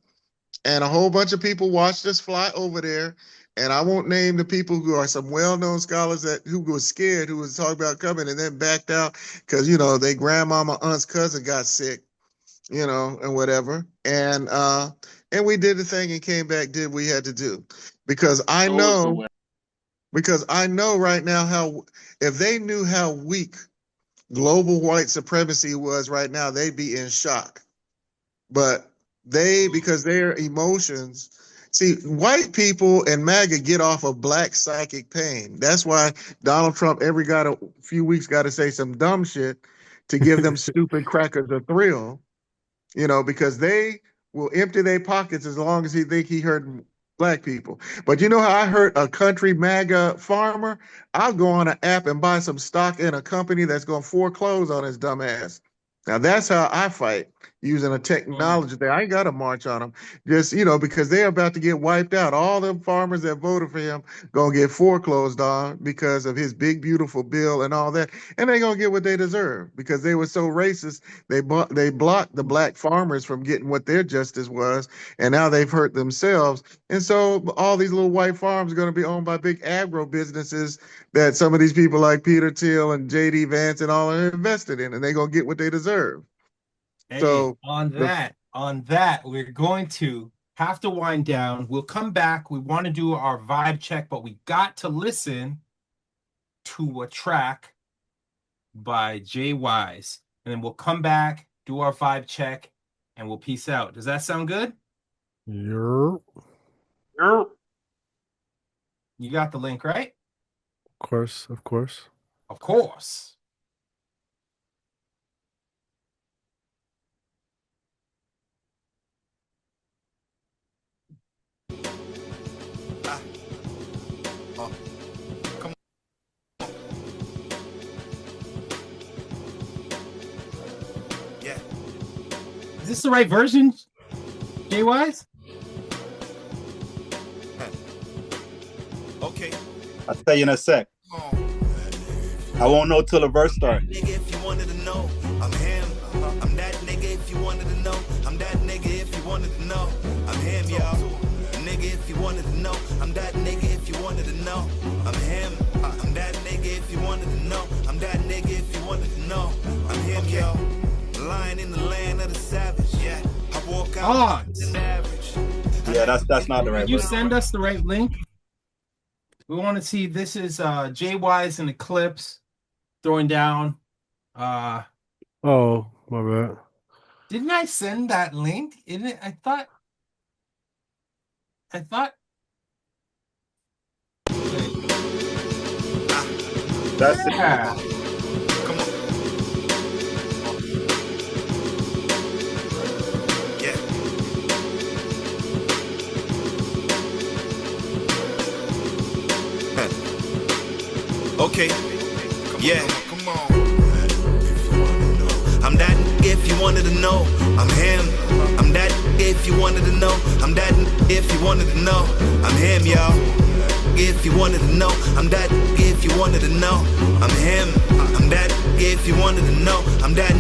[SPEAKER 9] And a whole bunch of people watched us fly over there. And I won't name the people who are some well-known scholars who were scared, who was talking about coming and then backed out because, their grandmama, aunt's cousin got sick, and whatever. And we did the thing and came back, did what we had to do. Because I know Because I know right now how, if they knew how weak global white supremacy was right now, they'd be in shock. But because their emotions, see, white people and MAGA get off of black psychic pain. That's why Donald Trump a few weeks got to say some dumb shit to give them stupid crackers a thrill, because they will empty their pockets as long as he think he hurt black people. But you know how I hurt a country MAGA farmer? I'll go on an app and buy some stock in a company that's going to foreclose on his dumb ass. Now that's how I fight, using a technology thing. I ain't got to march on them. Just, because they're about to get wiped out. All the farmers that voted for him going to get foreclosed on because of his big, beautiful bill and all that. And they're going to get what they deserve because they were so racist. They blocked the black farmers from getting what their justice was. And now they've hurt themselves. And so all these little white farms are going to be owned by big agro businesses that some of these people like Peter Thiel and J.D. Vance and all are invested in, and they're going to get what they deserve.
[SPEAKER 3] Hey,
[SPEAKER 9] so
[SPEAKER 3] on that, we're going to have to wind down. We'll come back. We want to do our vibe check, but we got to listen to a track by JWyze, and then we'll come back, do our vibe check, and we'll peace out. Does that sound good?
[SPEAKER 1] Yep.
[SPEAKER 3] You got the link, right?
[SPEAKER 1] Of course.
[SPEAKER 3] Of course.
[SPEAKER 12] Come on. Yeah.
[SPEAKER 3] Is this the right version, JWyze?
[SPEAKER 12] Okay.
[SPEAKER 10] I'll tell you in a sec. I won't know till the verse starts.
[SPEAKER 12] Nigga, if you wanted to know, I'm him. I'm that nigga if you wanted to know. I'm that nigga if you wanted to know. I'm him, y'all. Nigga, if you wanted to know. I'm that nigga if you wanted to know. I'm him. I'm that nigga if you wanted to know. I'm that nigga if you wanted to know. I'm him, y'all. Lying in the land of the savage. Yeah. I walk out an average.
[SPEAKER 10] Yeah, that's not the right
[SPEAKER 3] Can you
[SPEAKER 10] verse.
[SPEAKER 3] send us the right link? We want to see. This is JWyze and Eklypz throwing down.
[SPEAKER 1] Oh, my bad.
[SPEAKER 3] Didn't I send that link? Isn't it? I thought.
[SPEAKER 10] That's
[SPEAKER 3] yeah.
[SPEAKER 12] Come on. Yeah. Okay. Yeah. Come on. I'm that if you wanted to know. I'm him. I'm that if you wanted to know. I'm that if you wanted to know. I'm him, y'all. If you wanted to know. I'm that if you wanted to know. I'm him. I'm that if you wanted to know. I'm that.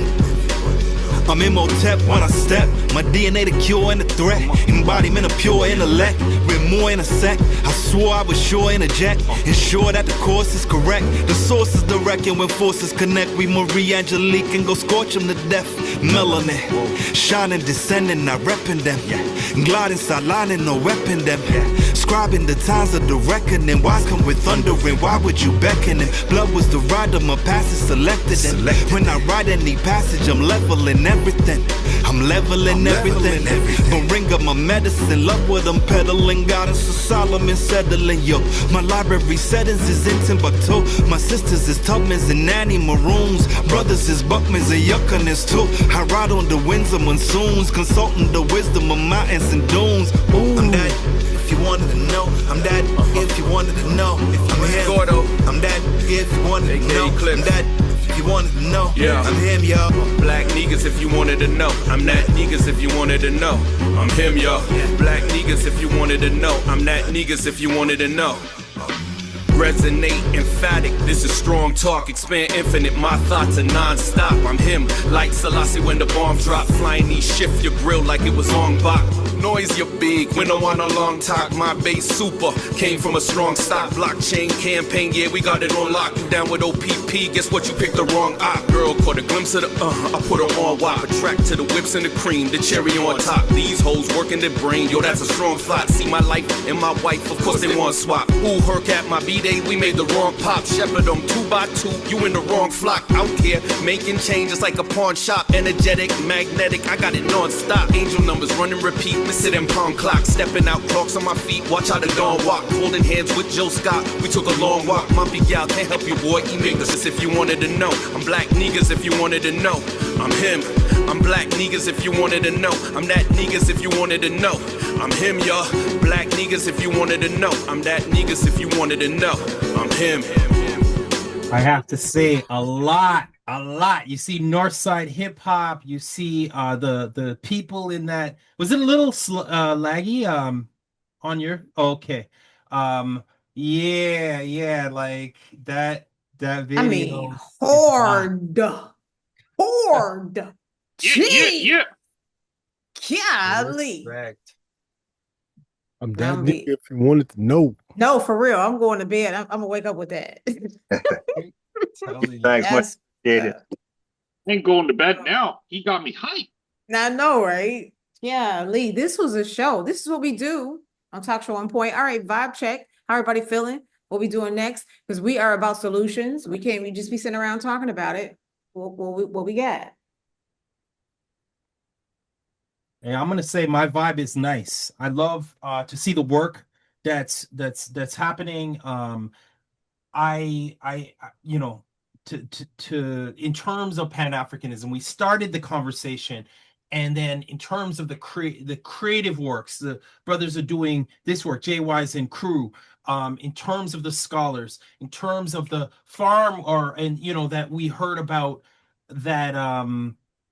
[SPEAKER 12] I'm Imhotep when I step. My DNA the cure and the threat. Embodiment of pure intellect. With more in a sec. I swore I was sure interject. Ensure that the course is correct. The source is direct, and when forces connect, we Marie Angelique and go scorch them to death. Melanin, shining, descending, not repping them. Gliding, sidelining, no weapon them. Scribing the times of the reckoning. Why come with thundering? Why would you beckon him? Blood was the rider, my passage selected. When I write any passage, I'm leveling everything. I'm leveling everything. Don't ring up my medicine. Love what I'm peddling. Guidance to Solomon settling. Yo, my library settings is in Timbuktu. My sisters is Tubmans and Nanny Maroons. Brothers is Buckmans and Yuckaners too. I ride on the winds of monsoons. Consulting the wisdom of mountains and dunes. Ooh. I'm that if you wanted to know. I'm that if you wanted to know. I'm him. I'm that if you wanted to know. I'm that if you wanted to know. Yeah. I'm him, y'all.
[SPEAKER 13] Black niggas if you wanted to know. I'm that niggas if you wanted to know. I'm him, y'all. Black niggas if you wanted to know. I'm that niggas if you wanted to know. Resonate, emphatic, this is strong talk. Expand infinite, my thoughts are non-stop. I'm him, like Selassie when the bomb drop. Flying these shift your grill like it was on Bach. noise, you're big. When I want a long talk, my base super. Came from a strong stock, blockchain campaign, yeah, we got it on lock. You down with OPP, guess what, you picked the wrong op. Girl caught a glimpse of the I put her on wop. Attract to the whips and the cream, the cherry on top. These hoes working their brain, yo, that's a strong thought. See my life and my wife, of course they want swap. Ooh, her cat, my B-day, we made the wrong pop. Shepherd them 2 by 2, you in the wrong flock. Out here, making changes like a pawn shop. Energetic, magnetic, I got it non-stop. Angel numbers, run and repeat, we sit in palm clock. Stepping out, clocks on my feet, watch how the dawn walk. Holding hands with Joe Scott, we took a long walk. Mumpy gal, can't help you boy, he make this if you wanted to know. I'm black niggas if you wanted to know. I'm him. I'm black niggas if you wanted to know. I'm that niggas if you wanted to know. I'm him, y'all. Black niggas if you wanted to know. I'm that niggas if you wanted to know. I'm him.
[SPEAKER 3] I have to say a lot. You see Northside hip hop. You see the people in that. Was it a little laggy on your? Okay. Yeah, like that video.
[SPEAKER 2] I mean, horde.
[SPEAKER 4] Yeah.
[SPEAKER 2] Golly.
[SPEAKER 3] Respect.
[SPEAKER 1] I'm that nigga if you wanted to know.
[SPEAKER 2] No, for real. I'm going to bed. I'm gonna wake up with that.
[SPEAKER 10] Thanks much.
[SPEAKER 4] I ain't going to bed now. He got me hyped.
[SPEAKER 2] I know, right? Yeah, Lee, this was a show. This is what we do on Talk Show On Point. All right, vibe check. How everybody feeling? What we doing next? Because we are about solutions. We can't just be sitting around talking about it. What we got?
[SPEAKER 3] Yeah, I'm gonna say my vibe is nice. I love to see the work that's happening. I you know, to in terms of Pan-Africanism, we started the conversation, and then in terms of the creative works, the brothers are doing this work, JWyze and crew. In terms of the scholars, in terms of the farm, that we heard about that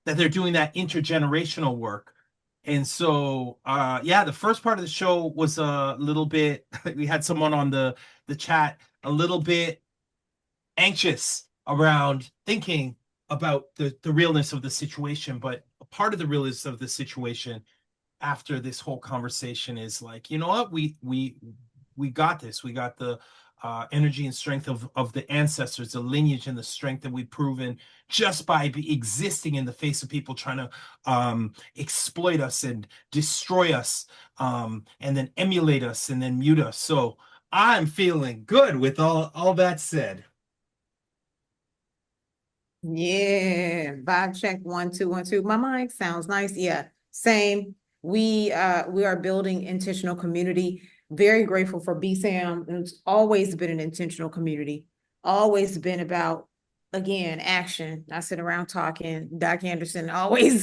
[SPEAKER 3] that they're doing that intergenerational work. And so, the first part of the show was a little bit, we had someone on the chat, a little bit anxious around thinking about the realness of the situation. But a part of the realness of the situation after this whole conversation is like, you know what, we got this. We got the energy and strength of the ancestors, the lineage and the strength that we've proven just by existing in the face of people trying to exploit us and destroy us, and then emulate us and then mute us. So I'm feeling good with all that said.
[SPEAKER 2] Yeah, vibe check 1 2 1 2. My mic sounds nice. Yeah, same. We are building intentional community. Very grateful for BSAM. It's always been an intentional community, always been about, again, action. I sit around talking. Dr.Anderson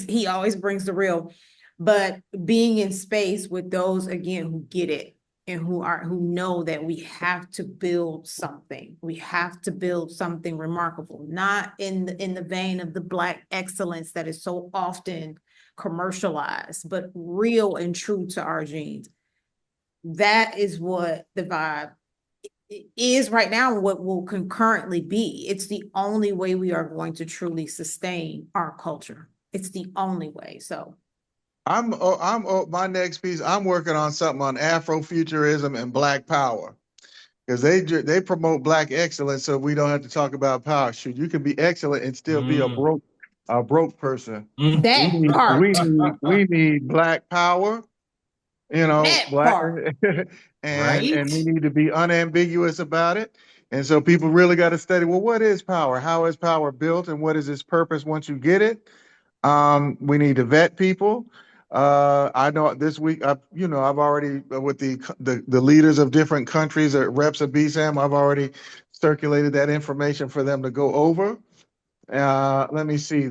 [SPEAKER 2] he always brings the real, but being in space with those, again, who get it and who know that we have to build something. We have to build something remarkable, not in the vein of the Black excellence that is so often commercialized, but real and true to our genes. That is what the vibe is right now and what will concurrently be. It's the only way we are going to truly sustain our culture. It's the only way. So
[SPEAKER 9] I'm my next piece. I'm working on something on Afrofuturism and Black Power, because they promote Black excellence, so we don't have to talk about power. Shoot, you can be excellent and still be a broke person. We need Black Power. Black, and we need to be unambiguous about it. And so people really got to study, well, what is power? How is power built? And what is its purpose once you get it? We need to vet people. I know this week, I've already, with the leaders of different countries, reps of BSAM, I've already circulated that information for them to go over. Let me see,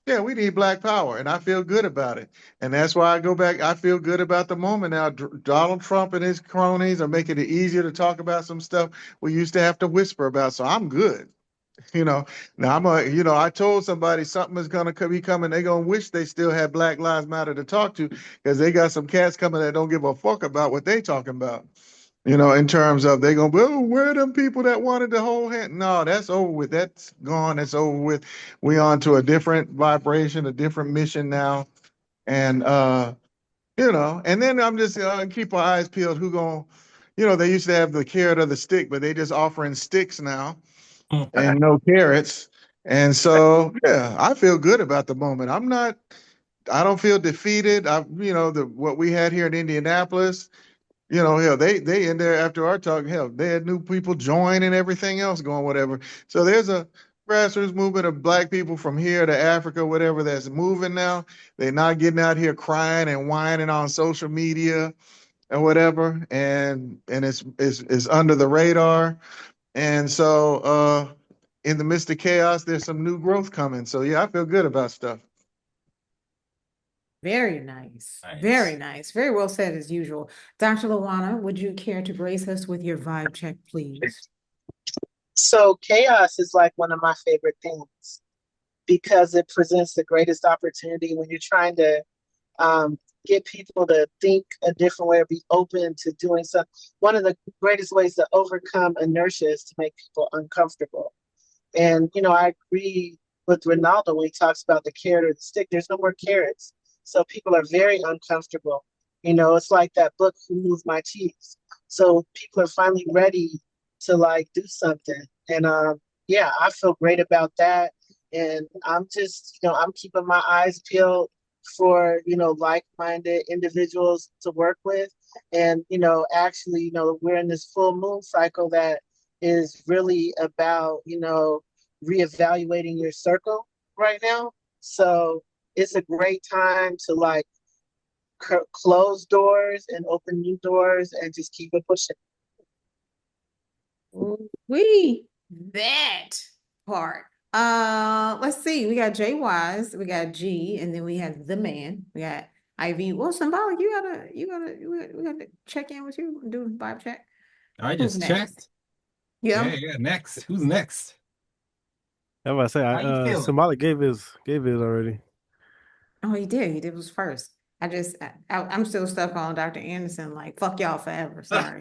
[SPEAKER 9] we need Black power, and I feel good about it. And that's why I go back. I feel good about the moment now. Donald Trump and his cronies are making it easier to talk about some stuff we used to have to whisper about. So I'm good. Now I told somebody something is going to be coming. They're going to wish they still had Black Lives Matter to talk to, because they got some cats coming that don't give a fuck about what they talking about. In terms of they're going to be, oh, where are them people that wanted to hold hand? No, that's over with. That's gone. That's over with. We on to a different vibration, a different mission now. And And then I'm just keep our eyes peeled. Who going, they used to have the carrot or the stick, but they just offering sticks now and no carrots. And so, yeah, I feel good about the moment. I don't feel defeated. What we had here in Indianapolis, hell, they in there after our talk, hell, they had new people join and everything else going, whatever. So there's a grassroots movement of black people from here to Africa, whatever, that's moving now. They're not getting out here crying and whining on social media and whatever, and it's under the radar. And so in the midst of chaos, there's some new growth coming. So yeah, I feel good about stuff.
[SPEAKER 2] Very nice. Very nice. Very well said as usual. Dr. LaWanda, would you care to grace us with your vibe check, please?
[SPEAKER 11] So chaos is like one of my favorite things because it presents the greatest opportunity when you're trying to get people to think a different way or be open to doing something. One of the greatest ways to overcome inertia is to make people uncomfortable. And, I agree with Ronaldo when he talks about the carrot or the stick. There's no more carrots. So people are very uncomfortable. It's like that book, Who Moved My Cheese? So people are finally ready to do something. And yeah, I feel great about that. And I'm just, I'm keeping my eyes peeled for, like-minded individuals to work with. And, actually, we're in this full moon cycle that is really about, reevaluating your circle right now. So it's a great time to close doors and open new doors and just keep it pushing.
[SPEAKER 2] That part. Let's see. We got JWyze, we got G, and then we have the man. We got IV. Well, symbolic. We gotta check in with you and do a vibe check.
[SPEAKER 3] I just checked.
[SPEAKER 2] Yeah.
[SPEAKER 3] Yeah. Next. Who's next?
[SPEAKER 1] I was about to say, symbolic gave his already.
[SPEAKER 2] Oh, he did. He did was first. I'm still stuck on Dr. Anderson. Like, fuck y'all forever. Sorry.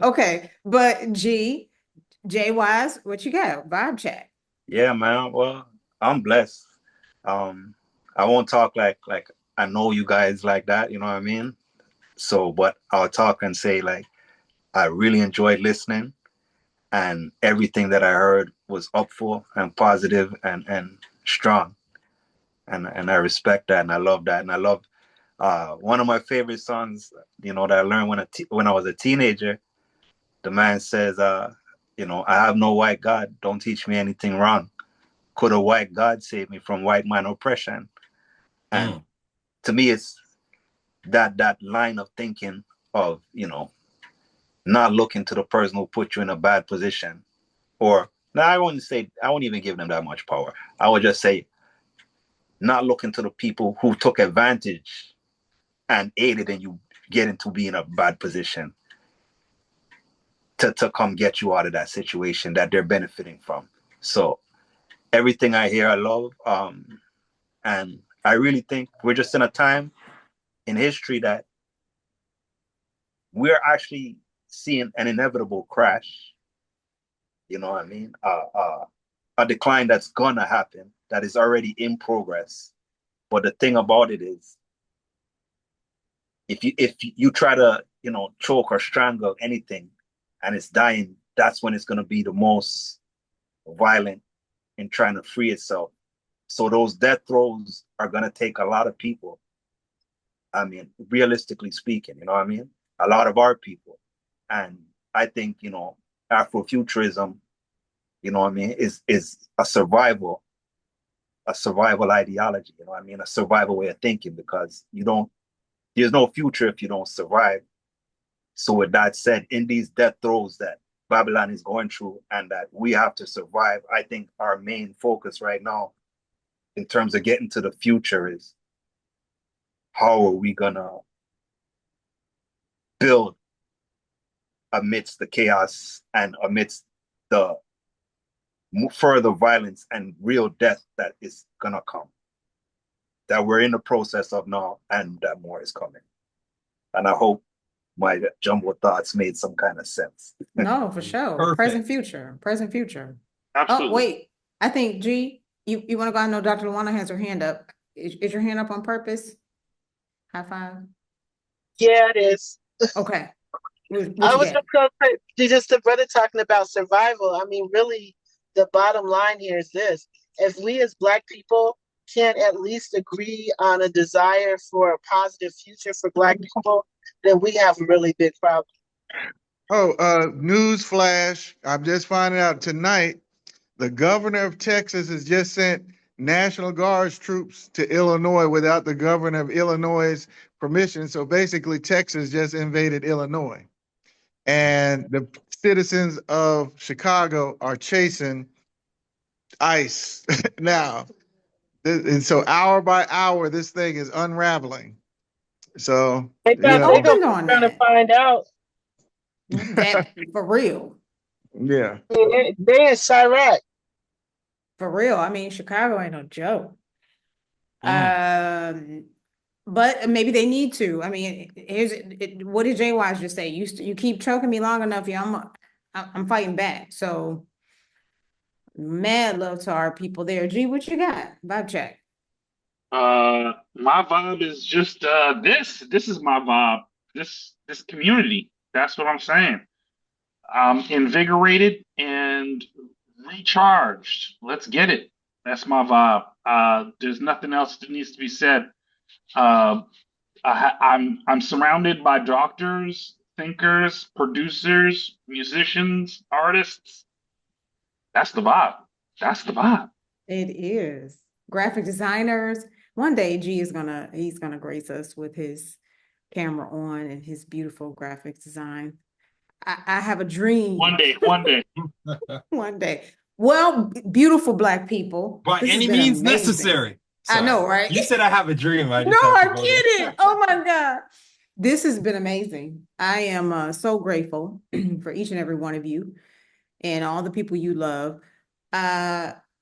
[SPEAKER 2] Okay, but JWyze, what you got? Vibe check.
[SPEAKER 10] Yeah, man. Well, I'm blessed. I won't talk like I know you guys like that, you know what I mean? So, but I'll talk and say I really enjoyed listening, and everything that I heard was upful and positive and strong. And I respect that, and I love that. And I love one of my favorite songs, that I learned when I was a teenager. The man says, I have no white God. Don't teach me anything wrong. Could a white God save me from white man oppression? And to me, it's that line of thinking of, not looking to the person who put you in a bad position. Or, no, I won't even give them that much power. I would just say, not looking to the people who took advantage and aided in you getting to be in a bad position to come get you out of that situation that they're benefiting from. So everything I hear, I love. And I really think we're just in a time in history that we're actually seeing an inevitable crash. You know what I mean? A decline that's gonna happen, that is already in progress. But the thing about it is, if you try to, choke or strangle anything and it's dying, that's when it's gonna be the most violent in trying to free itself. So those death throes are gonna take a lot of people. I mean, realistically speaking, you know what I mean? A lot of our people. And I think, Afrofuturism, you know what I mean, is a survival ideology, you know what I mean? A survival way of thinking, because there's no future if you don't survive. So with that said, in these death throes that Babylon is going through and that we have to survive, I think our main focus right now in terms of getting to the future is, how are we gonna build amidst the chaos and amidst the further violence and real death that is gonna come, that we're in the process of now, and that more is coming. And I hope my jumbled thoughts made some kind of sense.
[SPEAKER 2] No, for sure.
[SPEAKER 3] Perfect.
[SPEAKER 2] Present future.
[SPEAKER 4] Absolutely.
[SPEAKER 2] Oh, wait. I think G, you want to go? I know Dr. LaWanda has her hand up. Is your hand up on purpose? High five.
[SPEAKER 11] Yeah, it is.
[SPEAKER 2] Okay. What
[SPEAKER 11] I
[SPEAKER 2] you
[SPEAKER 11] was
[SPEAKER 2] got?
[SPEAKER 11] just the brother talking about survival. I mean, really, the bottom line here is this: if we as Black people can't at least agree on a desire for a positive future for Black people, then we have a really big problem.
[SPEAKER 9] Oh, news flash. I'm just finding out tonight the governor of Texas has just sent National Guards troops to Illinois without the governor of Illinois' permission. So basically, Texas just invaded Illinois. And the citizens of Chicago are chasing ICE now. And so hour by hour, this thing is unraveling. So,
[SPEAKER 11] They
[SPEAKER 2] They
[SPEAKER 11] gonna
[SPEAKER 2] opened on
[SPEAKER 11] trying to
[SPEAKER 2] that.
[SPEAKER 11] find out.
[SPEAKER 2] That for real.
[SPEAKER 9] Yeah.
[SPEAKER 11] They in Chirac.
[SPEAKER 2] For real. I mean, Chicago ain't no joke.
[SPEAKER 3] Mm.
[SPEAKER 2] But maybe they need to. I mean, what did JWyze just say? You keep choking me long enough, yeah, I'm fighting back. So mad love to our people there. G, what you got? Vibe check.
[SPEAKER 4] My vibe is just this is my vibe. This community. That's what I'm saying. I'm invigorated and recharged. Let's get it. That's my vibe. There's nothing else that needs to be said. Uh, I'm surrounded by doctors, thinkers, producers, musicians, artists. That's the vibe. That's the vibe.
[SPEAKER 2] It is. Graphic designers. One day G is he's gonna grace us with his camera on and his beautiful graphic design. I have a dream.
[SPEAKER 4] One day.
[SPEAKER 2] One day. Well, beautiful Black people.
[SPEAKER 3] By
[SPEAKER 2] This has
[SPEAKER 3] any
[SPEAKER 2] been
[SPEAKER 3] means
[SPEAKER 2] amazing.
[SPEAKER 3] necessary.
[SPEAKER 2] I know, right?
[SPEAKER 3] You said I have a dream. I
[SPEAKER 2] No,
[SPEAKER 3] just have to
[SPEAKER 2] I
[SPEAKER 3] go
[SPEAKER 2] get
[SPEAKER 3] there.
[SPEAKER 2] it. Oh my God. This has been amazing. I am so grateful for each and every one of you and all the people you love.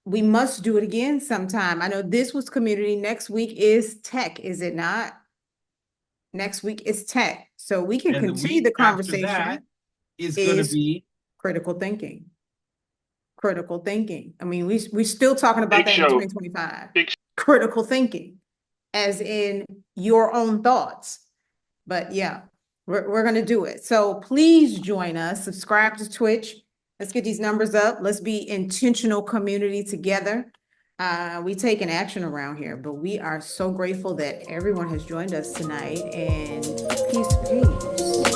[SPEAKER 2] We must do it again sometime. I know this was community. Next week is tech, is it not? Next week is tech. So we can
[SPEAKER 3] And the
[SPEAKER 2] continue
[SPEAKER 3] week
[SPEAKER 2] the
[SPEAKER 3] after
[SPEAKER 2] conversation.
[SPEAKER 3] that is going to be
[SPEAKER 2] critical thinking. Critical thinking. I mean, we still talking about that in 2025. Critical thinking, as in your own thoughts. But yeah, we're gonna do it. So please join us. Subscribe to Twitch. Let's get these numbers up. Let's be intentional community together. We take an action around here, but we are so grateful that everyone has joined us tonight. And peace.